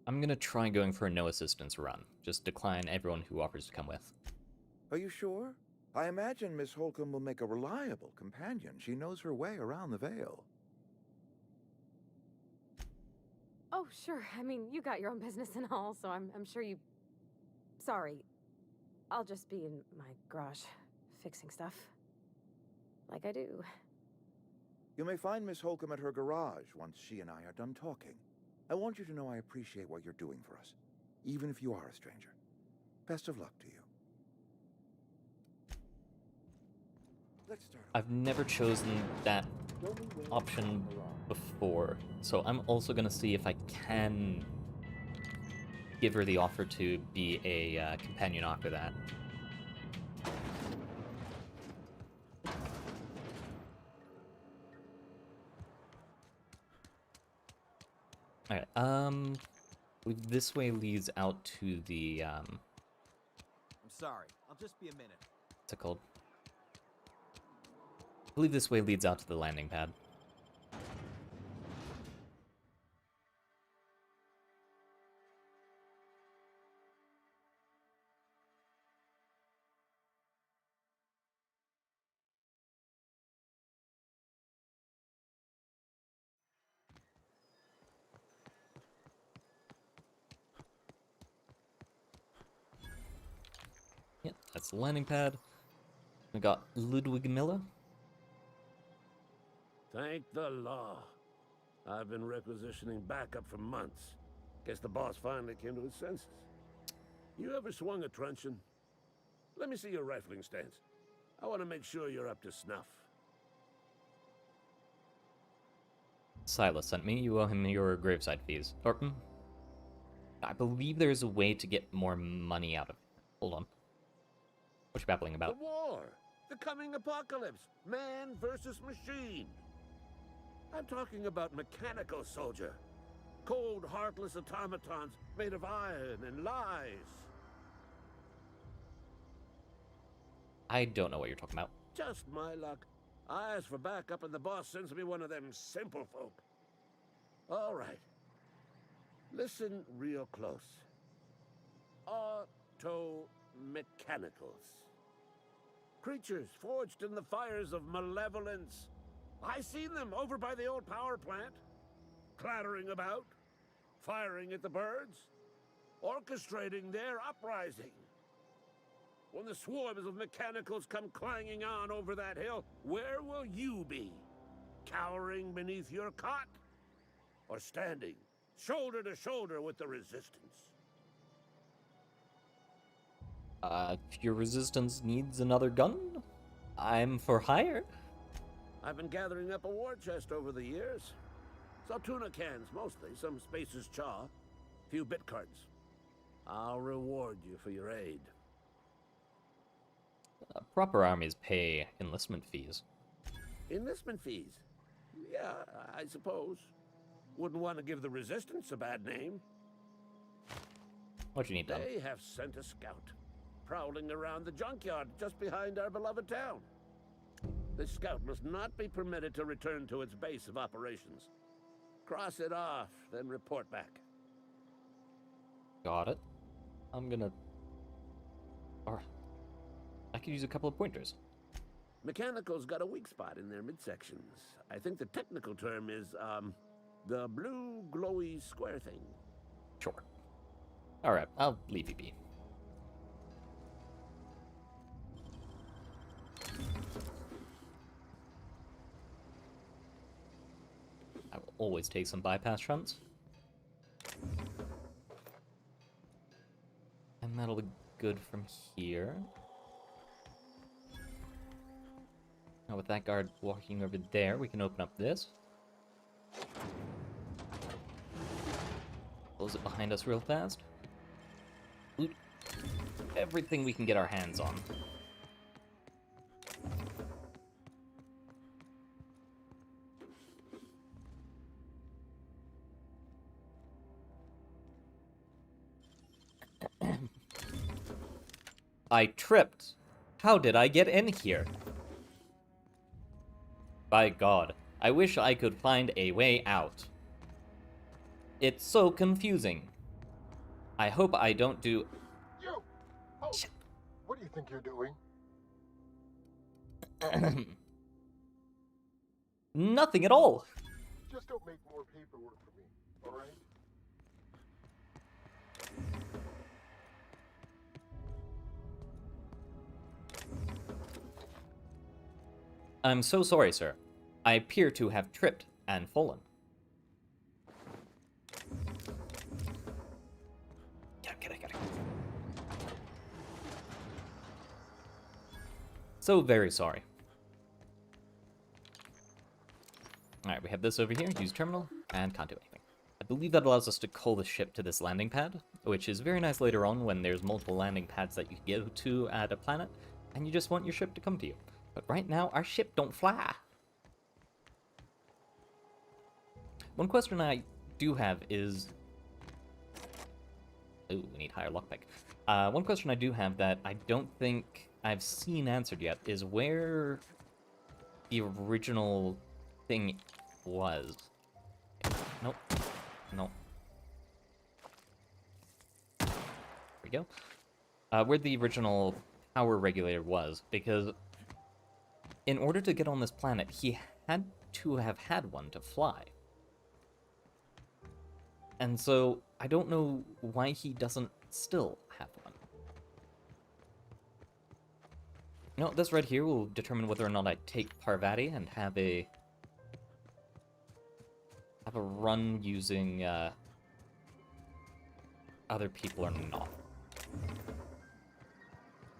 I'm gonna try going for a no assistance run. Just decline everyone who offers to come with. Are you sure? I imagine Miss Holcomb will make a reliable companion. She knows her way around the Vale. Oh, sure. I mean, you got your own business and all, so I'm sure you... Sorry. I'll just be in my garage, fixing stuff. Like I do. You may find Miss Holcomb at her garage once she and I are done talking. I want you to know I appreciate what you're doing for us, even if you are a stranger. Best of luck to you. Let's start. I've never chosen that option before, so I'm also gonna see if I can give her the offer to be a companion after that. Alright, this way leads out to the, I'm sorry, I'll just be a minute. what's it called? I believe this way leads out to the landing pad. Yep, that's the landing pad. We got Ludwig Miller. Thank the law. I've been requisitioning backup for months. Guess the boss finally came to his senses. You ever swung a truncheon? Let me see your rifling stance. I want to make sure you're up to snuff. Silas sent me. You owe him your graveside fees. Or, I believe there's a way to get more money out of it. Hold on. What you babbling about? The war! The coming apocalypse! Man versus machine! I'm talking about mechanical soldier. Cold, heartless automatons made of iron and lies. I don't know what you're talking about. Just my luck. I ask for backup and the boss sends me one of them simple folk. All right. Listen real close. Auto-mechanicals. Creatures forged in the fires of malevolence. I seen them over by the old power plant. Clattering about. Firing at the birds. Orchestrating their uprising. When the swarms of mechanicals come clanging on over that hill, where will you be? Cowering beneath your cot? Or standing, shoulder to shoulder with the resistance? If your resistance needs another gun, I'm for hire. I've been gathering up a war chest over the years. Saltuna cans, mostly. Some Spacer's chaw. Few bit cards. I'll reward you for your aid. Proper armies pay enlistment fees. Enlistment fees? Yeah, I suppose. Wouldn't want to give the resistance a bad name. What you need done? They have sent a scout, prowling around the junkyard just behind our beloved town. This scout must not be permitted to return to its base of operations. Cross it off, then report back. Got it. I'm gonna... Or I could use a couple of pointers. Mechanical's got a weak spot in their midsections. I think the technical term is, the blue glowy square thing. Sure. Alright, I'll leave you be. I will always take some bypass shunts. And that'll be good from here. Now with that guard walking over there, we can open up this. Close it behind us real fast. Loot everything we can get our hands on. I tripped. How did I get in here? By God, I wish I could find a way out. It's so confusing. I hope I don't do... You! Halt! What do you think you're doing? Nothing at all. Just don't make more paperwork for me, alright? I'm so sorry, sir. I appear to have tripped and fallen. Get it. So very sorry. Alright, we have this over here. Use terminal, and can't do anything. I believe that allows us to call the ship to this landing pad, which is very nice later on when there's multiple landing pads that you can go to at a planet, and you just want your ship to come to you. But right now, our ship don't fly. One question I do have is... Ooh, we need higher lockpick. One question I do have that I don't think I've seen answered yet is where the original thing was. Nope. Nope. There we go. Where the original power regulator was, because in order to get on this planet, he had to have had one to fly. And so, I don't know why he doesn't still have one. You know, this right here will determine whether or not I take Parvati and have a run using other people or not.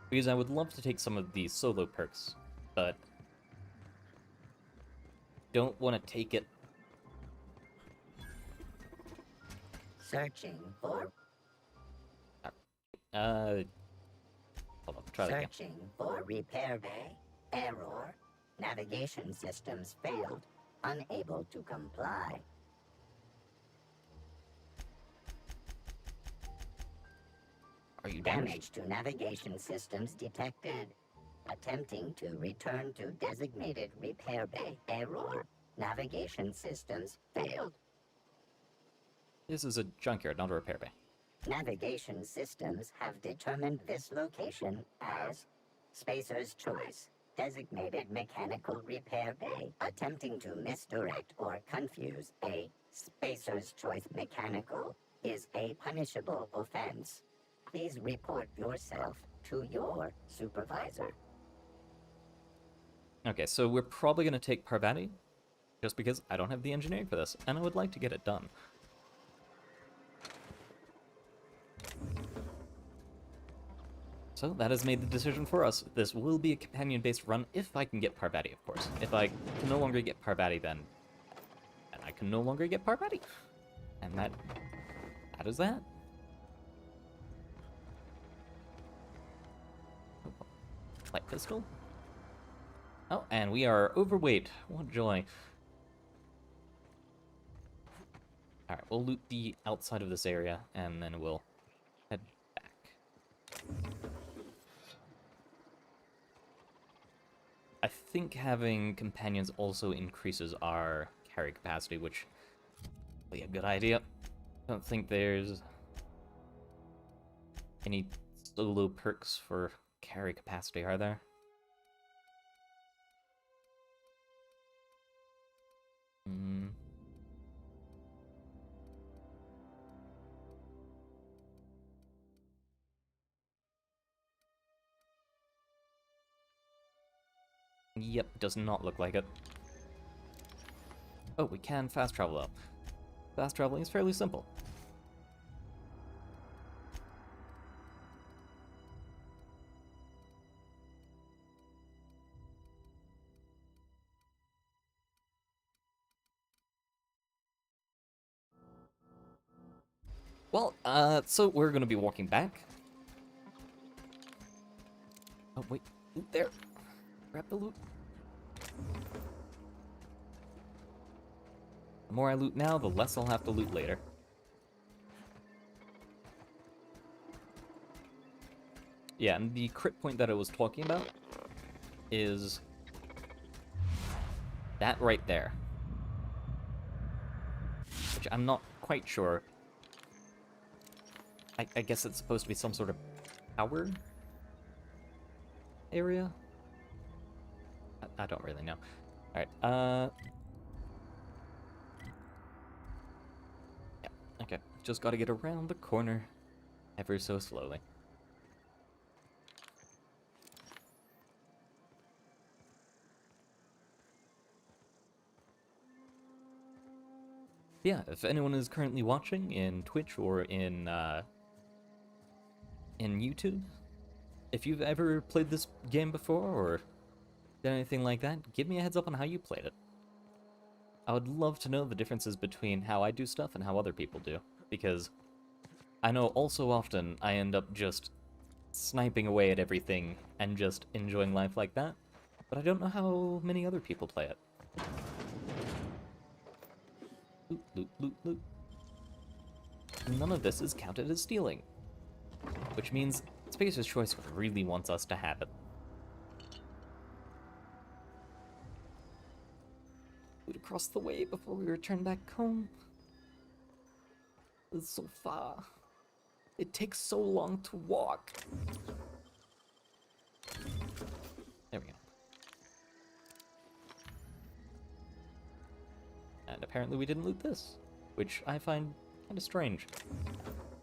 Because I would love to take some of these solo perks, but don't want to take it. Searching for... Hold on, try that again. Searching for repair bay. Error. Navigation systems failed. Unable to comply. Are you Damage to navigation systems detected. Attempting to return to designated repair bay. Error. Navigation systems failed. This is a junkyard, not a repair bay. Navigation systems have determined this location as Spacer's Choice, designated mechanical repair bay. Attempting to misdirect or confuse a Spacer's Choice mechanical is a punishable offense. Please report yourself to your supervisor. Okay, so we're probably going to take Parvati, just because I don't have the engineering for this, and I would like to get it done. So that has made the decision for us. This will be a companion-based run if I can get Parvati, of course. If I can no longer get Parvati, then I can no longer get Parvati. And that is that. Light pistol. Oh, and we are overweight. What joy. Alright, we'll loot the outside of this area, and then we'll head back. I think having companions also increases our carry capacity, which would be a good idea. I don't think there's any solo perks for carry capacity, are there? Hmm. Yep, does not look like it. Oh, we can fast travel though. Fast traveling is fairly simple. Well, so we're gonna be walking back. Oh, wait, loot there. Grab the loot. The more I loot now, the less I'll have to loot later. Yeah, and the crit point that I was talking about is that right there. Which I'm not quite sure. I guess it's supposed to be some sort of power area? I don't really know. Alright, yeah, okay. Just gotta get around the corner ever so slowly. Yeah, if anyone is currently watching in Twitch or in YouTube, if you've ever played this game before or done anything like that, give me a heads up on how you played it. I would love to know the differences between how I do stuff and how other people do, because I know all so often I end up just sniping away at everything and just enjoying life like that, but I don't know how many other people play it. Loot, loot, loot, loot. None of this is counted as stealing, which means Spacer's Choice really wants us to have it. Loot across the way before we return back home. It's so far. It takes so long to walk. There we go. And apparently we didn't loot this, which I find kind of strange.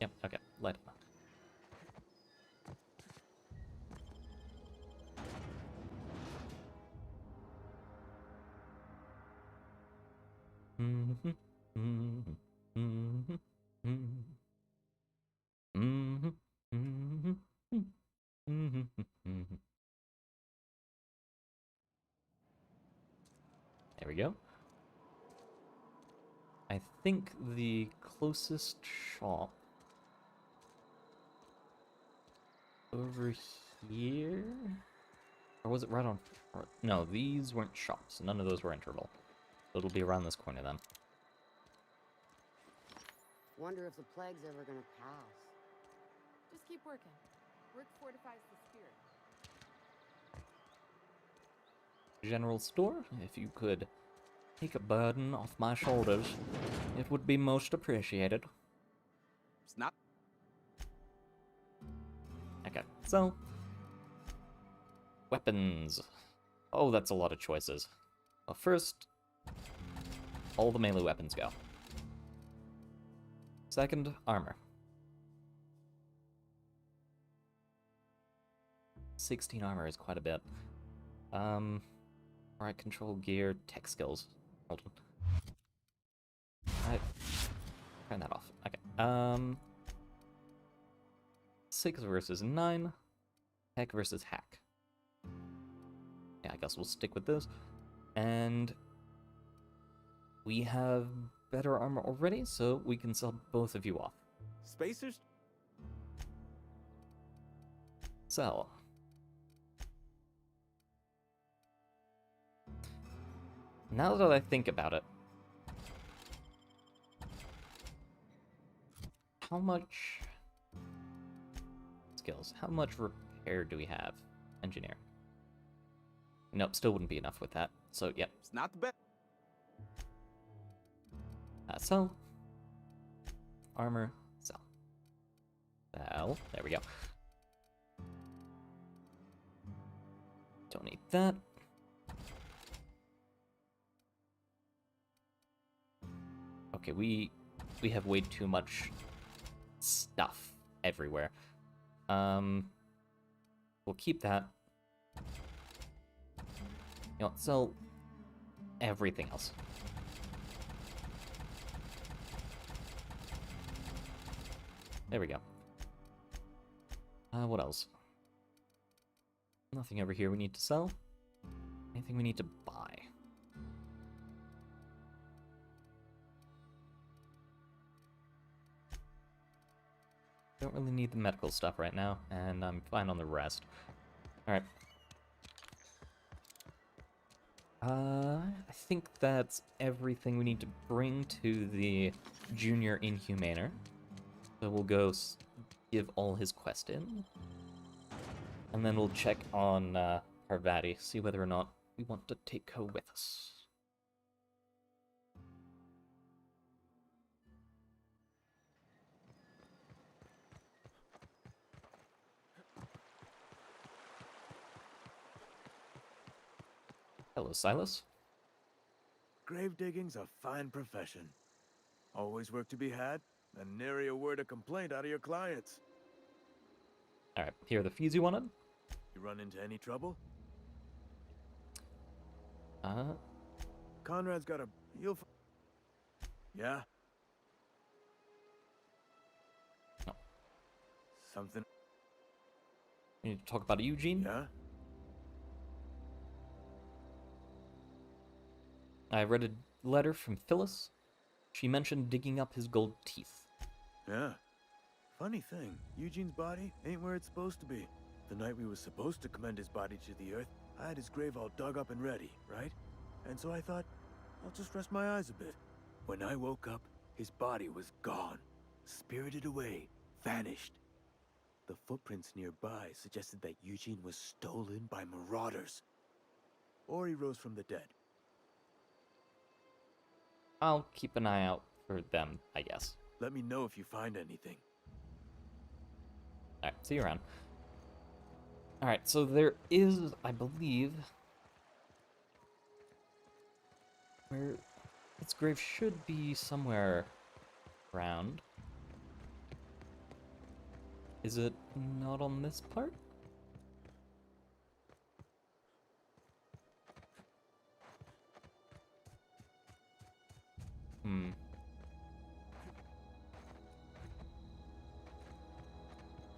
Yep, okay, light it up. There we go. I think the closest shop over here? Or was it right on... No, these weren't shops. None of those were interval. It'll be around this corner then. Wonder if the plague's ever gonna pass. Just keep working. Work fortifies the spirit. General store, if you could take a burden off my shoulders, it would be most appreciated. It's not. Okay, so... weapons. Oh, that's a lot of choices. Well, first, all the melee weapons go. Second, armor. 16 armor is quite a bit. Right, control gear, tech skills. Hold on. Right. Turn that off. Okay. 6 versus 9. Tech versus hack. Yeah, I guess we'll stick with this. And we have better armor already, so we can sell both of you off. Spacers? Sell. Now that I think about it, how much skills? How much repair do we have? Engineer. Nope, still wouldn't be enough with that. So, yep. It's not the best. Sell. Armor. Sell. Sell. There we go. Don't need that. Okay, we have way too much stuff everywhere. We'll keep that. You know, sell everything else. There we go. What else? Nothing over here we need to sell. Anything we need to buy? Don't really need the medical stuff right now, and I'm fine on the rest. Alright. I think that's everything we need to bring to the Junior Inhumaner. So we'll go give all his quest in. And then we'll check on Parvati, see whether or not we want to take her with us. Hello, Silas. Grave digging's a fine profession. Always work to be had, and nary a word of complaint out of your clients. Alright, here are the fees you wanted. You run into any trouble? Conrad's got a... Yeah? No. Something... You need to talk about Eugene? Yeah? I read a letter from Phyllis. She mentioned digging up his gold teeth. Yeah. Funny thing, Eugene's body ain't where it's supposed to be. The night we was supposed to commend his body to the earth, I had his grave all dug up and ready, right? And so I thought, I'll just rest my eyes a bit. When I woke up, his body was gone. Spirited away, vanished. The footprints nearby suggested that Eugene was stolen by marauders. Or he rose from the dead. I'll keep an eye out for them, I guess. Let me know if you find anything. Alright, see you around. Alright, so there is, I believe... where... its grave should be somewhere around. Is it not on this part?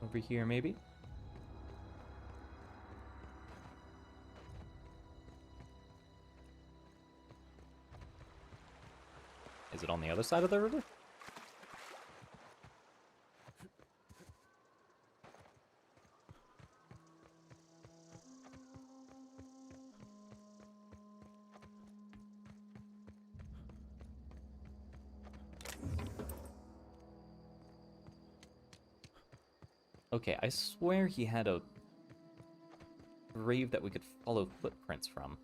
Over here, maybe? Is it on the other side of the river? Okay, I swear he had a grave that we could follow footprints from.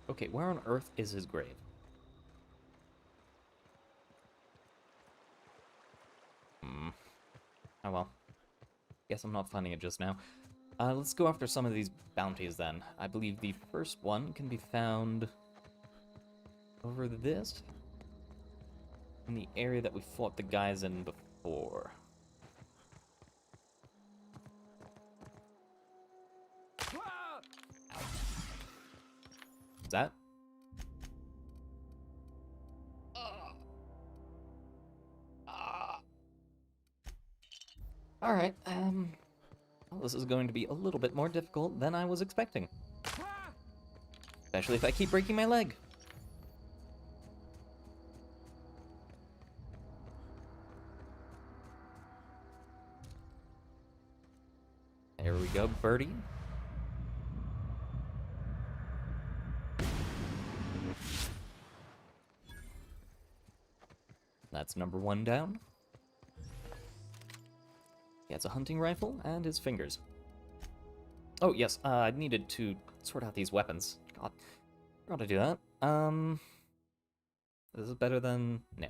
Okay, where on earth is his grave? Oh well. Guess I'm not finding it just now. Let's go after some of these bounties then. I believe the first one can be found over this, in the area that we fought the guys in before. Is that? Alright, well, this is going to be a little bit more difficult than I was expecting. Especially if I keep breaking my leg. There we go, birdie. That's number one down. Gets a hunting rifle and his fingers. Oh, yes, I needed to sort out these weapons. God, forgot to do that. This is better than... No.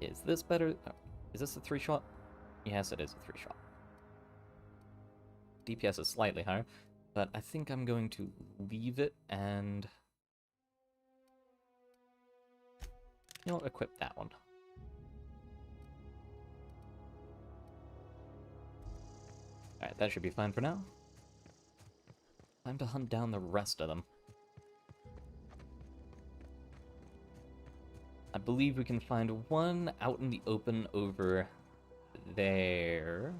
Is this better? Oh, is this a 3-shot? Yes, it is a 3-shot. DPS is slightly higher, but I think I'm going to leave it and... You know what, equip that one. Alright, that should be fine for now. Time to hunt down the rest of them. I believe we can find one out in the open over there.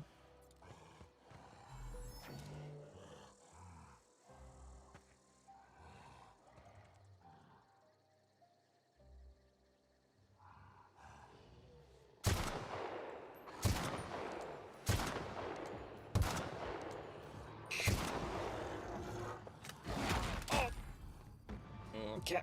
Okay.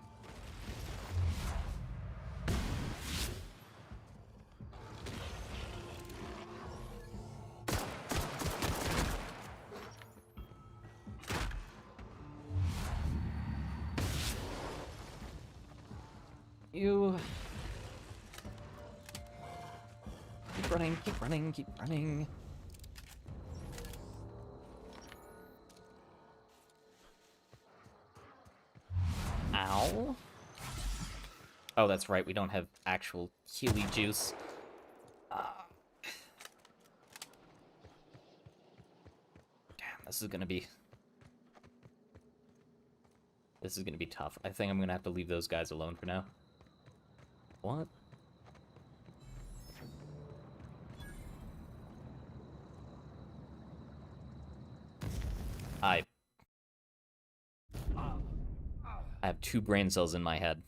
You... Keep running, keep running, keep running. Ow. Oh, that's right, we don't have actual Healy juice. Damn, this is gonna be... This is gonna be tough. I think I'm gonna have to leave those guys alone for now. What? I have 2 brain cells in my head.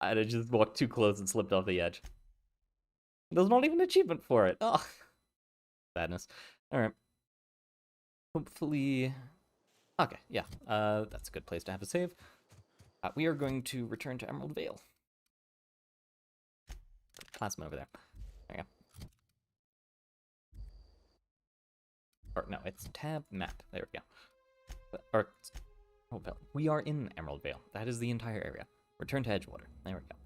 I just walked too close and slipped off the edge. There's not even an achievement for it. Oh, sadness. Alright. Hopefully... Okay, yeah. That's a good place to have a save. We are going to return to Emerald Vale. Plasma over there. There you go. Or, no, it's tab map. There we go. Or, oh, well, we are in Emerald Vale. That is the entire area. Return to Edgewater. There we go.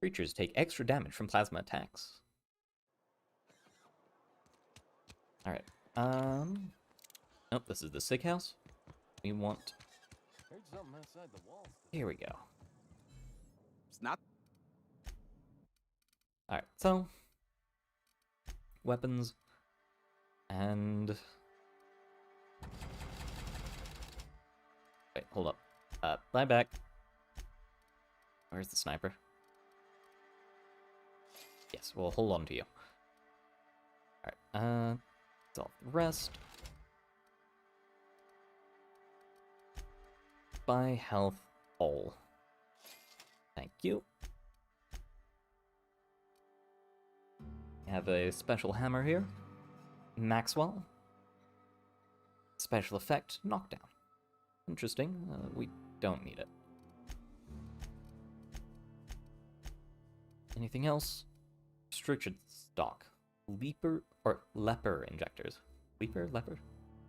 Creatures take extra damage from plasma attacks. Alright. Nope, this is the sick house. We want... Heard something outside the walls. Here we go. It's not... Alright, so... Weapons. And... Wait, hold up. Lie back. Where's the sniper? Yes, we'll hold on to you. Alright, solve the rest. Buy health all. Thank you. We have a special hammer here. Maxwell. Special effect, knockdown. Interesting. We don't need it. Anything else? Restricted stock. Leper injectors. Leper?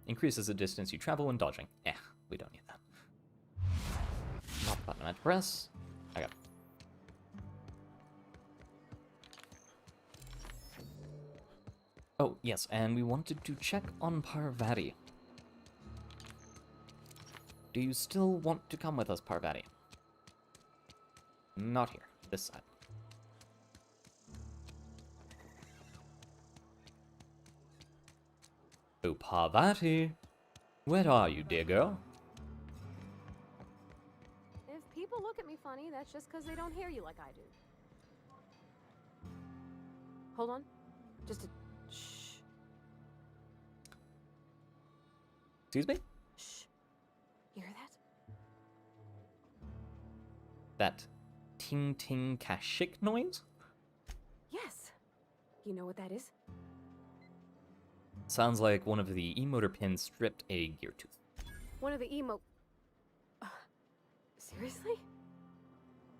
Increases the distance you travel when dodging. We don't need that. Not button I press. I got it. Oh, yes, and we wanted to check on Parvati. Do you still want to come with us, Parvati? Not here. This side. Oh, Parvati. Where are you, dear girl? If people look at me funny, that's just because they don't hear you like I do. Hold on. Just a... Shh. Excuse me? Shh. You hear that? That ting ting kashik noise? Yes. You know what that is? Sounds like one of the emoter pins stripped a gear tooth. One of the emo... seriously?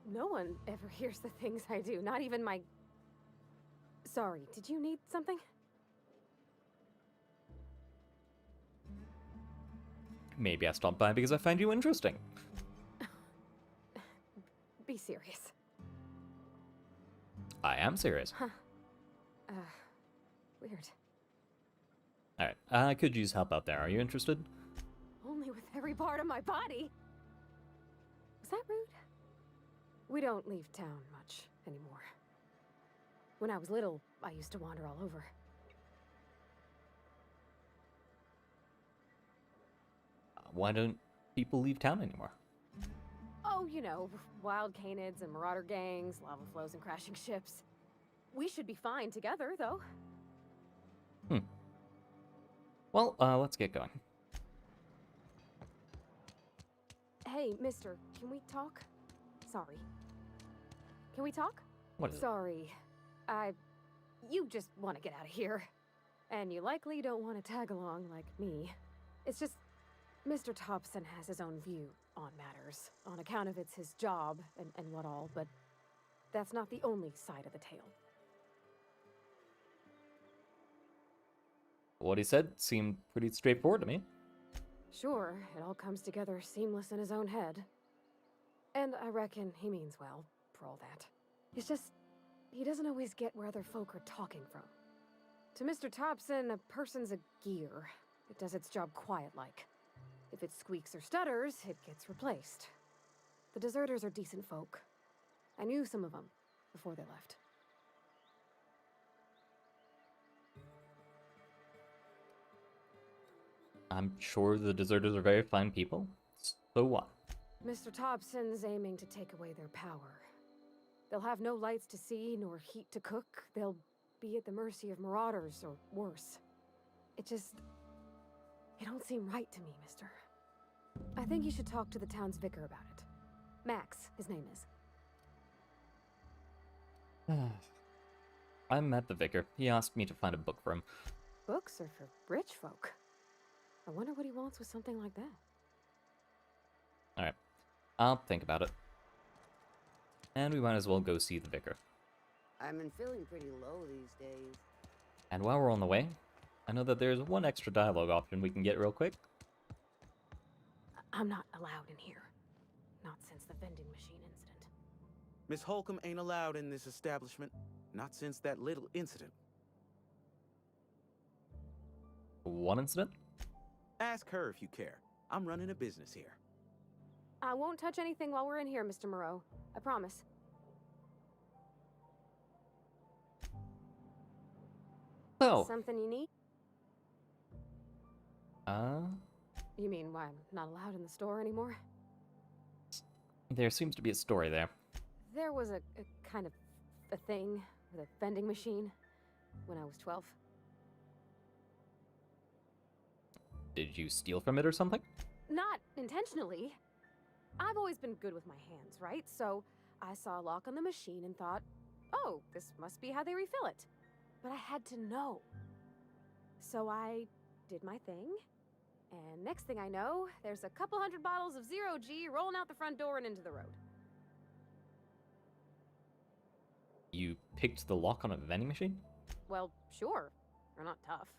No one ever hears the things I do, not even my... Sorry, did you need something? Maybe I stopped by because I find you interesting. Be serious. I am serious. Huh. Weird. Alright, I could use help out there. Are you interested? Only with every part of my body. Was that rude? We don't leave town much anymore. When I was little, I used to wander all over. Why don't people leave town anymore? Oh, you know, wild canids and marauder gangs, lava flows and crashing ships. We should be fine together, though. Well, let's get going. Hey, mister, can we talk? Sorry. Can we talk? What is it? Sorry. You just want to get out of here. And you likely don't want to tag along like me. It's just, Mr. Thompson has his own view on matters, on account of it's his job and what all, but that's not the only side of the tale. What he said seemed pretty straightforward to me. Sure, it all comes together seamless in his own head. And I reckon he means well, for all that. It's just, he doesn't always get where other folk are talking from. To Mr. Thompson, a person's a gear. It does its job quiet-like. If it squeaks or stutters, it gets replaced. The deserters are decent folk. I knew some of them before they left. I'm sure the deserters are very fine people. So what? Mr. Thompson's aiming to take away their power. They'll have no lights to see, nor heat to cook. They'll be at the mercy of marauders, or worse. It don't seem right to me, mister. I think you should talk to the town's vicar about it. Max, his name is. I met the vicar. He asked me to find a book for him. Books are for rich folk. I wonder what he wants with something like that. Alright, I'll think about it. And we might as well go see the vicar. I've been feeling pretty low these days. And while we're on the way, I know that there's one extra dialogue option we can get real quick. I'm not allowed in here. Not since the vending machine incident. Miss Holcomb ain't allowed in this establishment. Not since that little incident. One incident? Ask her if you care. I'm running a business here. I won't touch anything while we're in here, Mr. Moreau. I promise. So. Something you need? You mean why I'm not allowed in the store anymore? There seems to be a story there. There was a kind of a thing with a vending machine when I was 12. Did you steal from it or something? Not intentionally. I've always been good with my hands, right? So I saw a lock on the machine and thought, oh, this must be how they refill it. But I had to know. So I did my thing. And next thing I know, there's a couple hundred bottles of 0G rolling out the front door and into the road. You picked the lock on a vending machine? Well, sure. They're not tough.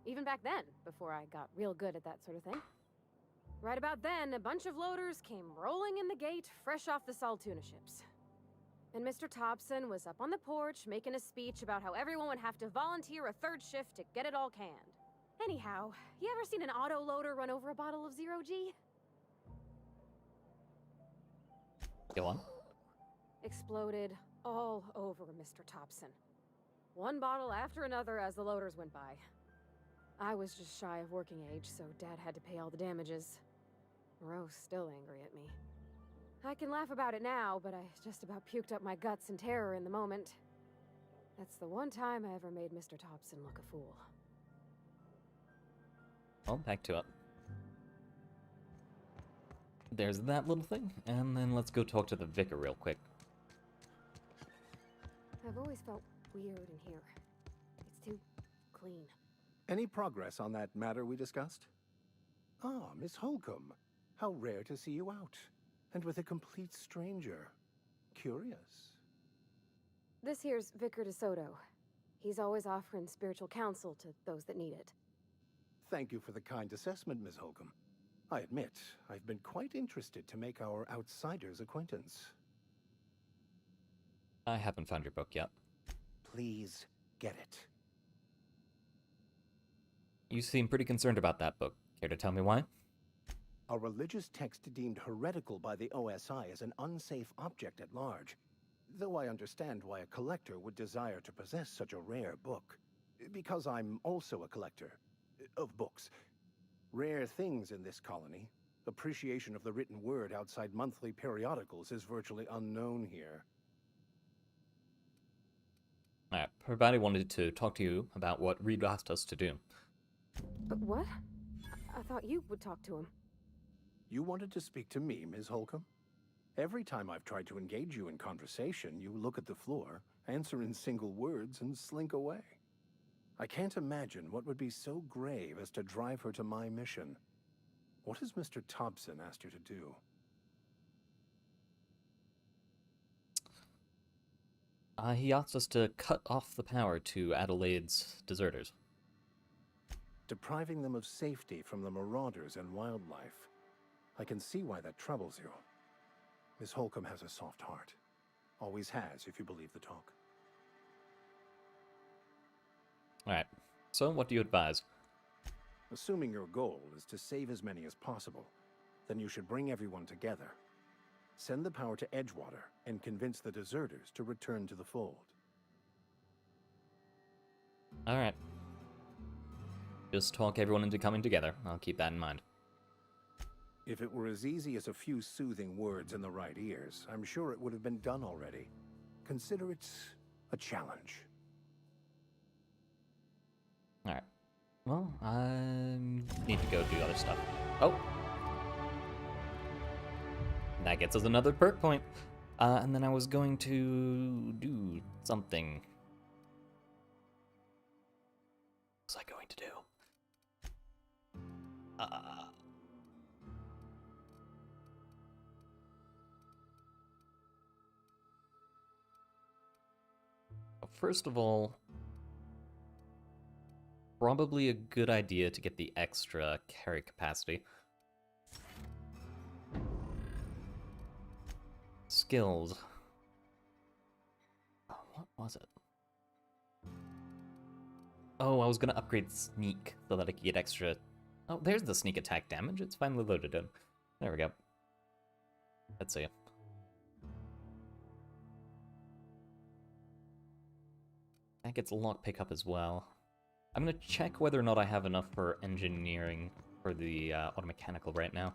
Even back then, before I got real good at that sort of thing. Right about then, a bunch of loaders came rolling in the gate, fresh off the Saltuna ships. And Mr. Thompson was up on the porch making a speech about how everyone would have to volunteer a third shift to get it all canned. Anyhow, you ever seen an auto loader run over a bottle of 0G? Go on. Exploded all over Mr. Thompson. One bottle after another as the loaders went by. I was just shy of working age, so Dad had to pay all the damages. Moreau's still angry at me. I can laugh about it now, but I just about puked up my guts in terror in the moment. That's the one time I ever made Mr. Thompson look a fool. Well, back to it. There's that little thing, and then let's go talk to the vicar real quick. I've always felt weird in here. It's too clean. Any progress on that matter we discussed? Ah, Miss Holcomb. How rare to see you out. And with a complete stranger. Curious. This here's Vicar DeSoto. He's always offering spiritual counsel to those that need it. Thank you for the kind assessment, Ms. Holcomb. I admit, I've been quite interested to make our outsider's acquaintance. I haven't found your book yet. Please get it. You seem pretty concerned about that book. Care to tell me why? A religious text deemed heretical by the OSI is an unsafe object at large, though I understand why a collector would desire to possess such a rare book. Because I'm also a collector of books. Rare things in this colony. Appreciation of the written word outside monthly periodicals is virtually unknown here. Alright, everybody wanted to talk to you about what Reed asked us to do. But what? I thought you would talk to him. You wanted to speak to me, Ms. Holcomb? Every time I've tried to engage you in conversation, you look at the floor, answer in single words, and slink away. I can't imagine what would be so grave as to drive her to my mission. What has Mr. Thompson asked you to do? He asked us to cut off the power to Adelaide's deserters. Depriving them of safety from the marauders and wildlife. I can see why that troubles you. Miss Holcomb has a soft heart. Always has, if you believe the talk. Alright, so what do you advise? Assuming your goal is to save as many as possible, then you should bring everyone together. Send the power to Edgewater and convince the deserters to return to the fold. Alright. Just talk everyone into coming together. I'll keep that in mind. If it were as easy as a few soothing words in the right ears, I'm sure it would have been done already. Consider it a challenge. Alright. Well, I need to go do other stuff. Oh! That gets us another perk point. And then I was going to do something. What was I going to do? First of all, probably a good idea to get the extra carry capacity. Skills. Oh, what was it? Oh, I was gonna upgrade sneak so that I could get extra. Oh, there's the sneak attack damage. It's finally loaded in. There we go. Let's see. That gets lock pickup as well. I'm gonna check whether or not I have enough for engineering for the automechanical right now.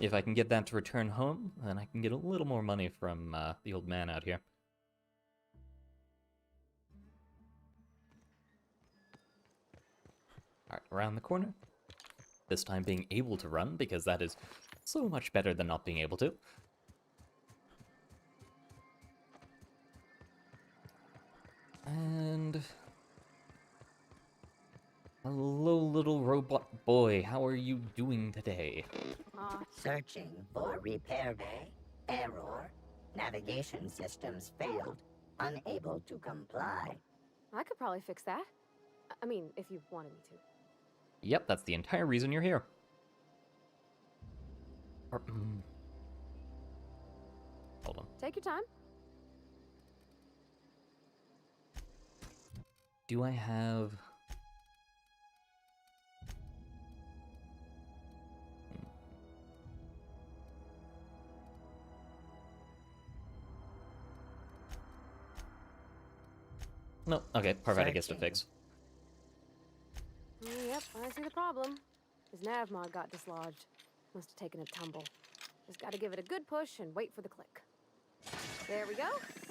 If I can get that to return home, then I can get a little more money from the old man out here. Alright, around the corner. This time being able to run, because that is so much better than not being able to. And... hello, little robot boy. How are you doing today? Searching for repair bay. Error. Navigation systems failed. Unable to comply. I could probably fix that. I mean, if you wanted me to. Yep, that's the entire reason you're here. Hold on. Take your time. Do I have... No, okay, Parvati gets to fix. Yep, I see the problem. His nav mod got dislodged. Must have taken a tumble. Just gotta give it a good push and wait for the click. There we go.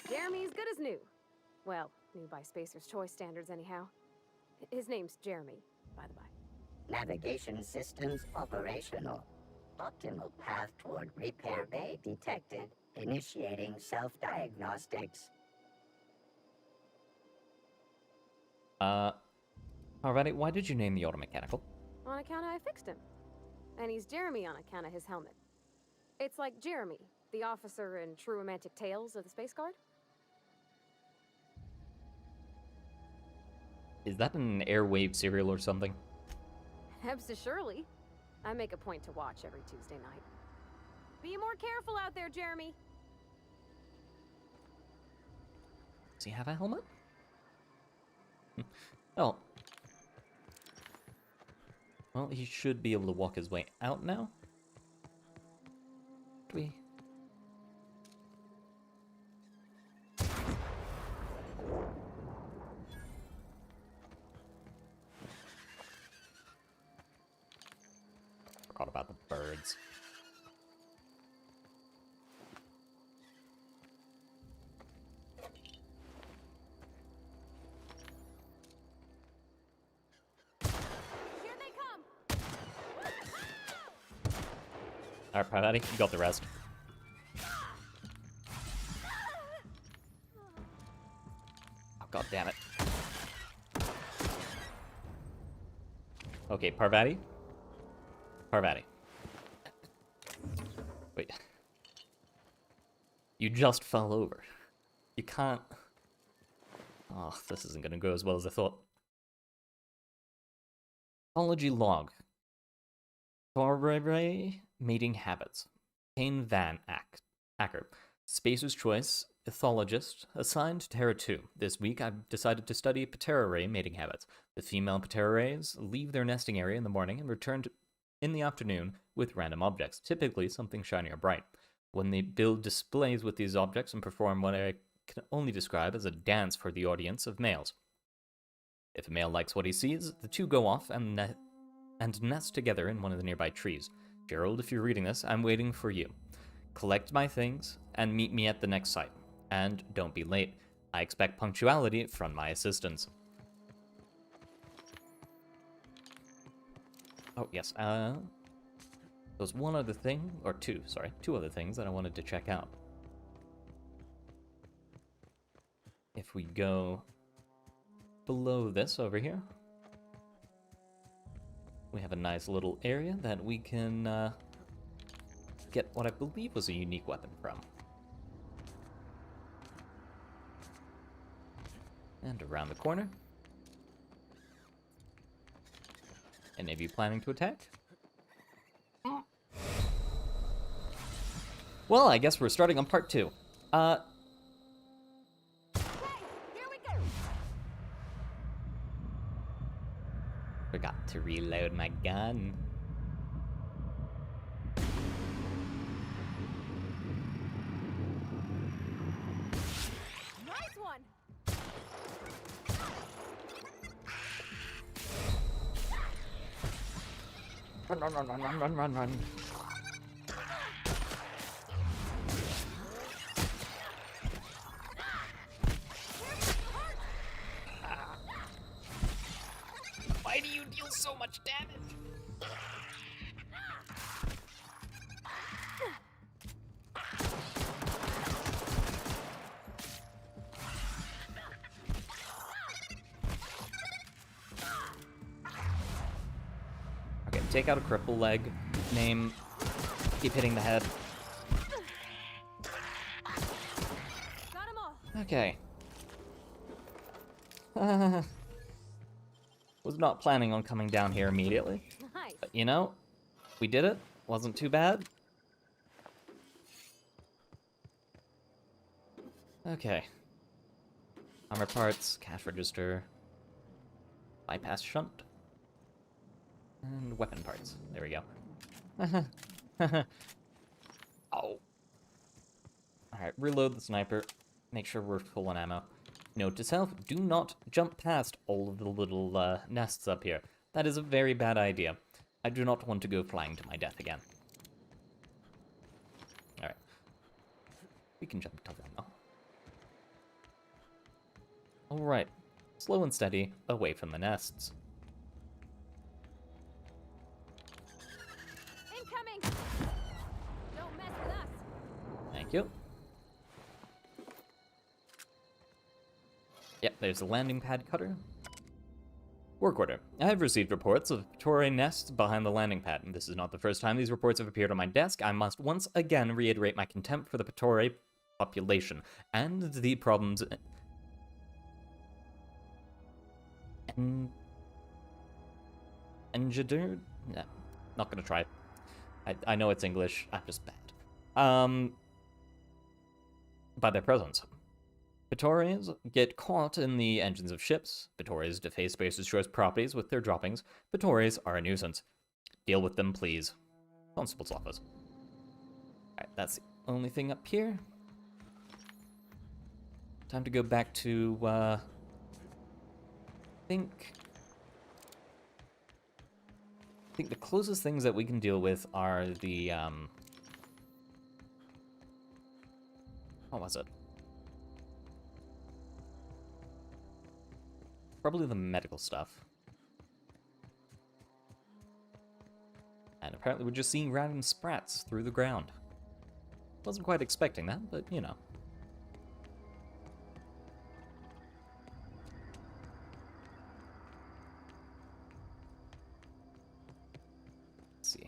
Jeremy's good as new. Well, new by Spacer's Choice standards anyhow. His name's Jeremy, by the by. Navigation systems operational. Optimal path toward repair bay detected. Initiating self-diagnostics. Parvati, why did you name the automechanical? Well, on account of I fixed him. And he's Jeremy on account of his helmet. It's like Jeremy, the officer in True Romantic Tales of the Space Guard. Is that an Airwave serial or something? Hebs surely. I make a point to watch every Tuesday night. Be more careful out there, Jeremy. Does he have a helmet? Oh. Well, he should be able to walk his way out now. Do we? Forgot about the birds. Alright, Patty, you got the rest. Oh, god damn it. Okay, Parvati? Parvati. Wait. You just fell over. You can't... Oh, this isn't gonna go as well as I thought. Apology log. Verry mating habits. Kane Van Acker. Spacer's Choice, ethologist, assigned to Terra 2. This week, I've decided to study Patera ray mating habits. The female Patera rays leave their nesting area in the morning and return in the afternoon with random objects, typically something shiny or bright. When they build displays with these objects and perform what I can only describe as a dance for the audience of males. If a male likes what he sees, the two go off and nest together in one of the nearby trees. Gerald, if you're reading this, I'm waiting for you. Collect my things and meet me at the next site. And don't be late. I expect punctuality from my assistants. Oh, yes. There's one other thing, or two other things that I wanted to check out. If we go below this over here, we have a nice little area that we can get what I believe was a unique weapon from. And around the corner. Any of you planning to attack? Well, I guess we're starting on part 2. Forgot to reload my gun. Nice one. Run. Why do you deal so much damage? Okay, take out a cripple leg. Name. Keep hitting the head. Got 'em all. Okay. Was not planning on coming down here immediately. Nice. But you know, we did it. Wasn't too bad. Okay. Armor parts, cash register, bypass shunt, and weapon parts. There we go. Oh. Alright, reload the sniper. Make sure we're full on ammo. Note to self, do not jump past all of the little nests up here. That is a very bad idea. I do not want to go flying to my death again. Alright. We can jump to them now. Alright. Slow and steady, away from the nests. Incoming. Don't mess with us. Thank you. Yep, there's the landing pad cutter. Work order. I have received reports of Tory nests behind the landing pad. This is not the first time these reports have appeared on my desk. I must once again reiterate my contempt for the Tory population and the problems. Engineered? No, not gonna try. I know it's English. I'm just bad. By their presence. Pitories get caught in the engines of ships. Pitories deface Spacer's Choice properties with their droppings. Pitories are a nuisance. Deal with them, please. Constable's office. Alright, that's the only thing up here. Time to go back to, I think the closest things that we can deal with are the, what was it? Probably the medical stuff. And apparently we're just seeing random sprats through the ground. Wasn't quite expecting that, but you know. Let's see.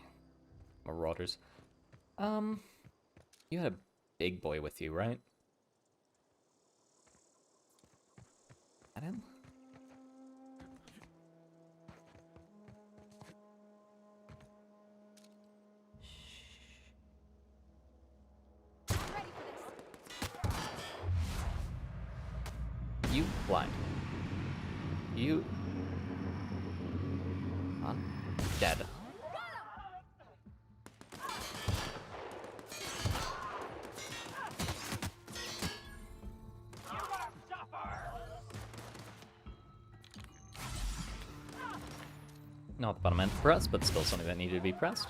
Marauders. You had a big boy with you, right? At him? You blind. You... I'm dead. Not the button meant to press, but still something that needed to be pressed.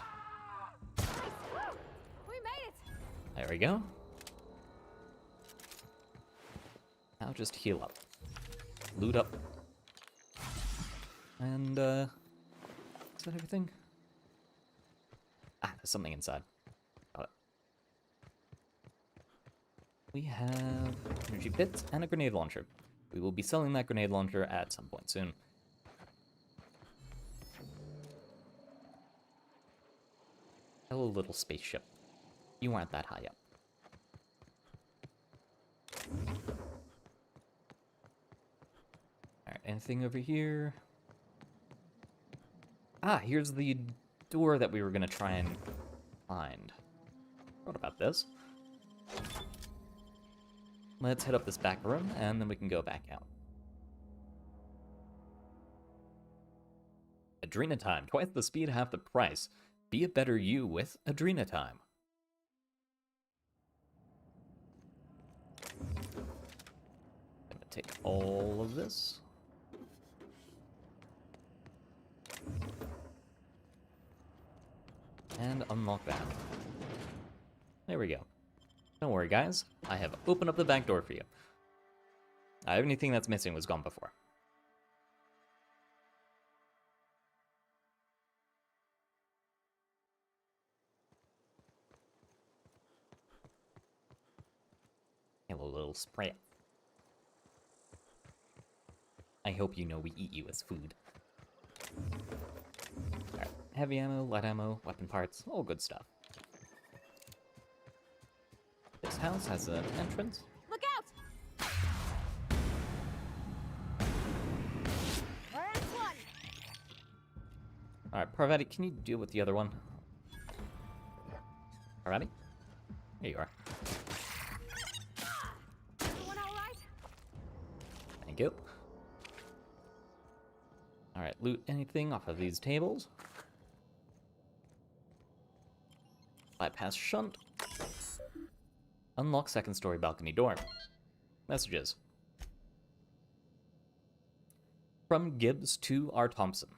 We made it. There we go. Now just heal up. Loot up. And, is that everything? Ah, there's something inside. Got it. We have energy bits and a grenade launcher. We will be selling that grenade launcher at some point soon. Hello, little spaceship. You aren't that high up. Alright, anything over here? Ah, here's the door that we were gonna try and find. What about this? Let's head up this back room, and then we can go back out. Adrena time. Twice the speed, half the price. Be a better you with Adrena time. Gonna take all of this. And unlock that. There we go. Don't worry, guys. I have opened up the back door for you. Anything that's missing was gone before. Hello, little sprat. I hope you know we eat you as food. Alright, heavy ammo, light ammo, weapon parts, all good stuff. This house has an entrance. Look out! We're at one. Alright, Parvati, can you deal with the other one? Parvati? There you are. Everyone all right? Thank you. Alright, loot anything off of these tables. Bypass shunt. Unlock second story balcony door. Messages. From Gibbs to R. Thompson.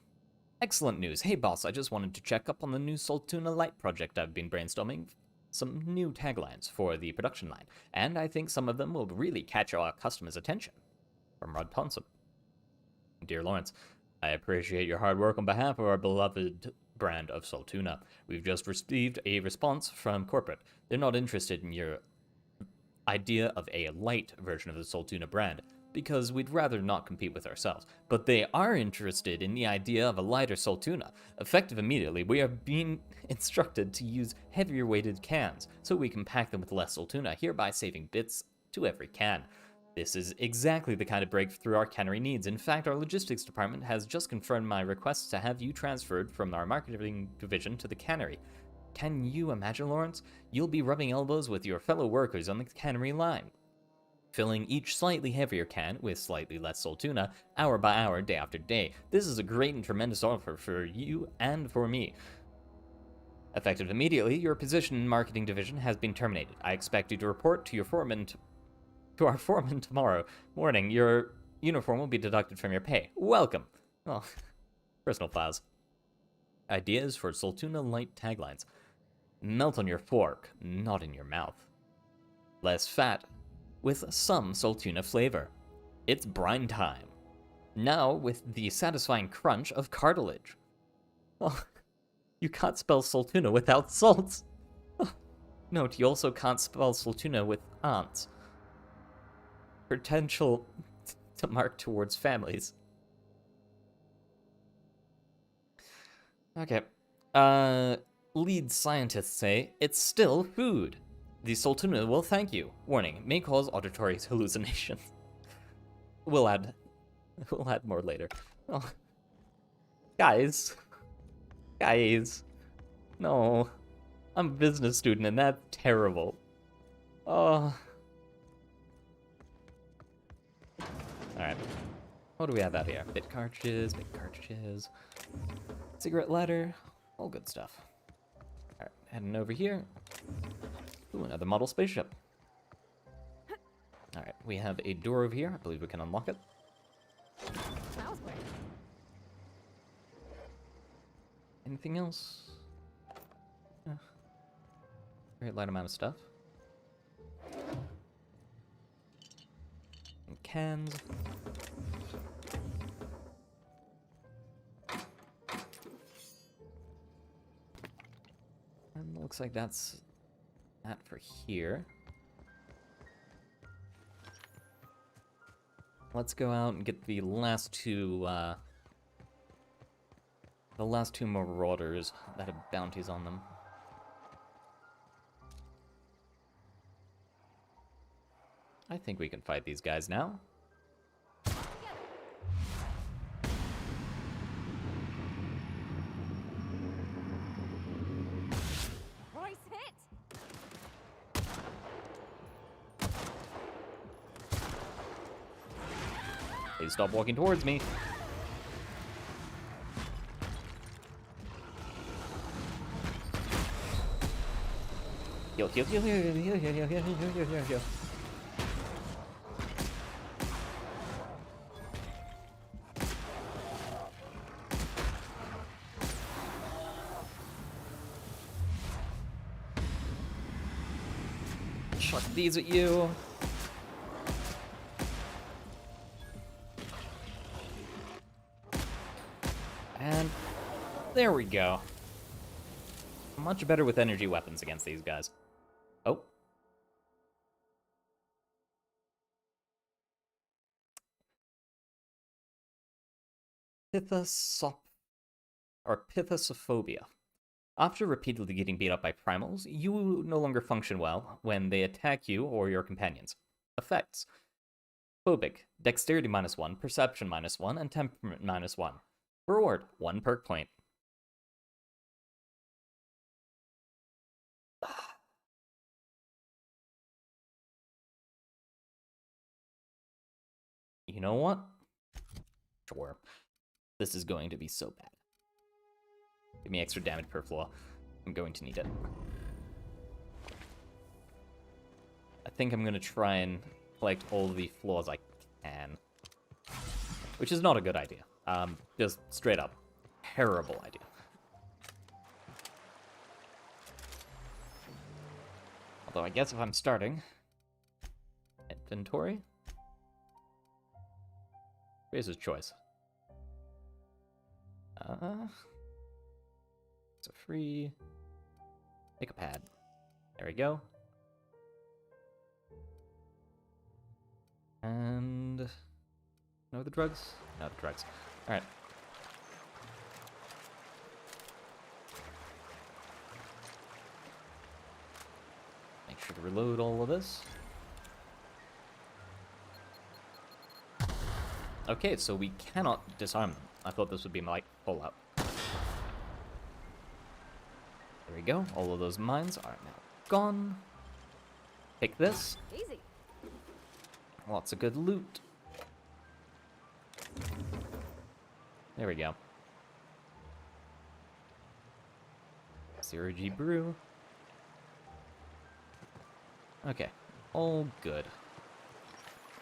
Excellent news. Hey boss, I just wanted to check up on the new Saltuna Light project I've been brainstorming. Some new taglines for the production line, and I think some of them will really catch our customers' attention. From Rod Thompson. Dear Lawrence, I appreciate your hard work on behalf of our beloved brand of Saltuna. We've just received a response from corporate. They're not interested in your idea of a light version of the Saltuna brand. because we'd rather not compete with ourselves. But they are interested in the idea of a lighter Soltuna. Effective immediately, we are being instructed to use heavier weighted cans, so we can pack them with less Soltuna, hereby saving bits to every can. This is exactly the kind of breakthrough our cannery needs. In fact, our logistics department has just confirmed my request to have you transferred from our marketing division to the cannery. Can you imagine, Lawrence? You'll be rubbing elbows with your fellow workers on the cannery line, filling each slightly heavier can with slightly less Soltuna, hour by hour, day after day. This is a great and tremendous offer for you and for me. Effective immediately, your position in marketing division has been terminated. I expect you to report to our foreman tomorrow morning. Your uniform will be deducted from your pay. Welcome. Oh, personal files. Ideas for Soltuna Light taglines. Melt on your fork, not in your mouth. Less fat, with some Soltuna flavor. It's brine time. Now with the satisfying crunch of cartilage. Oh, you can't spell Soltuna without salts. Oh, note, you also can't spell Soltuna with aunts. Potential to mark towards families. Okay. Lead scientists say it's still food. The Soltuna will thank you. Warning, may cause auditory hallucinations. We'll add more later. Oh. Guys. No. I'm a business student and that's terrible. Oh. Alright. What do we have out here? Bit cartridges. Cigarette lighter. All good stuff. Alright, heading over here. Ooh, another model spaceship. Alright, we have a door over here. I believe we can unlock it. That was quick. Anything else? Very light amount of stuff. And cans. And looks like that's that for here. Let's go out and get the last two marauders that have bounties on them. I think we can fight these guys now. Royce hit! Please stop walking towards me. Heal. Chuck these at you. And there we go. Much better with energy weapons against these guys. Oh. Pithosophobia. After repeatedly getting beat up by primals, you no longer function well when they attack you or your companions. Effects. Phobic. Dexterity -1, Perception -1, and Temperament -1. Reward. 1 perk point. You know what? Sure. This is going to be so bad. Give me extra damage per flaw. I'm going to need it. I think I'm going to try and collect all the flaws I can. Which is not a good idea. Just straight up. Terrible idea. Although I guess if I'm starting... Inventory? Razor's choice. It's a free... Make a pad. There we go. And... No, the drugs? No, the drugs. Alright. Make sure to reload all of this. Okay, so we cannot disarm them. I thought this would be my fallout. There we go. All of those mines are now gone. Take this. Easy. Lots of good loot. There we go. 0G brew. Okay, all good.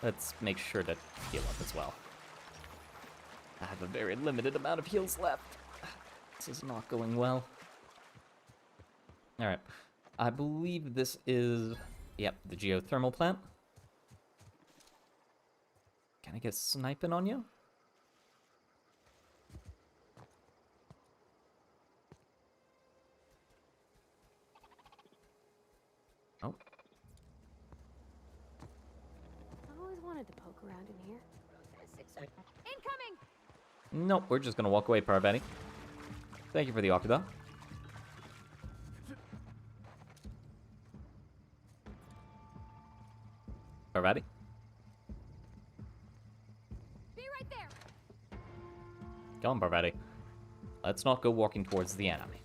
Let's make sure to heal up as well. I have a very limited amount of heals left. This is not going well. Alright. I believe this is... Yep, the geothermal plant. Can I get sniping on you? Oh. I always wanted to poke around in here. Incoming! Nope, we're just gonna walk away, Parvati. Thank you for the offer, though. Parvati? Be right there! Come on, Parvati. Let's not go walking towards the enemy.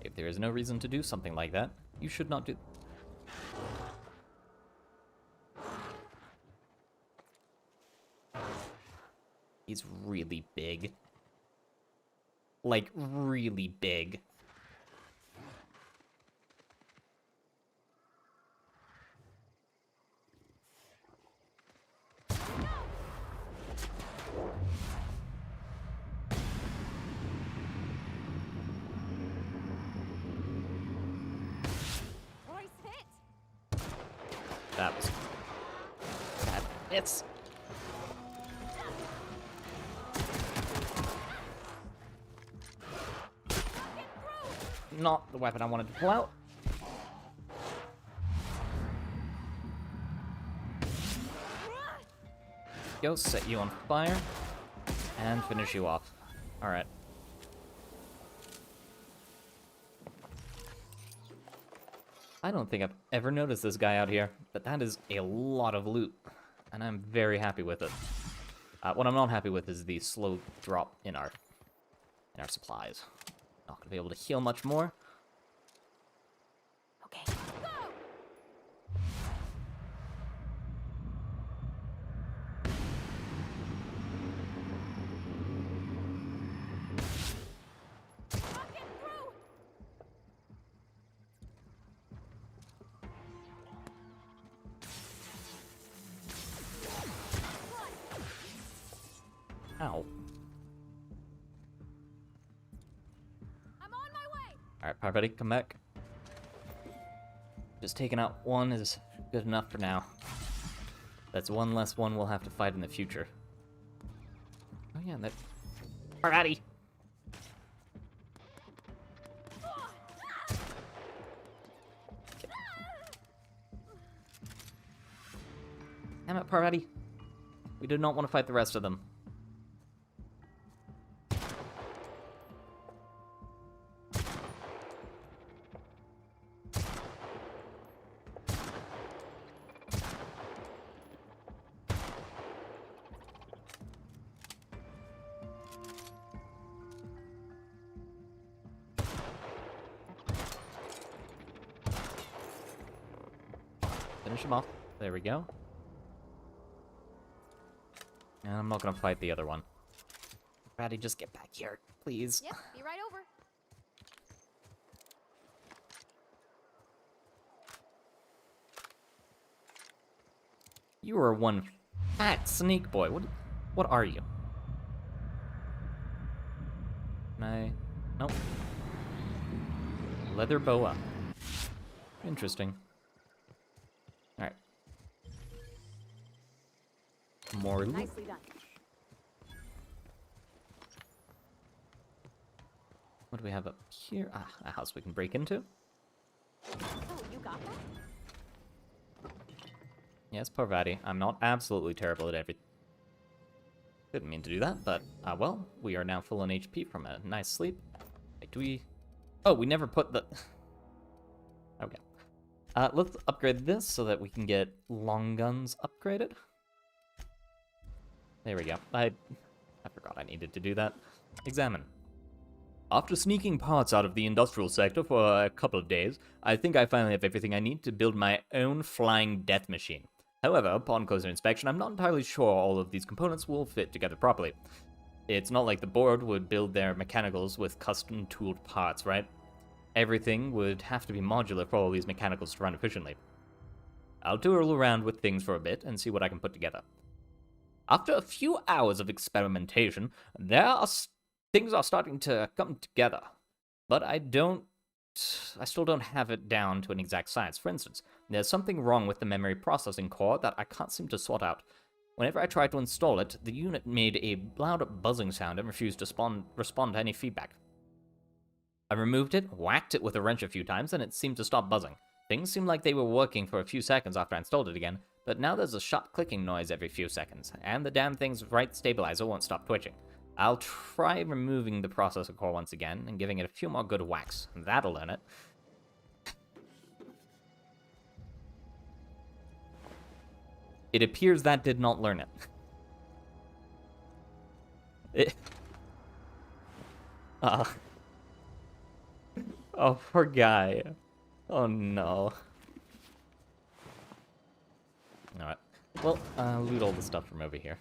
If there is no reason to do something like that, you should not do... He's really big. Like, really big. That was... That hits. Not the weapon I wanted to pull out. Go, set you on fire, and finish you off. Alright. I don't think I've ever noticed this guy out here, but that is a lot of loot, and I'm very happy with it. What I'm not happy with is the slow drop in our supplies. Not gonna be able to heal much more. Okay, Ow. I'm on my way. Alright, Parvati, come back. Just taking out one is good enough for now. That's one less one we'll have to fight in the future. Oh yeah, that... Parvati! Damn it, Parvati. We do not want to fight the rest of them. Finish him off. There we go. And I'm not gonna fight the other one. Ratty, just get back here, please. Yep, be right over. You are one fat sneak boy. What are you? Can I... Nope. Leather boa. Interesting. Alright. More loot. Nicely done. What do we have up here? Ah, a house we can break into. Oh, you got that? Yes, Parvati. I'm not absolutely terrible at everything. Didn't mean to do that, but, well, we are now full on HP from a nice sleep. Wait, do we... Oh, we never put the... Okay. Let's upgrade this so that we can get long guns upgraded. There we go. I forgot I needed to do that. Examine. After sneaking parts out of the industrial sector for a couple of days, I think I finally have everything I need to build my own flying death machine. However, upon closer inspection, I'm not entirely sure all of these components will fit together properly. It's not like the board would build their mechanicals with custom-tooled parts, right? Everything would have to be modular for all these mechanicals to run efficiently. I'll tool around with things for a bit and see what I can put together. After a few hours of experimentation, things are starting to come together. But I still don't have it down to an exact science. For instance, there's something wrong with the memory processing core that I can't seem to sort out. Whenever I tried to install it, the unit made a loud buzzing sound and refused to respond to any feedback. I removed it, whacked it with a wrench a few times, and it seemed to stop buzzing. Things seemed like they were working for a few seconds after I installed it again, but now there's a sharp clicking noise every few seconds, and the damn thing's right stabilizer won't stop twitching. I'll try removing the processor core once again and giving it a few more good whacks. That'll learn it. It appears that did not learn it. Oh, poor guy. Oh no. Alright. Well, loot all the stuff from over here.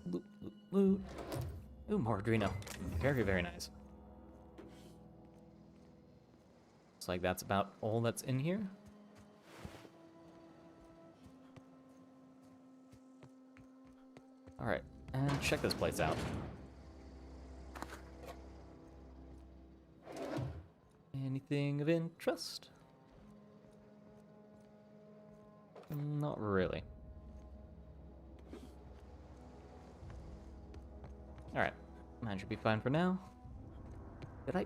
Loot, loot, loot. Ooh, more Adreno. Very, very nice. Looks like that's about all that's in here. Alright, and check this place out. Anything of interest? Not really. Alright, mine should be fine for now. Did I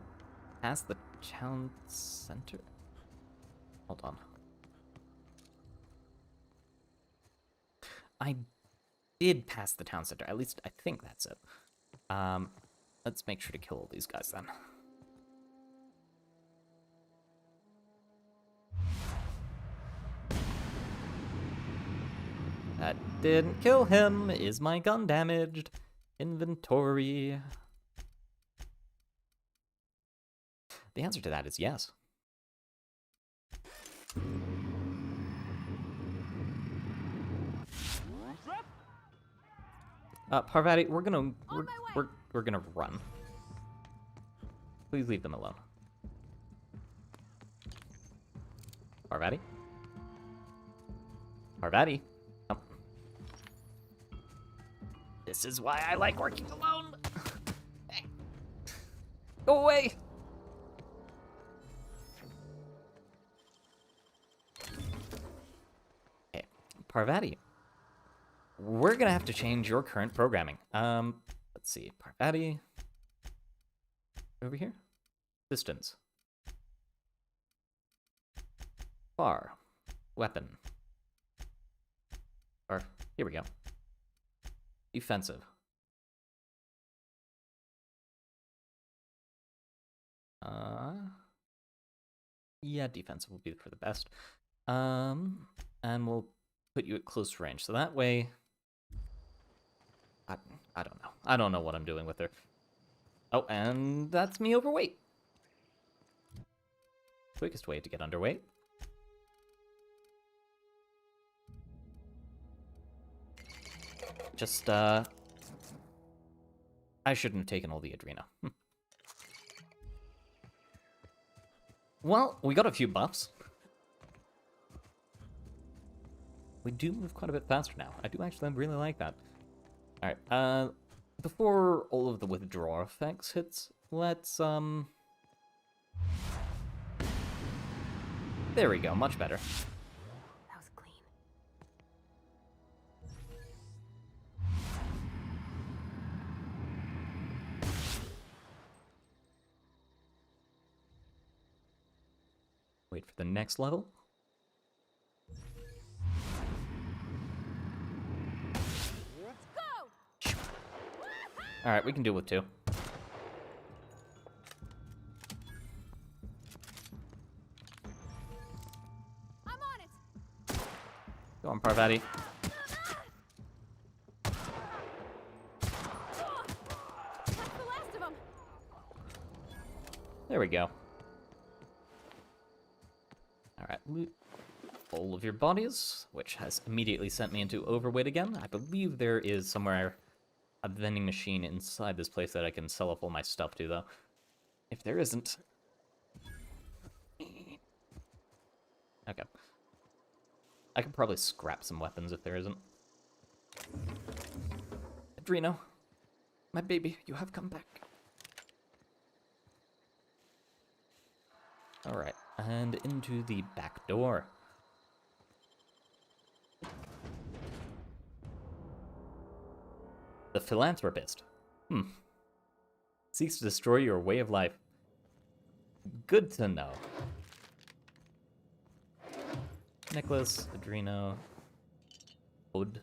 pass the town center? Hold on. I did pass the town center. At least I think that's it. Let's make sure to kill all these guys then. That didn't kill him. Is my gun damaged? Inventory. The answer to that is yes. Parvati, we're gonna run. Please leave them alone. Parvati? Parvati? Oh. This is why I like working alone. Hey. Go away. Okay, Parvati. We're gonna have to change your current programming. Let's see, Parvati. Over here. Distance. Far. Weapon. Or, here we go. Defensive. Yeah, defensive will be for the best. And we'll put you at close range. So that way, I don't know. I don't know what I'm doing with her. Oh, and that's me overweight. Quickest way to get underweight. Just, I shouldn't have taken all the Adreno. Well, we got a few buffs. We do move quite a bit faster now. I do actually really like that. Alright, before all of the withdrawal effects hits, let's, there we go, much better. That was clean. the next level. Let's go! Alright, we can deal with 2. I'm on it! Go on, Parvati. That's the last of them! There we go. Alright, loot all of your bodies, which has immediately sent me into overweight again. I believe there is somewhere a vending machine inside this place that I can sell off all my stuff to, though. If there isn't... Okay. I could probably scrap some weapons if there isn't. Adreno, my baby, you have come back. Alright, and into the back door. The philanthropist. Seeks to destroy your way of life. Good to know. Necklace, Adreno, Wood.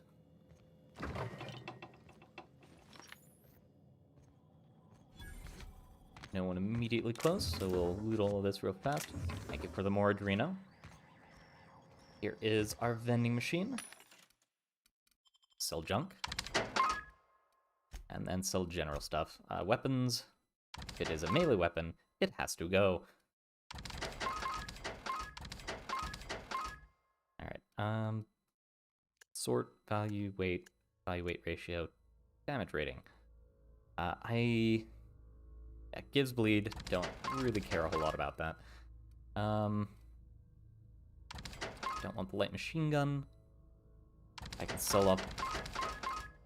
No one immediately close, so we'll loot all of this real fast. Thank you for the more Adreno. Here is our vending machine. Sell junk. And then sell general stuff. Weapons. If it is a melee weapon, it has to go. Alright, sort, value, weight ratio, damage rating. Yeah, gives bleed, don't really care a whole lot about that. Don't want the light machine gun. I can sell up a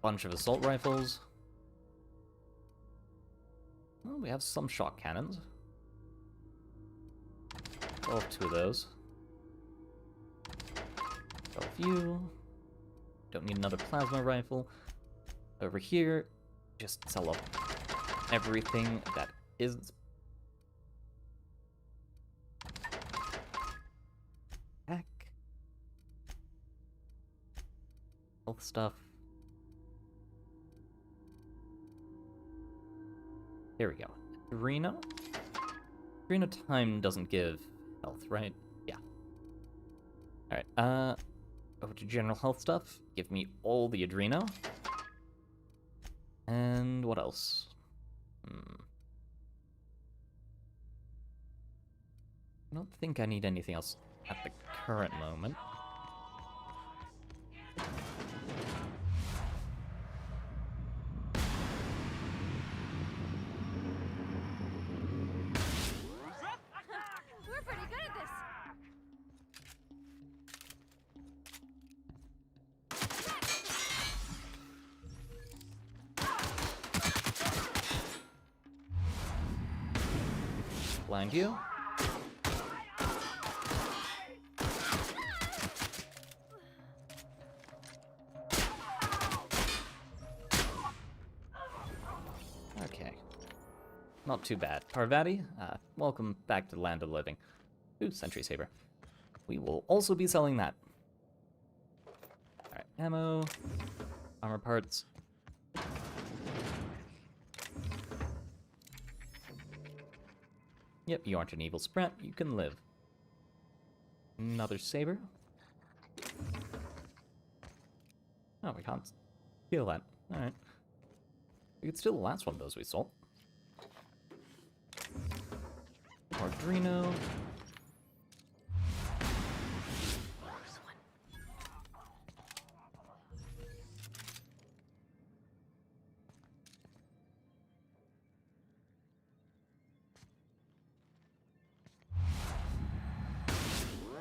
bunch of assault rifles. Well, we have some shot cannons. Sell off 2 of those. Sell a few. Don't need another plasma rifle. Over here, just sell off everything that is... Heck. Health stuff. There we go. Adreno? Adreno time doesn't give health, right? Yeah. Alright, over to general health stuff. Give me all the Adreno. And what else? I don't think I need anything else at the current moment. We're pretty good at this! Blind you. Okay. Not too bad. Parvati, welcome back to the land of the living. Ooh, Sentry Saber. We will also be selling that. Alright, ammo, armor parts. Yep, you aren't an evil sprat, you can live. Another saber. Oh, we can't steal that. Alright. We could steal the last one of those we sold. Adreno.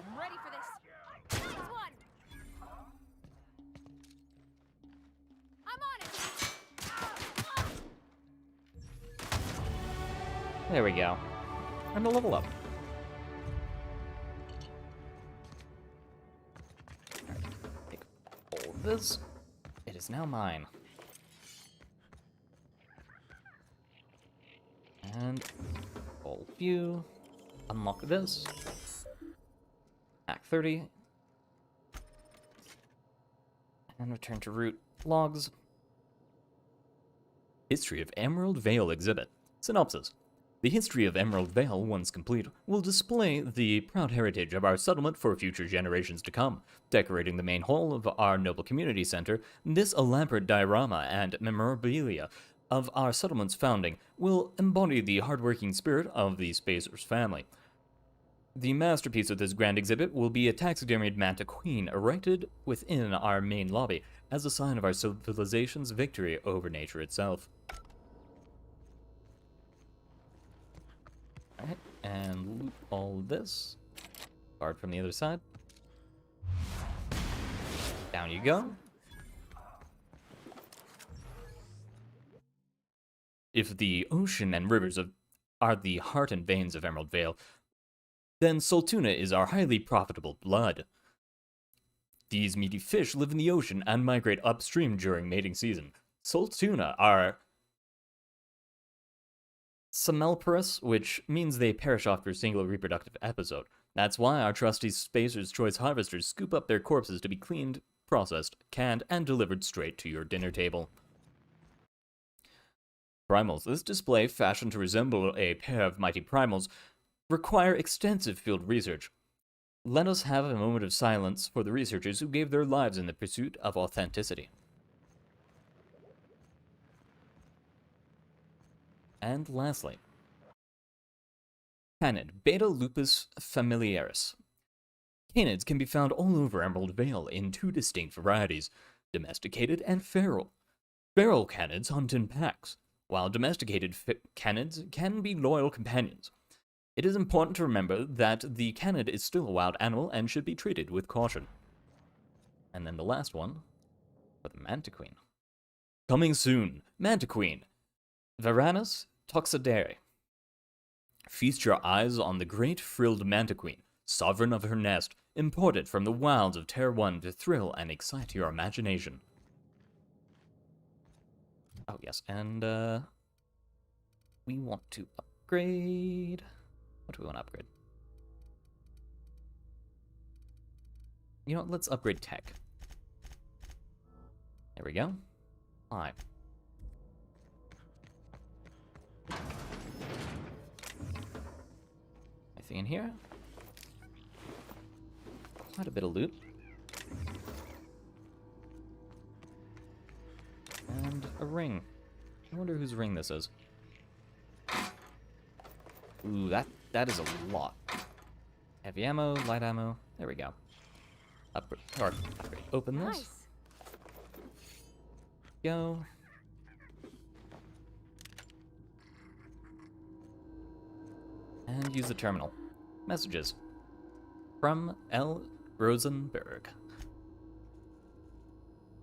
I'm ready for this. Here's one. I'm on it. There we go. And a level up. Alright, take all of this. It is now mine. And all of you. Unlock this. Act 30. And return to root logs. History of Emerald Vale exhibit. Synopsis. The history of Emerald Vale, once complete, will display the proud heritage of our settlement for future generations to come. Decorating the main hall of our noble community center, this elaborate diorama and memorabilia of our settlement's founding will embody the hardworking spirit of the Spacers family. The masterpiece of this grand exhibit will be a taxidermied manta queen erected within our main lobby as a sign of our civilization's victory over nature itself. Alright, and loot all this. Card from the other side. Down you go. If the ocean and rivers are the heart and veins of Emerald Vale, then Soltuna is our highly profitable blood. These meaty fish live in the ocean and migrate upstream during mating season. Soltuna are Semelparous, which means they perish after a single reproductive episode. That's why our trusty Spacer's Choice harvesters scoop up their corpses to be cleaned, processed, canned, and delivered straight to your dinner table. Primals. This display, fashioned to resemble a pair of mighty primals, require extensive field research. Let us have a moment of silence for the researchers who gave their lives in the pursuit of authenticity. And lastly, Canid, Beta lupus familiaris. Canids can be found all over Emerald Vale in two distinct varieties, domesticated and feral. Feral canids hunt in packs, while domesticated canids can be loyal companions. It is important to remember that the canid is still a wild animal and should be treated with caution. And then the last one, for the Manta Queen. Coming soon, Manta Queen. Varanus toxidare. Feast your eyes on the great frilled Manta Queen, sovereign of her nest, imported from the wilds of Terra 1 to thrill and excite your imagination. Oh yes, and we want to upgrade. What do we want to upgrade? You know what, let's upgrade tech. There we go. Fine. Anything in here? Quite a bit of loot. And a ring. I wonder whose ring this is. Ooh, that is a lot. Heavy ammo, light ammo. There we go. Upgrade. Open this. Nice. Go. And use the terminal. Messages. From L. Rosenberg.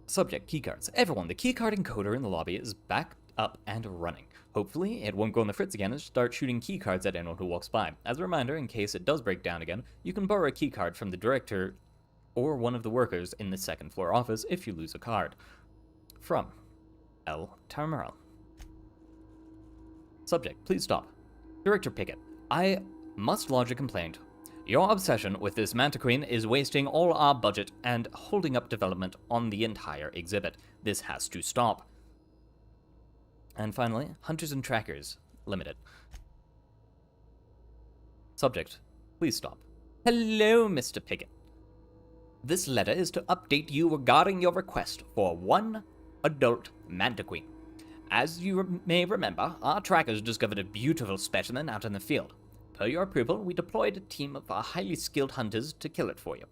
Subject, keycards. Everyone, the keycard encoder in the lobby is back up and running. Hopefully, it won't go on the fritz again and start shooting keycards at anyone who walks by. As a reminder, in case it does break down again, you can borrow a keycard from the director or one of the workers in the second floor office if you lose a card. From L. Tarmeral. Subject, please stop. Director Pickett, I must lodge a complaint. Your obsession with this Manta Queen is wasting all our budget and holding up development on the entire exhibit. This has to stop. And finally, Hunters and Trackers Limited. Subject, please stop. Hello, Mr. Pickett. This letter is to update you regarding your request for one adult Manta Queen. As you may remember, our trackers discovered a beautiful specimen out in the field. Per your approval, we deployed a team of highly skilled hunters to kill it for you.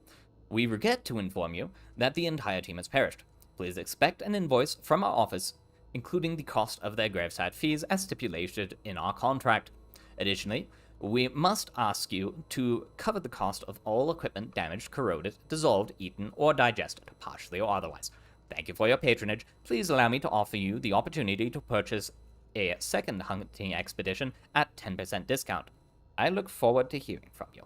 We regret to inform you that the entire team has perished. Please expect an invoice from our office, including the cost of their gravesite fees as stipulated in our contract. Additionally, we must ask you to cover the cost of all equipment damaged, corroded, dissolved, eaten, or digested, partially or otherwise. Thank you for your patronage. Please allow me to offer you the opportunity to purchase a second hunting expedition at 10% discount. I look forward to hearing from you.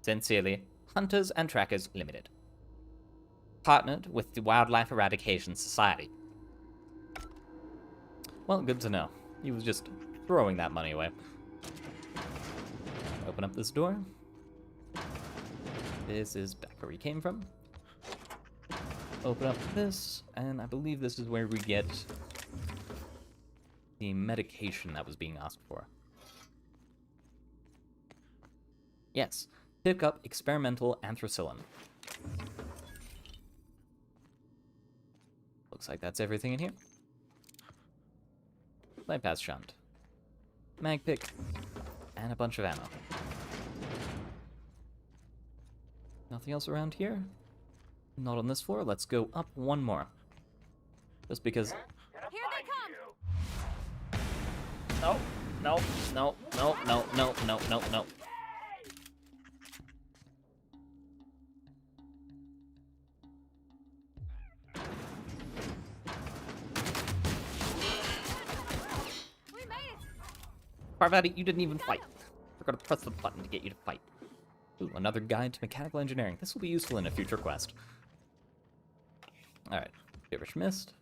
Sincerely, Hunters and Trackers Limited. Partnered with the Wildlife Eradication Society. Well, good to know. He was just throwing that money away. Open up this door. This is back where we came from. Open up this, and I believe this is where we get the medication that was being asked for. Yes, pick up experimental anthracillin. Looks like that's everything in here. Bypass shunt. Mag pick, and a bunch of ammo. Nothing else around here? Not on this floor. Let's go up one more. Just because... Here they come! No, no, no, no, no, no, no, no, no. We made it! Parvati, you didn't even fight. We're gonna press the button to get you to fight. Ooh, another guide to mechanical engineering. This will be useful in a future quest. Alright, Gibberish Mist.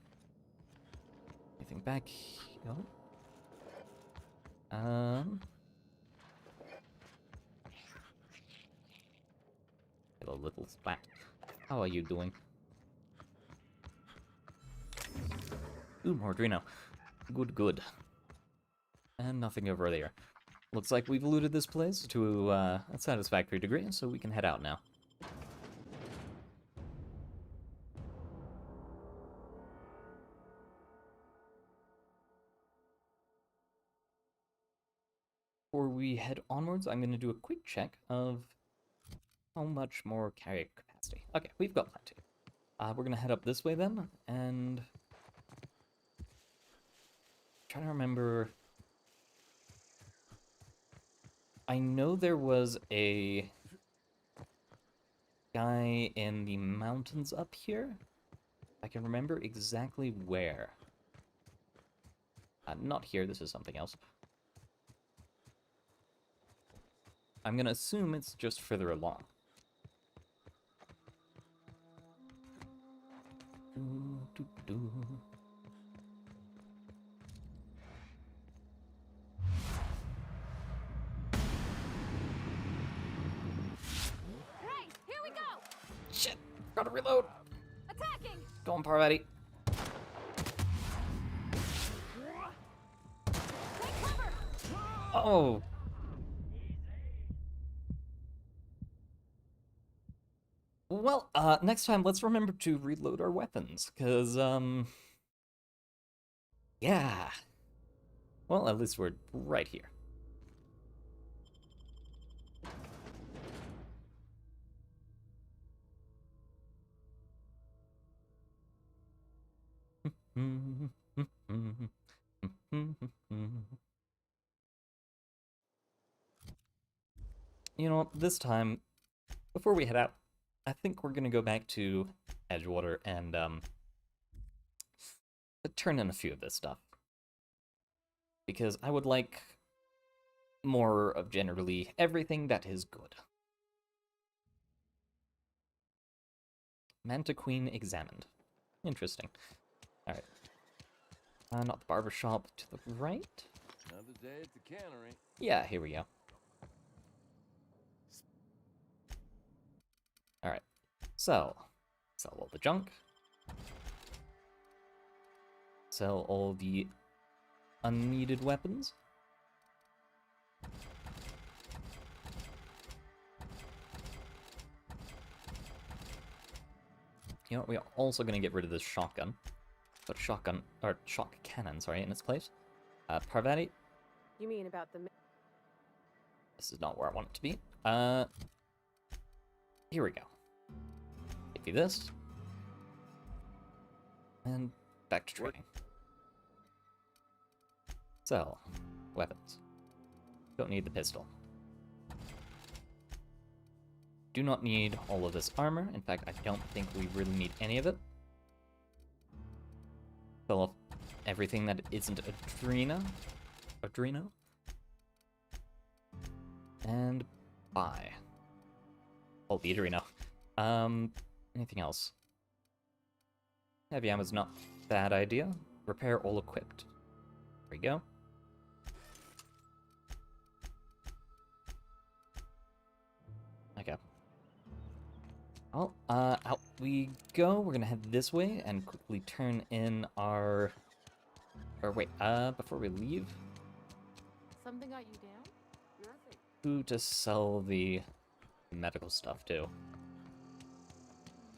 Anything back here? Get a little splat. How are you doing? Ooh, more Drino. Good, good. And nothing over there. Looks like we've looted this place to a satisfactory degree, so we can head out now. Before we head onwards, I'm going to do a quick check of how much more carrier capacity. Okay, we've got plenty. We're going to head up this way then, and... trying to remember... I know there was a guy in the mountains up here. I can remember exactly where. Not here, this is something else. I'm gonna assume it's just further along. Right, here we go! Shit! Gotta reload! Attacking! Go on, Parvati. Take cover! Oh! Well, next time, let's remember to reload our weapons, because, yeah. Well, at least we're right here. You know, this time, before we head out, I think we're gonna go back to Edgewater and, turn in a few of this stuff. Because I would like more of generally everything that is good. Manta Queen examined. Interesting. Alright. Not the barbershop to the right. Another day at the cannery. Yeah, here we go. Alright. So, sell all the junk. Sell all the unneeded weapons. You know what, we are also going to get rid of this shotgun. Put shotgun, or shock cannon, sorry, in its place. Parvati. You mean about the... This is not where I want it to be. Here we go. Give you this. And back to training. Sell. Weapons. Don't need the pistol. Do not need all of this armor. In fact, I don't think we really need any of it. Fill off everything that isn't Adreno. And buy. Oh, the Adreno. Anything else? Heavy ammo's not a bad idea. Repair all equipped. There we go. Okay. Well, out we go. We're gonna head this way and quickly turn in our... Or wait, before we leave, Something got you down? Nothing. who to sell the medical stuff to? You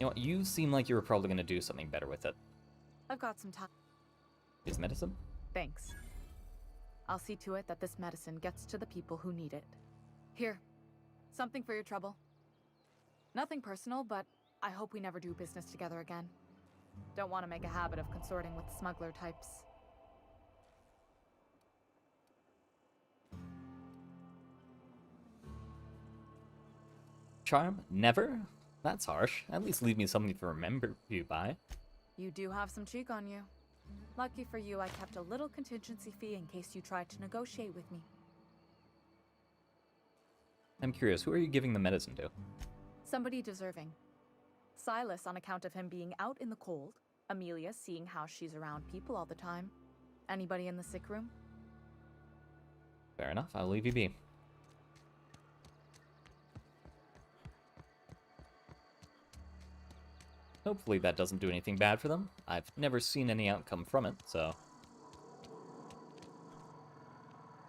know what, you seem like you were probably gonna do something better with it. I've got some time. Is medicine? Thanks. I'll see to it that this medicine gets to the people who need it. Here, something for your trouble. Nothing personal, but I hope we never do business together again. Don't want to make a habit of consorting with smuggler types. Charm? Never? That's harsh. At least leave me something to remember you by. You do have some cheek on you. Lucky for you, I kept a little contingency fee in case you tried to negotiate with me. I'm curious, who are you giving the medicine to? Somebody deserving. Silas on account of him being out in the cold. Amelia seeing how she's around people all the time. Anybody in the sick room? Fair enough, I'll leave you be. Hopefully that doesn't do anything bad for them. I've never seen any outcome from it, so...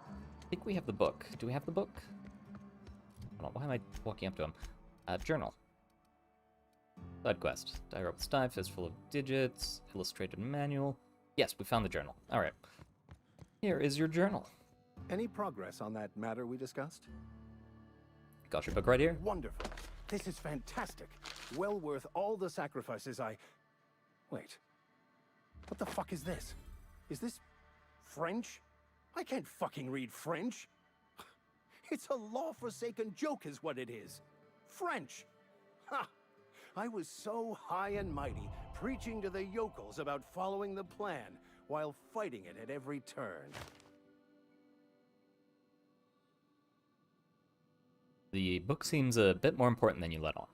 I think we have the book. Do we have the book? Hold on, why am I walking up to him? Journal. Side quest. Diary with Sty, fistful of digits, illustrated manual. Yes, we found the journal. Alright. Here is your journal. Any progress on that matter we discussed? Got your book right here. Wonderful. This is fantastic. Well worth all the sacrifices I... Wait. What the fuck is this? Is this French? I can't fucking read French. It's a law-forsaken joke is what it is. French. Ha! I was so high and mighty, preaching to the yokels about following the plan, while fighting it at every turn. The book seems a bit more important than you let on.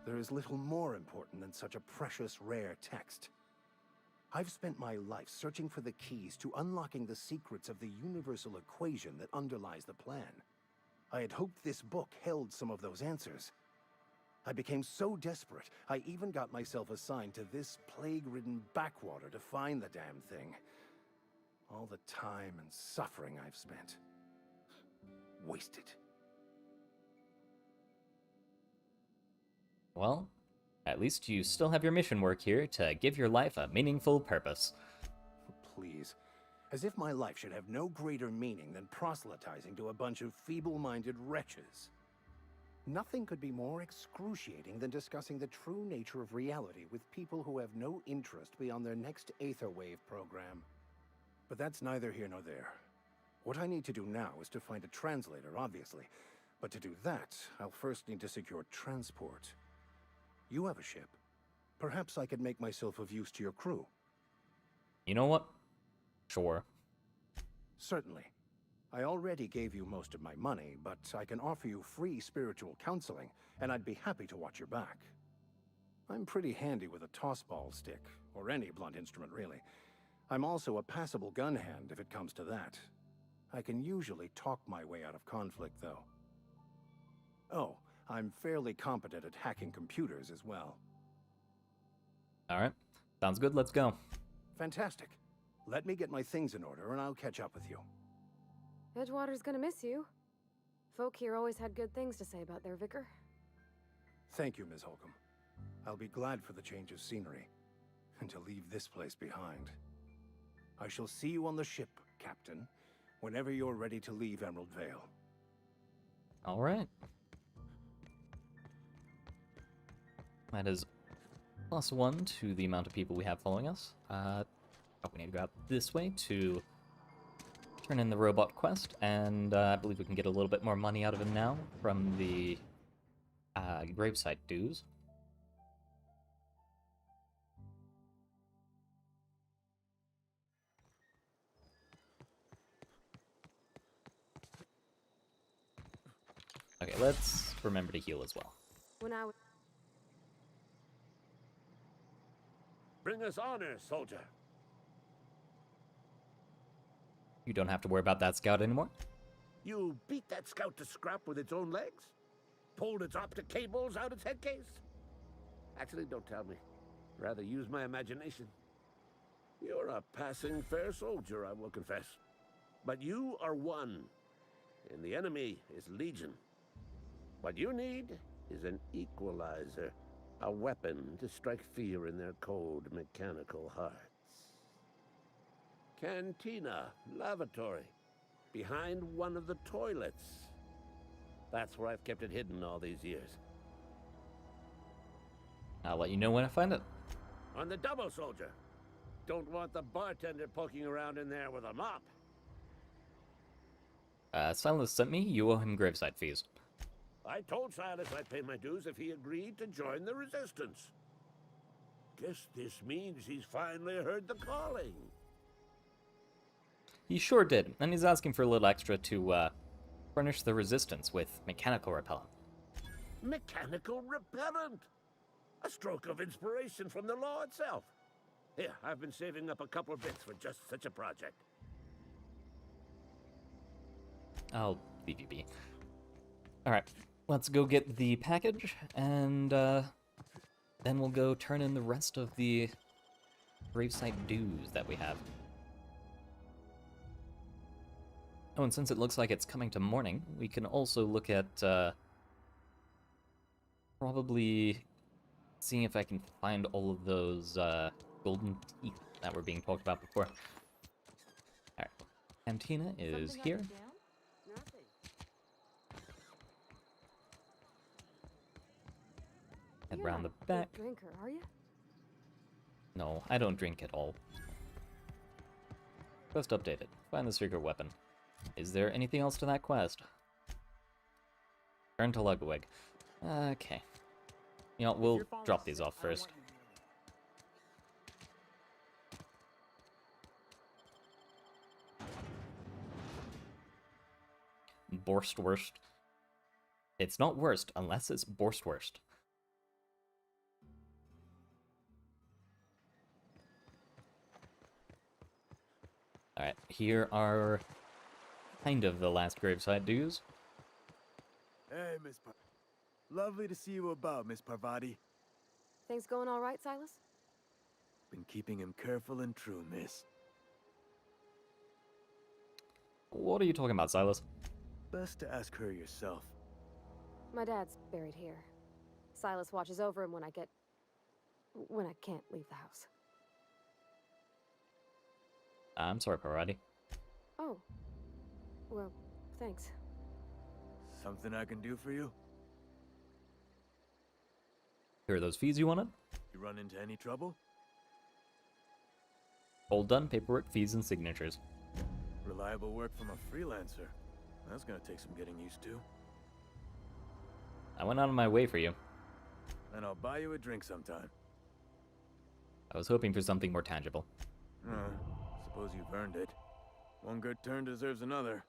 There is little more important than such a precious, rare text. I've spent my life searching for the keys to unlocking the secrets of the universal equation that underlies the plan. I had hoped this book held some of those answers. I became so desperate, I even got myself assigned to this plague-ridden backwater to find the damn thing. All the time and suffering I've spent. Wasted. Well, at least you still have your mission work here to give your life a meaningful purpose. Please. As if my life should have no greater meaning than proselytizing to a bunch of feeble-minded wretches. Nothing could be more excruciating than discussing the true nature of reality with people who have no interest beyond their next Aetherwave program. But that's neither here nor there. What I need to do now is to find a translator, obviously. But to do that, I'll first need to secure transport. You have a ship. Perhaps I could make myself of use to your crew. You know what? Sure. Certainly. I already gave you most of my money, but I can offer you free spiritual counseling, and I'd be happy to watch your back. I'm pretty handy with a tossball stick, or any blunt instrument really. I'm also a passable gun hand if it comes to that. I can usually talk my way out of conflict, though. Oh, I'm fairly competent at hacking computers as well. Alright. Sounds good, let's go. Fantastic. Let me get my things in order and I'll catch up with you. Edgewater's gonna miss you. Folk here always had good things to say about their vicar. Thank you, Ms. Holcomb. I'll be glad for the change of scenery, and to leave this place behind. I shall see you on the ship, Captain, whenever you're ready to leave Emerald Vale. Alright. That is +1 to the amount of people we have following us. We need to go out this way to turn in the robot quest, and I believe we can get a little bit more money out of him now from the gravesite dues. Okay, let's remember to heal as well. When I was... Bring us honor, soldier. You don't have to worry about that scout anymore. You beat that scout to scrap with its own legs? Pulled its optic cables out its head case? Actually, don't tell me. Rather use my imagination. You're a passing fair soldier, I will confess. But you are one, and the enemy is legion. What you need is an equalizer, a weapon to strike fear in their cold, mechanical hearts. Cantina, lavatory, behind one of the toilets. That's where I've kept it hidden all these years. I'll let you know when I find it. On the double, soldier. Don't want the bartender poking around in there with a mop. Silas sent me. You owe him gravesite fees. I told Silas I'd pay my dues if he agreed to join the resistance. Guess this means he's finally heard the calling. He sure did, and he's asking for a little extra to furnish the resistance with mechanical repellent. Mechanical repellent! A stroke of inspiration from the law itself. Here, I've been saving up a couple bits for just such a project. I'll leave you be. Alright, let's go get the package, and then we'll go turn in the rest of the gravesite dues that we have. Oh, and since it looks like it's coming to morning, we can also look at probably seeing if I can find all of those golden teeth that were being talked about before. Alright, Cantina is here. Head You're round not the a back. big drinker, are you? No, I don't drink at all. Quest updated. Find the secret weapon. Is there anything else to that quest? Turn to Ludwig. Okay. You know, we'll drop these off first. Borstwurst. It's not worst unless it's Borstwurst. Alright, here are kind of the last gravesite dues. Hey, Miss Lovely to see you about, Miss Parvati. Things going all right, Silas? Been keeping him careful and true, miss. What are you talking about, Silas? Best to ask her yourself. My dad's buried here. Silas watches over him when I can't leave the house. I'm sorry, Parvati. Oh. Well, thanks. Something I can do for you? Here are those fees you wanted? You run into any trouble? All done, paperwork, fees, and signatures. Reliable work from a freelancer. That's gonna take some getting used to. I went out of my way for you. And I'll buy you a drink sometime. I was hoping for something more tangible. Suppose you've earned it. One good turn deserves another.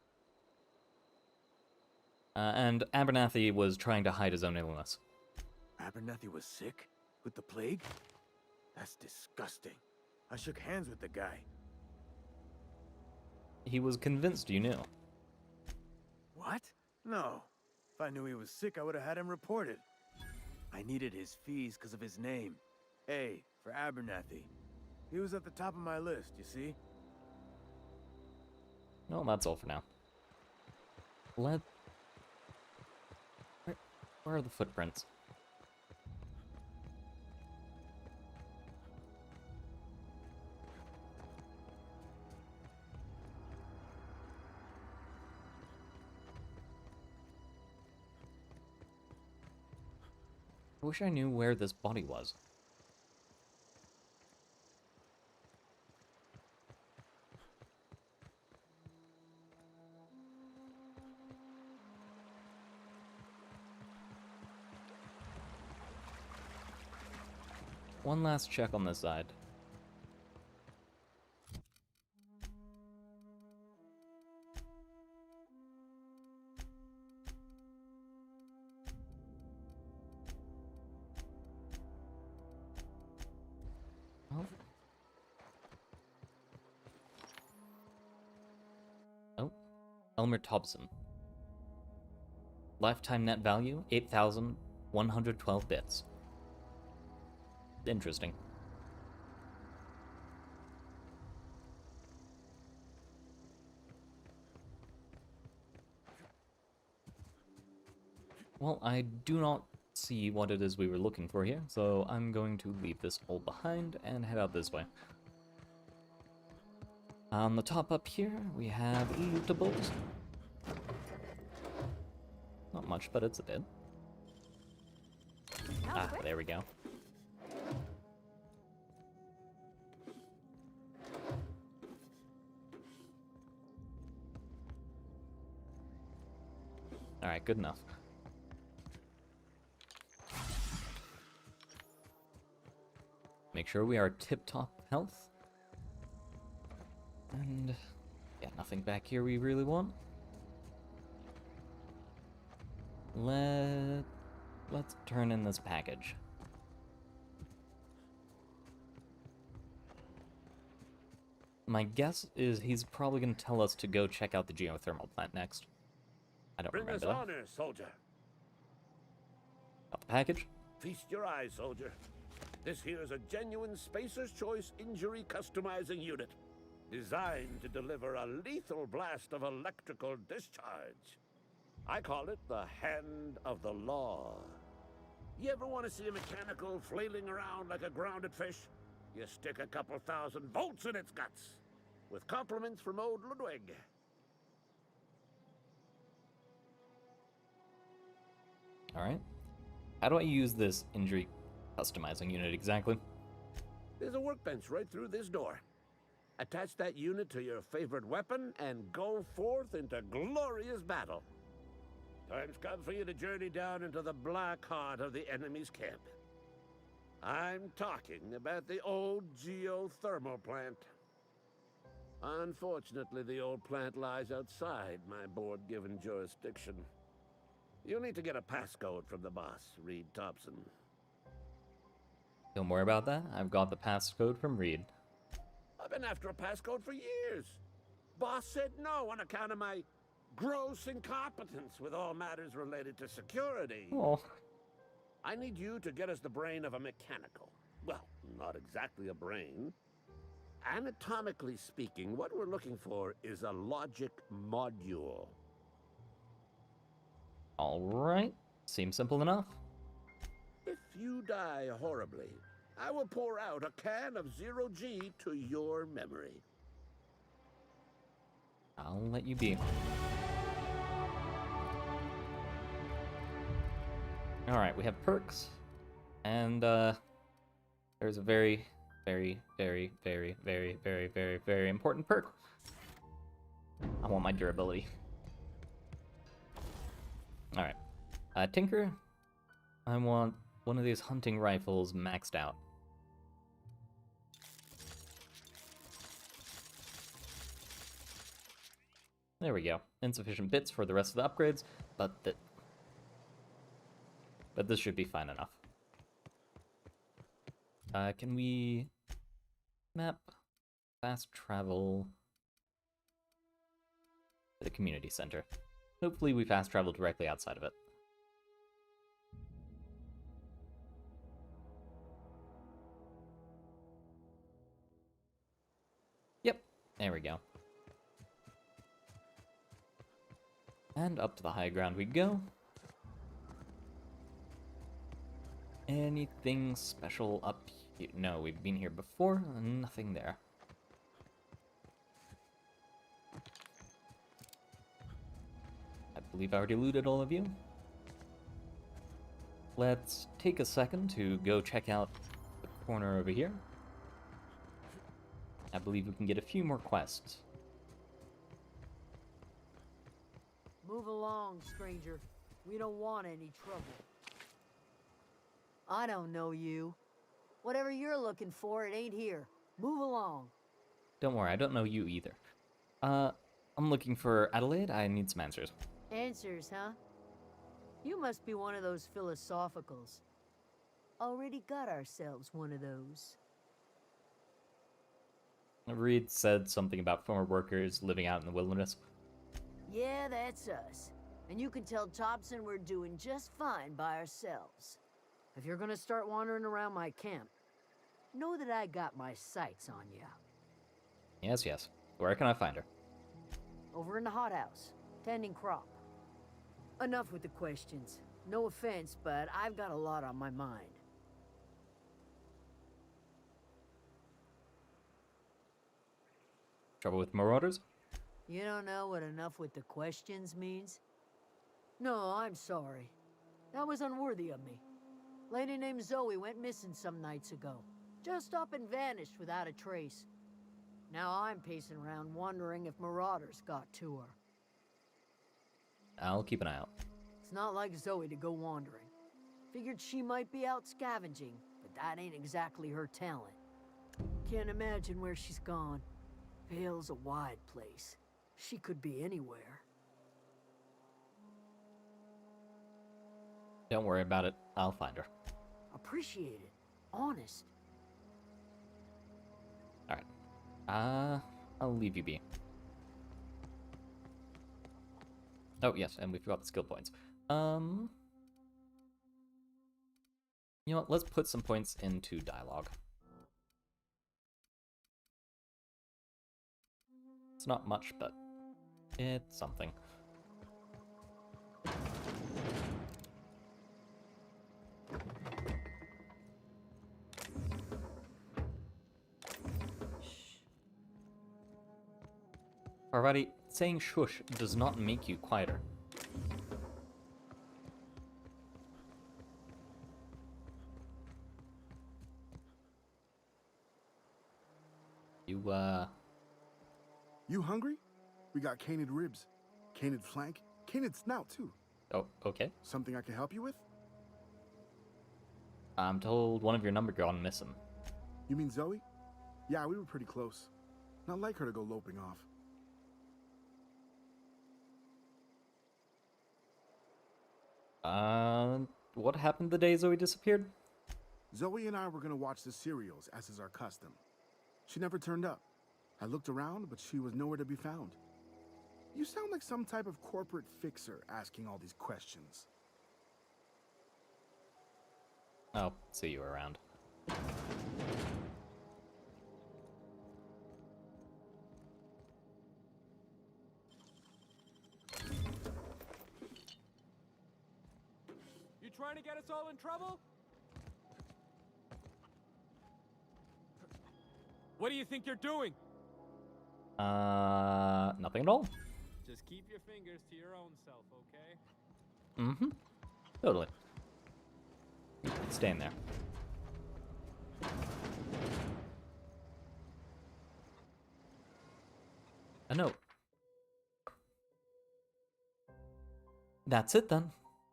And Abernathy was trying to hide his own illness. Abernathy was sick? With the plague? That's disgusting. I shook hands with the guy. He was convinced you knew. What? No. If I knew he was sick, I would have had him reported. I needed his fees because of his name. A, for Abernathy. He was at the top of my list, you see? No, that's all for now. Where are the footprints? I wish I knew where this body was. One last check on this side. Oh, Elmer Thompson. Lifetime net value, 8,112 bits. interesting. Well, I do not see what it is we were looking for here, so I'm going to leave this all behind and head out this way. On the top up here, we have lootables. Not much, but it's a bit. Ah, there we go. Alright, good enough. Make sure we are tip-top health. And yeah, nothing back here we really want. Let's turn in this package. My guess is he's probably going to tell us to go check out the geothermal plant next. I don't Bring us remember that. honor, soldier. Got the package? Feast your eyes, soldier. This here is a genuine Spacer's Choice injury customizing unit, designed to deliver a lethal blast of electrical discharge. I call it the Hand of the Law. You ever want to see a mechanical flailing around like a grounded fish? You stick a couple thousand volts in its guts. With compliments from old Ludwig. Alright. How do I use this injury customizing unit exactly? There's a workbench right through this door. Attach that unit to your favorite weapon and go forth into glorious battle. Time's come for you to journey down into the black heart of the enemy's camp. I'm talking about the old geothermal plant. Unfortunately, the old plant lies outside my board-given jurisdiction. You'll need to get a passcode from the boss, Reed Thompson. Don't worry about that. I've got the passcode from Reed. I've been after a passcode for years. Boss said no on account of my gross incompetence with all matters related to security. Oh. I need you to get us the brain of a mechanical. Well, not exactly a brain. Anatomically speaking, what we're looking for is a logic module. Alright. Seems simple enough. If you die horribly, I will pour out a can of 0G to your memory. I'll let you be. Alright, we have perks. And there's a very, very, very, very, very, very, very, very important perk. I want my durability. Alright. Tinker, I want one of these hunting rifles maxed out. There we go. Insufficient bits for the rest of the upgrades, but this should be fine enough. Can we map fast travel to the community center? Hopefully we fast travel directly outside of it. Yep, there we go. And up to the high ground we go. Anything special up here? No, we've been here before. Nothing there. I believe I already looted all of you. Let's take a second to go check out the corner over here. I believe we can get a few more quests. Move along, stranger. We don't want any trouble. I don't know you. Whatever you're looking for, it ain't here. Move along. Don't worry, I don't know you either. I'm looking for Adelaide. I need some answers. Answers, huh? You must be one of those philosophicals. Already got ourselves one of those. Reed said something about former workers living out in the wilderness. Yeah, that's us. And you can tell Thompson we're doing just fine by ourselves. If you're gonna start wandering around my camp, know that I got my sights on you. Yes, yes. Where can I find her? Over in the hothouse, tending crop. Enough with the questions. No offense, but I've got a lot on my mind. Trouble with marauders? You don't know what enough with the questions means? No, I'm sorry. That was unworthy of me. Lady named Zoe went missing some nights ago. Just up and vanished without a trace. Now I'm pacing around wondering if marauders got to her. I'll keep an eye out. It's not like Zoe to go wandering. Figured she might be out scavenging, but that ain't exactly her talent. Can't imagine where she's gone. Vale's a wide place. She could be anywhere. Don't worry about it. I'll find her. Appreciate it. Honest. Alright. I'll leave you be. Oh, yes, and we forgot the skill points. You know what? Let's put some points into dialogue. It's not much, but it's something. Alrighty, saying shush does not make you quieter. You hungry? We got canid ribs, canid flank, canid snout too. Oh, okay. Something I can help you with? I'm told one of your number gone missing. You mean Zoe? Yeah, we were pretty close. Not like her to go loping off. What happened the day Zoe disappeared? Zoe and I were gonna watch the serials, as is our custom. She never turned up. I looked around, but she was nowhere to be found. You sound like some type of corporate fixer asking all these questions. I'll see you around. You trying to get us all in trouble? What do you think you're doing? Nothing at all. Just keep your fingers to your own self, okay? Mm-hmm. Totally. Staying there. A note. That's it then.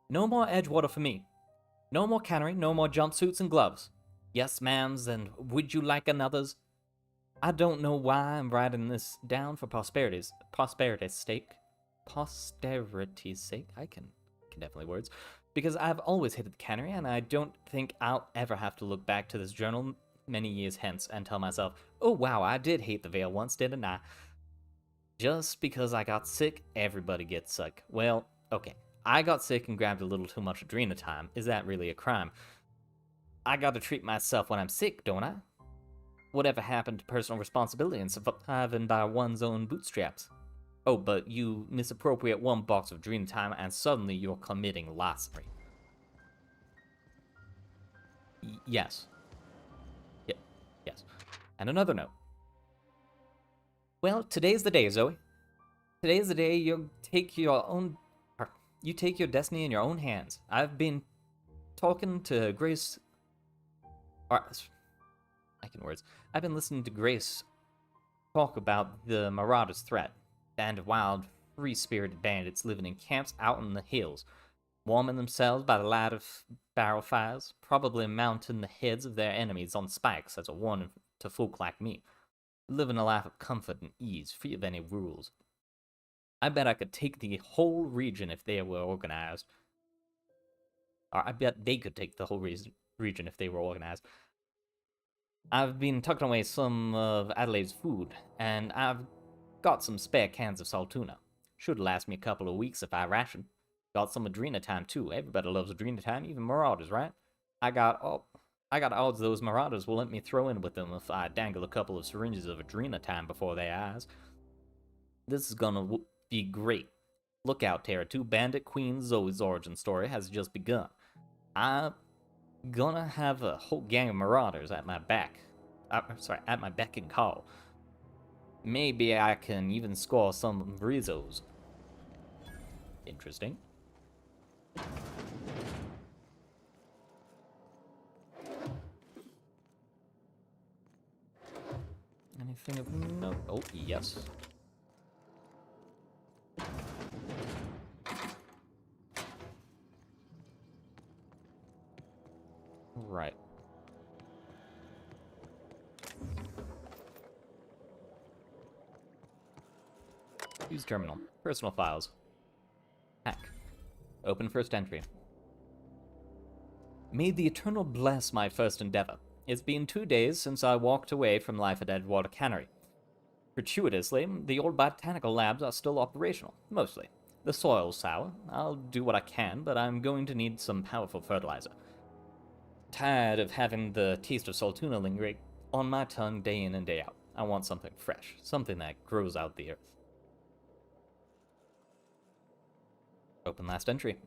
No more Edgewater for me. No more cannery, no more jumpsuits and gloves. Yes, ma'ams, and would you like another's? I don't know why I'm writing this down for posterity's sake. Posterity's sake? I can definitely words. Because I've always hated the cannery, and I don't think I'll ever have to look back to this journal many years hence and tell myself, oh wow, I did hate the Vale once, didn't I? Just because I got sick, everybody gets sick. Well, okay. I got sick and grabbed a little too much adrenatime. Is that really a crime? I gotta treat myself when I'm sick, don't I? Whatever happened to personal responsibility and surviving by one's own bootstraps? Oh, but you misappropriate one box of adrenatime and suddenly you're committing larceny. Yes. Yes. And another note. Well, today's the day, Zoe. Today's the day you take your destiny in your own hands. I've been talking to Grace. I've been listening to Grace talk about the Marauders' threat. Band of wild, free-spirited bandits living in camps out in the hills, warming themselves by the light of barrel fires, probably mounting the heads of their enemies on spikes as a warning to folk like me, living a life of comfort and ease, free of any rules. I bet I could take the whole region if they were organized. Or I bet they could take the whole region if they were organized. I've been tucking away some of Adelaide's food, and I've got some spare cans of salt tuna. Should last me a couple of weeks if I ration. Got some adrenatime too. Everybody loves adrenatime, even marauders, right? I got I got odds those marauders will let me throw in with them if I dangle a couple of syringes of adrenatime before their eyes. This is gonna be great. Look out, Terra 2. Bandit Queen Zoe's origin story has just begun. I'm gonna have a whole gang of marauders at my back. At my beck and call. Maybe I can even score some Rizos. Interesting. Anything of note? Oh, yes. Right. Use terminal. Personal files. Hack. Open first entry. May the Eternal bless my first endeavor. It's been 2 days since I walked away from life at Edgewater Cannery. Fortuitously, the old botanical labs are still operational, mostly. The soil's sour. I'll do what I can, but I'm going to need some powerful fertilizer. Tired of having the taste of Saltuna lingering on my tongue day in and day out. I want something fresh, something that grows out the earth. Open last entry.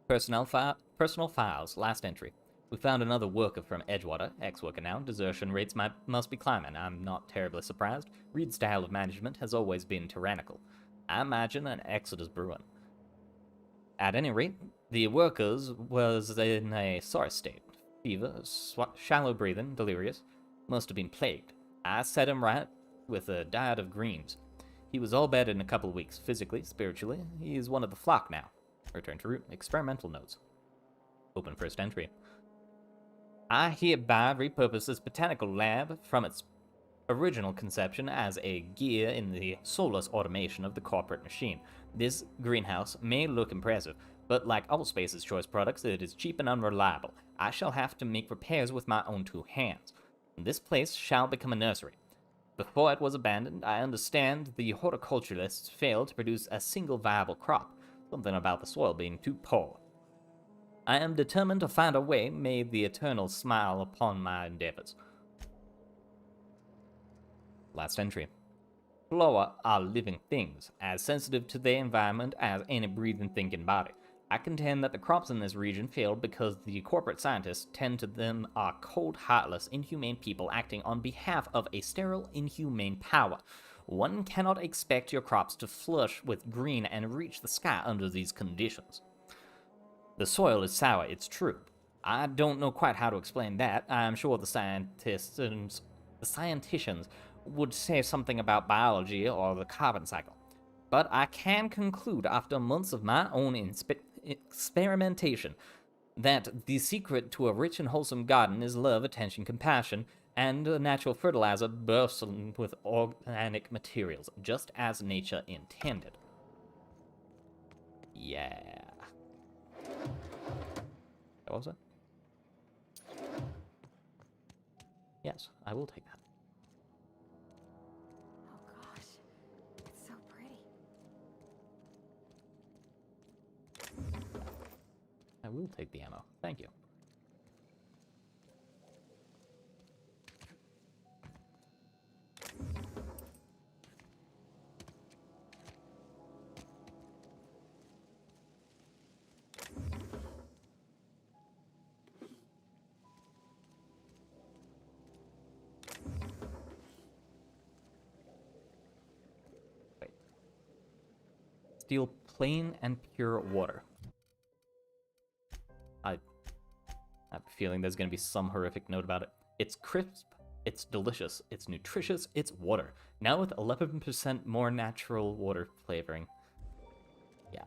Personal files, last entry. We found another worker from Edgewater, ex-worker now. Desertion rates must be climbing. I'm not terribly surprised. Reed's style of management has always been tyrannical. I imagine an exodus brewing. At any rate, the workers was in a sorry state. Fever, shallow breathing, delirious. Must have been plagued. I set him right with a diet of greens. He was all better in a couple of weeks, physically, spiritually. He is one of the flock now. Return to root. Experimental notes. Open first entry. I hereby repurpose this botanical lab from its original conception as a gear in the soulless automation of the corporate machine. This greenhouse may look impressive, but like all Space's Choice products, it is cheap and unreliable. I shall have to make repairs with my own 2 hands. This place shall become a nursery. Before it was abandoned, I understand the horticulturists failed to produce a single viable crop, something about the soil being too poor. I am determined to find a way. May the Eternal smile upon my endeavors. Last entry. Flora are living things, as sensitive to their environment as any breathing thinking body. I contend that the crops in this region failed because the corporate scientists tend to them are cold, heartless, inhumane people acting on behalf of a sterile, inhumane power. One cannot expect your crops to flush with green and reach the sky under these conditions. The soil is sour, it's true. I don't know quite how to explain that. I'm sure the scienticians would say something about biology or the carbon cycle. But I can conclude after months of my own experimentation that the secret to a rich and wholesome garden is love, attention, compassion, and a natural fertilizer bursting with organic materials, just as nature intended. Yeah. What was it? Yes, I will take that. Oh gosh, it's so pretty. I will take the ammo. Thank you. Steal plain and pure water. I have a feeling there's going to be some horrific note about it. It's crisp, it's delicious, it's nutritious, it's water. Now with 11% more natural water flavoring. Yeah.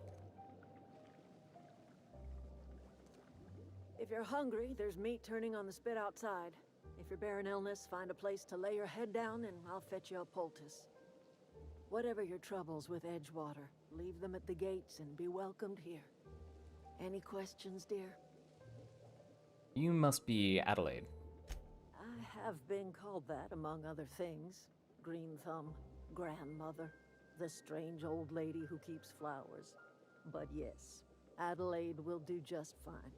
If you're hungry, there's meat turning on the spit outside. If you're bearing illness, find a place to lay your head down and I'll fetch you a poultice. Whatever your troubles with Edgewater, leave them at the gates and be welcomed here. Any questions, dear? You must be Adelaide. I have been called that, among other things. Green Thumb, grandmother, the strange old lady who keeps flowers. But yes, Adelaide will do just fine.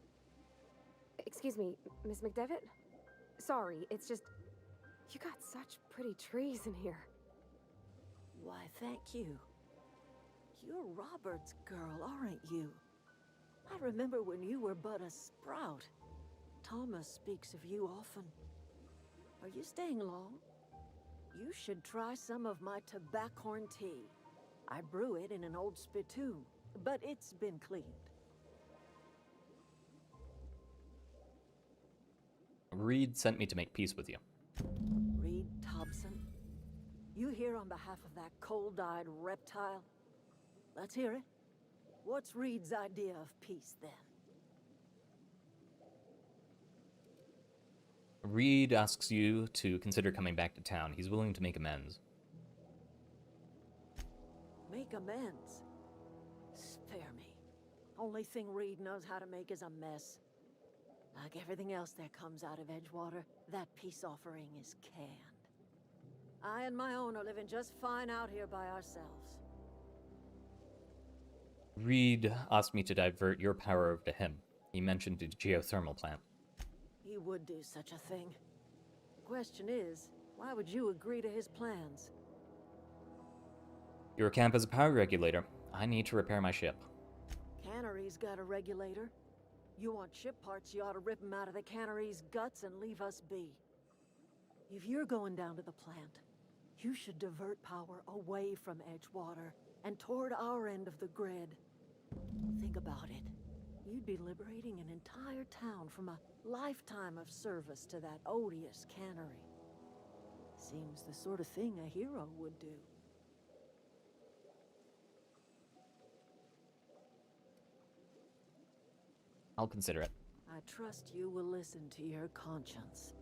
Excuse me, Miss McDevitt? Sorry, it's just... You got such pretty trees in here. Why, thank you. You're Robert's girl, aren't you? I remember when you were but a sprout. Thomas speaks of you often. Are you staying long? You should try some of my tobaccorn tea. I brew it in an old spittoon, but it's been cleaned. Reed sent me to make peace with you. Reed Thompson? You here on behalf of that cold-eyed reptile? Let's hear it. What's Reed's idea of peace, then? Reed asks you to consider coming back to town. He's willing to make amends. Make amends? Spare me. Only thing Reed knows how to make is a mess. Like everything else that comes out of Edgewater, that peace offering is canned. I and my own are living just fine out here by ourselves. Reed asked me to divert your power over to him. He mentioned a geothermal plant. He would do such a thing. Question is, why would you agree to his plans? Your camp is a power regulator. I need to repair my ship. Cannery's got a regulator. You want ship parts, you ought to rip them out of the cannery's guts and leave us be. If you're going down to the plant, you should divert power away from Edgewater and toward our end of the grid. Think about it. You'd be liberating an entire town from a lifetime of service to that odious cannery. Seems the sort of thing a hero would do. I'll consider it. I trust you will listen to your conscience.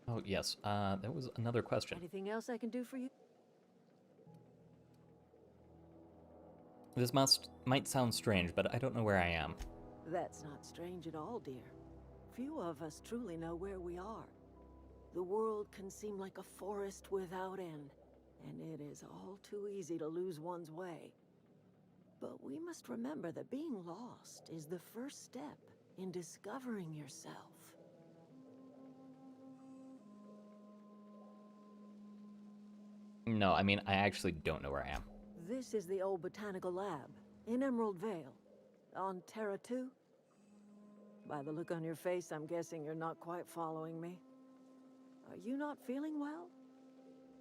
Oh, yes. There was another question. Anything else I can do for you? This might sound strange, but I don't know where I am. That's not strange at all, dear. Few of us truly know where we are. The world can seem like a forest without end, and it is all too easy to lose one's way. But we must remember that being lost is the first step in discovering yourself. No, I mean, I actually don't know where I am. This is the old botanical lab in Emerald Vale, on Terra 2. By the look on your face, I'm guessing you're not quite following me. Are you not feeling well?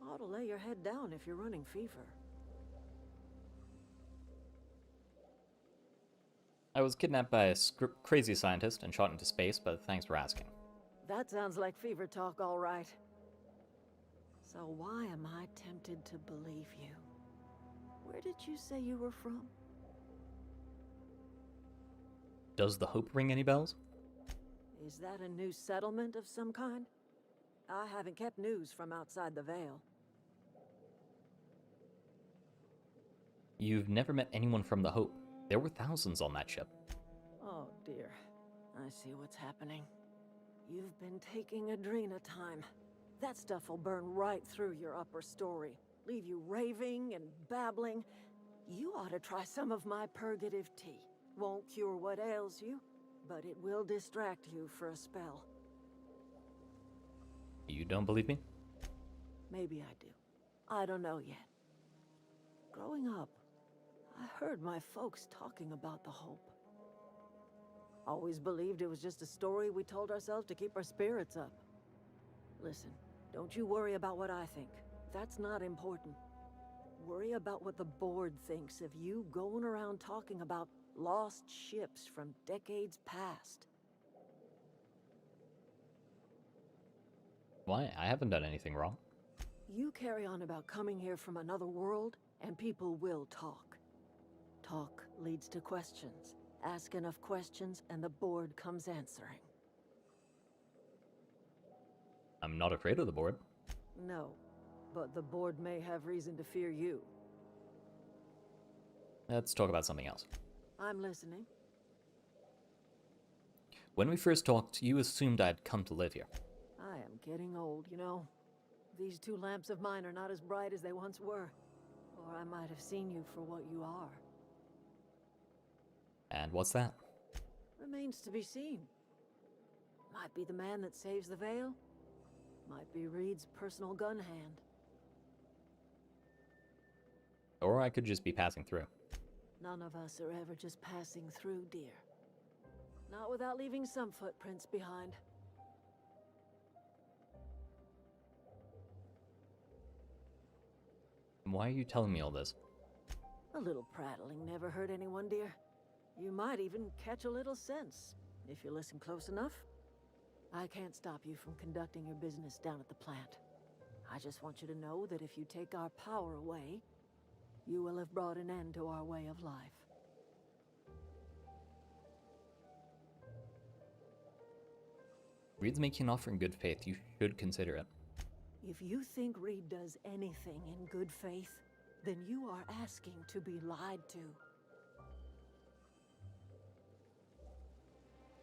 Ought to lay your head down if you're running fever. I was kidnapped by a crazy scientist and shot into space, but thanks for asking. That sounds like fever talk, all right. So why am I tempted to believe you? Where did you say you were from? Does the Hope ring any bells? Is that a new settlement of some kind? I haven't kept news from outside the Vale. You've never met anyone from the Hope. There were thousands on that ship. Oh dear. I see what's happening. You've been taking Adrena time. That stuff will burn right through your upper story. Leave you raving and babbling. You ought to try some of my purgative tea. Won't cure what ails you, but it will distract you for a spell. You don't believe me? Maybe I do. I don't know yet. Growing up, I heard my folks talking about the Hope. Always believed it was just a story we told ourselves to keep our spirits up. Listen, don't you worry about what I think. That's not important. Worry about what the board thinks of you going around talking about lost ships from decades past. Why? I haven't done anything wrong. You carry on about coming here from another world, and people will talk. Talk leads to questions. Ask enough questions, and the board comes answering. I'm not afraid of the board. No, but the board may have reason to fear you. Let's talk about something else. I'm listening. When we first talked, you assumed I'd come to live here. I am getting old, you know. These two lamps of mine are not as bright as they once were. Or I might have seen you for what you are. And what's that? Remains to be seen. Might be the man that saves the veil. Might be Reed's personal gun hand. Or I could just be passing through. None of us are ever just passing through, dear. Not without leaving some footprints behind. Why are you telling me all this? A little prattling never hurt anyone, dear. You might even catch a little sense, if you listen close enough. I can't stop you from conducting your business down at the plant. I just want you to know that if you take our power away, you will have brought an end to our way of life. Reed's making an offer in good faith. You should consider it. If you think Reed does anything in good faith, then you are asking to be lied to.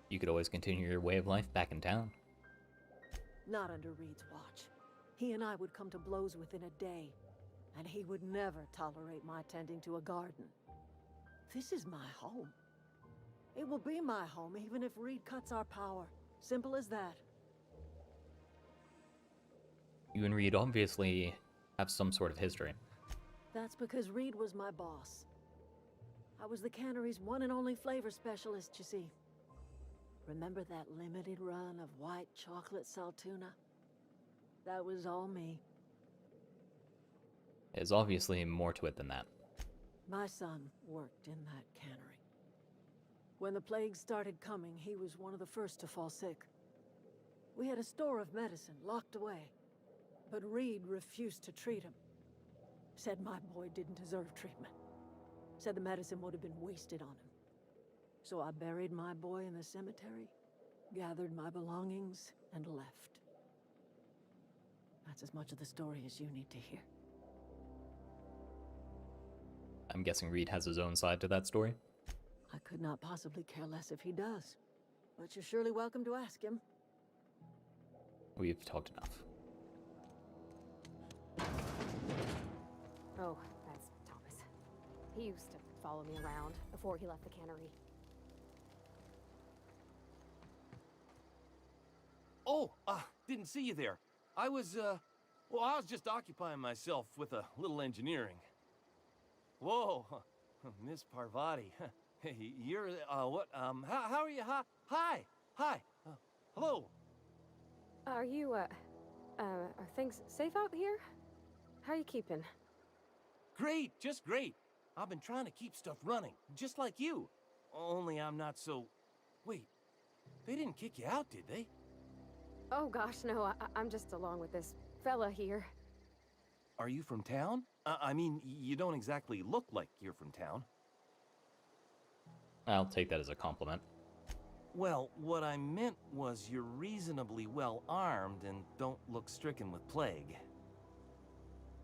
You could always continue your way of life back in town. Not under Reed's watch. He and I would come to blows within a day, and he would never tolerate my tending to a garden. This is my home. It will be my home even if Reed cuts our power. Simple as that. You and Reed obviously have some sort of history. That's because Reed was my boss. I was the cannery's one and only flavor specialist, you see. Remember that limited run of white chocolate saltuna? That was all me. There's obviously more to it than that. My son worked in that cannery. When the plague started coming, he was one of the first to fall sick. We had a store of medicine locked away, but Reed refused to treat him. Said my boy didn't deserve treatment. Said the medicine would have been wasted on him. So I buried my boy in the cemetery, gathered my belongings, and left. That's as much of the story as you need to hear. I'm guessing Reed has his own side to that story. I could not possibly care less if he does, but you're surely welcome to ask him. We've talked enough. Oh, that's Thomas. He used to follow me around before he left the cannery. Oh, didn't see you there. I was just occupying myself with a little engineering. Whoa, Miss Parvati. You're, what, how are you? Hi. Hello. Are you, are things safe out here? How are you keeping? Great, just great. I've been trying to keep stuff running, just like you. Only I'm not so... Wait, they didn't kick you out, did they? Oh gosh, no, I'm just along with this fella here. Are you from town? I mean, you don't exactly look like you're from town. I'll take that as a compliment. Well, what I meant was you're reasonably well armed and don't look stricken with plague.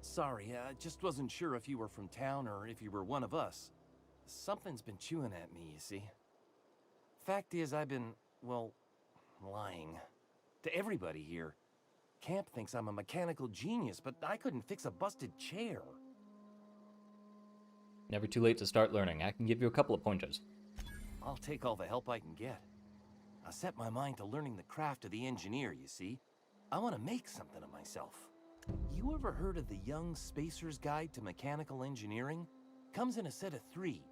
Sorry, I just wasn't sure if you were from town or if you were one of us. Something's been chewing at me, you see. Fact is, I've been, well, lying. To everybody here. Camp thinks I'm a mechanical genius, but I couldn't fix a busted chair. Never too late to start learning. I can give you a couple of pointers. I'll take all the help I can get. I set my mind to learning the craft of the engineer, you see. I want to make something of myself. You ever heard of the Young Spacer's Guide to Mechanical Engineering? Comes in a set of 3.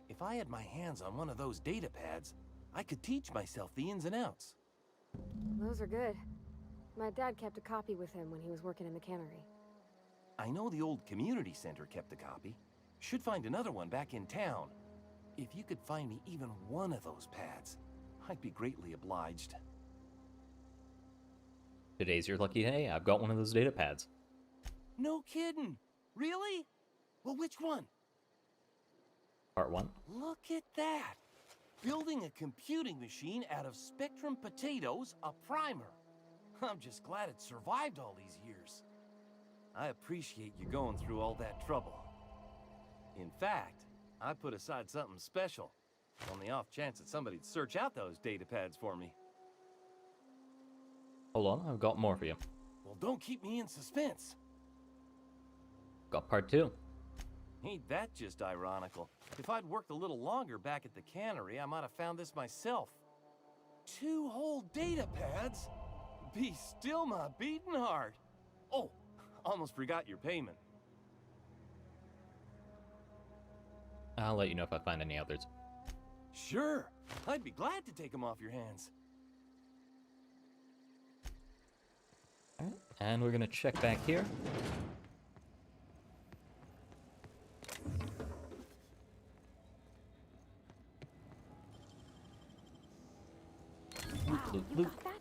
If I had my hands on one of those data pads, I could teach myself the ins and outs. Those are good. My dad kept a copy with him when he was working in the cannery. I know the old community center kept a copy. Should find another one back in town. If you could find me even one of those pads, I'd be greatly obliged. Today's your lucky day. I've got one of those data pads. No kidding. Really? Well, which one? Part 1. Look at that. Building a computing machine out of Spectrum potatoes, a primer. I'm just glad it survived all these years. I appreciate you going through all that trouble. In fact, I put aside something special, on the off chance that somebody'd search out those data pads for me. Hold on, I've got more for you. Well, don't keep me in suspense. Got part 2. Ain't that just ironical? If I'd worked a little longer back at the cannery, I might have found this myself. 2 whole data pads? Be still my beating heart. Oh, almost forgot your payment. I'll let you know if I find any others. Sure, I'd be glad to take them off your hands. Alright, and we're gonna check back here. Wow, Loot, you loot. got that?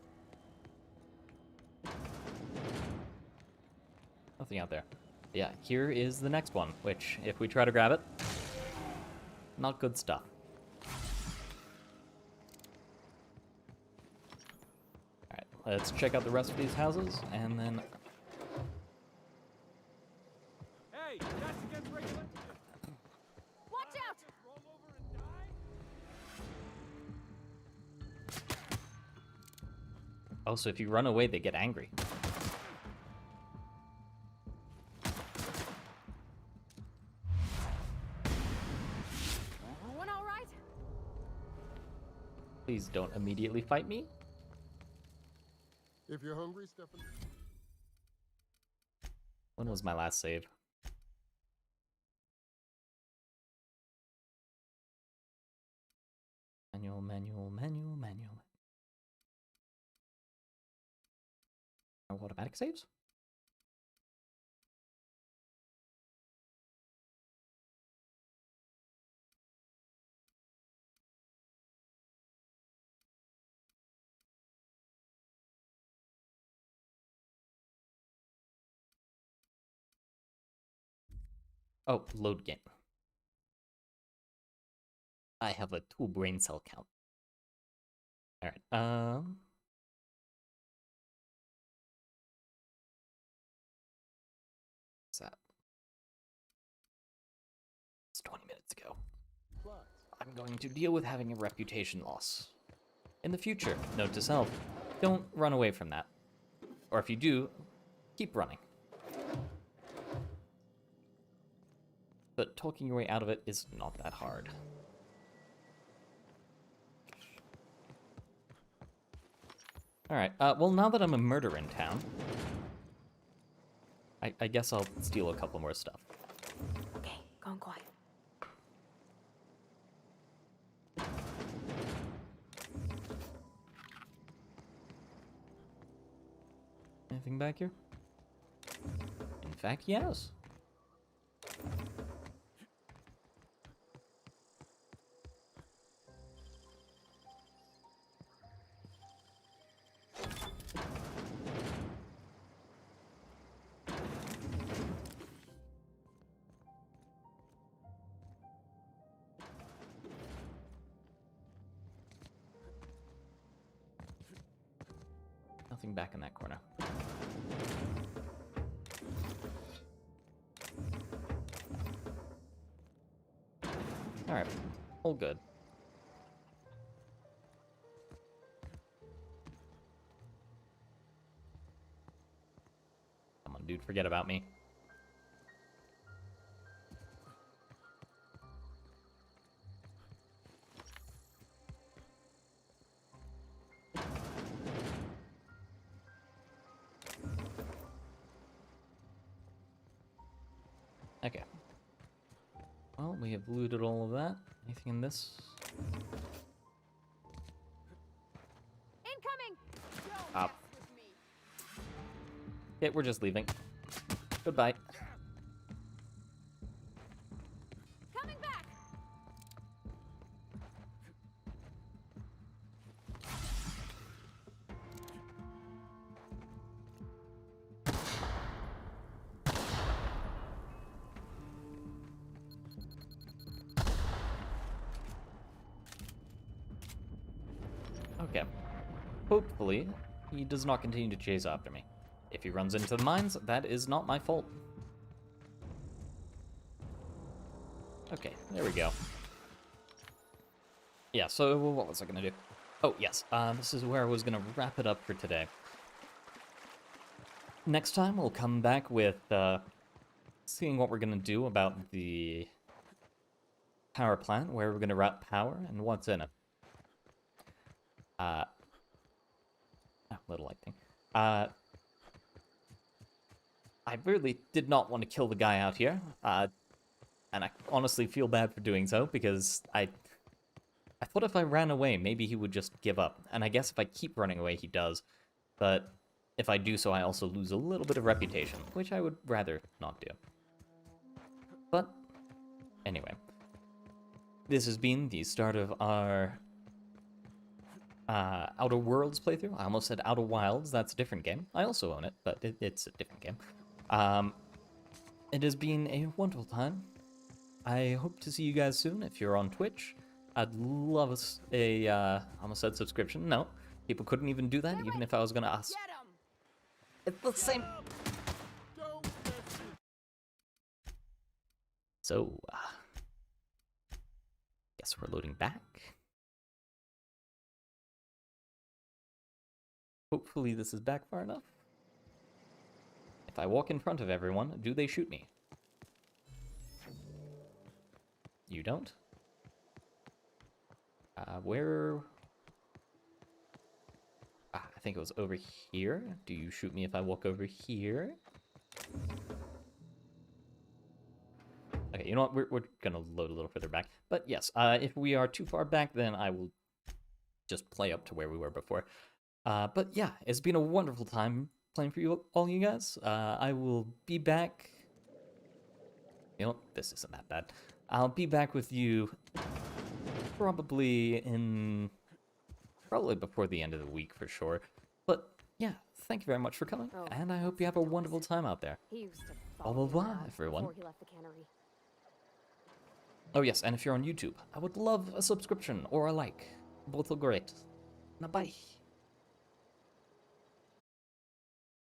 Nothing out there. Yeah, here is the next one, which, if we try to grab it, not good stuff. Alright, let's check out the rest of these houses, and then... Hey, that's against regulation. Watch out! Oh, so if you run away, they get angry. Everyone all right? Please don't immediately fight me. If you're hungry, Stefan. When was my last save? Manual, manual, manual, manual. Oh, automatic saves? Oh, load game. I have a 2 brain cell count. Alright, what's that? It's 20 minutes ago. I'm going to deal with having a reputation loss. In the future, note to self, don't run away from that. Or if you do, keep running. But talking your way out of it is not that hard. Alright, well now that I'm a murderer in town, I guess I'll steal a couple more stuff. Okay, going quiet. Anything back here? In fact, yes. Nothing back in that corner. Alright, all good. Come on, dude, forget about me. Okay. Well, we have looted all of that. Anything in this? Incoming! Up. Okay, we're just leaving. Goodbye. Coming back! Okay. Hopefully, he does not continue to chase after me. If he runs into the mines, that is not my fault. Okay, there we go. Yeah, so what was I gonna do? Oh, yes, this is where I was gonna wrap it up for today. Next time, we'll come back with seeing what we're gonna do about the power plant, where we're gonna route power, and what's in it. Little lighting. I really did not want to kill the guy out here, and I honestly feel bad for doing so, because I thought if I ran away, maybe he would just give up, and I guess if I keep running away, he does, but if I do so, I also lose a little bit of reputation, which I would rather not do. But, anyway. This has been the start of our Outer Worlds playthrough. I almost said Outer Wilds, that's a different game. I also own it, but it's a different game. It has been a wonderful time. I hope to see you guys soon if you're on Twitch. I'd love I almost said subscription. No, people couldn't even do that, even if I was gonna ask. It's the same. So, guess we're loading back. Hopefully this is back far enough. If I walk in front of everyone, do they shoot me? You don't? Where... I think it was over here. Do you shoot me if I walk over here? Okay, you know what? We're gonna load a little further back. But yes, if we are too far back, then I will just play up to where we were before. But yeah, it's been a wonderful time playing for you all, you guys. I will be back. You know, this isn't that bad. I'll be back with you probably before the end of the week for sure. But yeah, thank you very much for coming, and I hope you have a wonderful time out there. Au revoir, everyone. Oh yes, and if you're on YouTube, I would love a subscription or a like. Both are great. Now bye.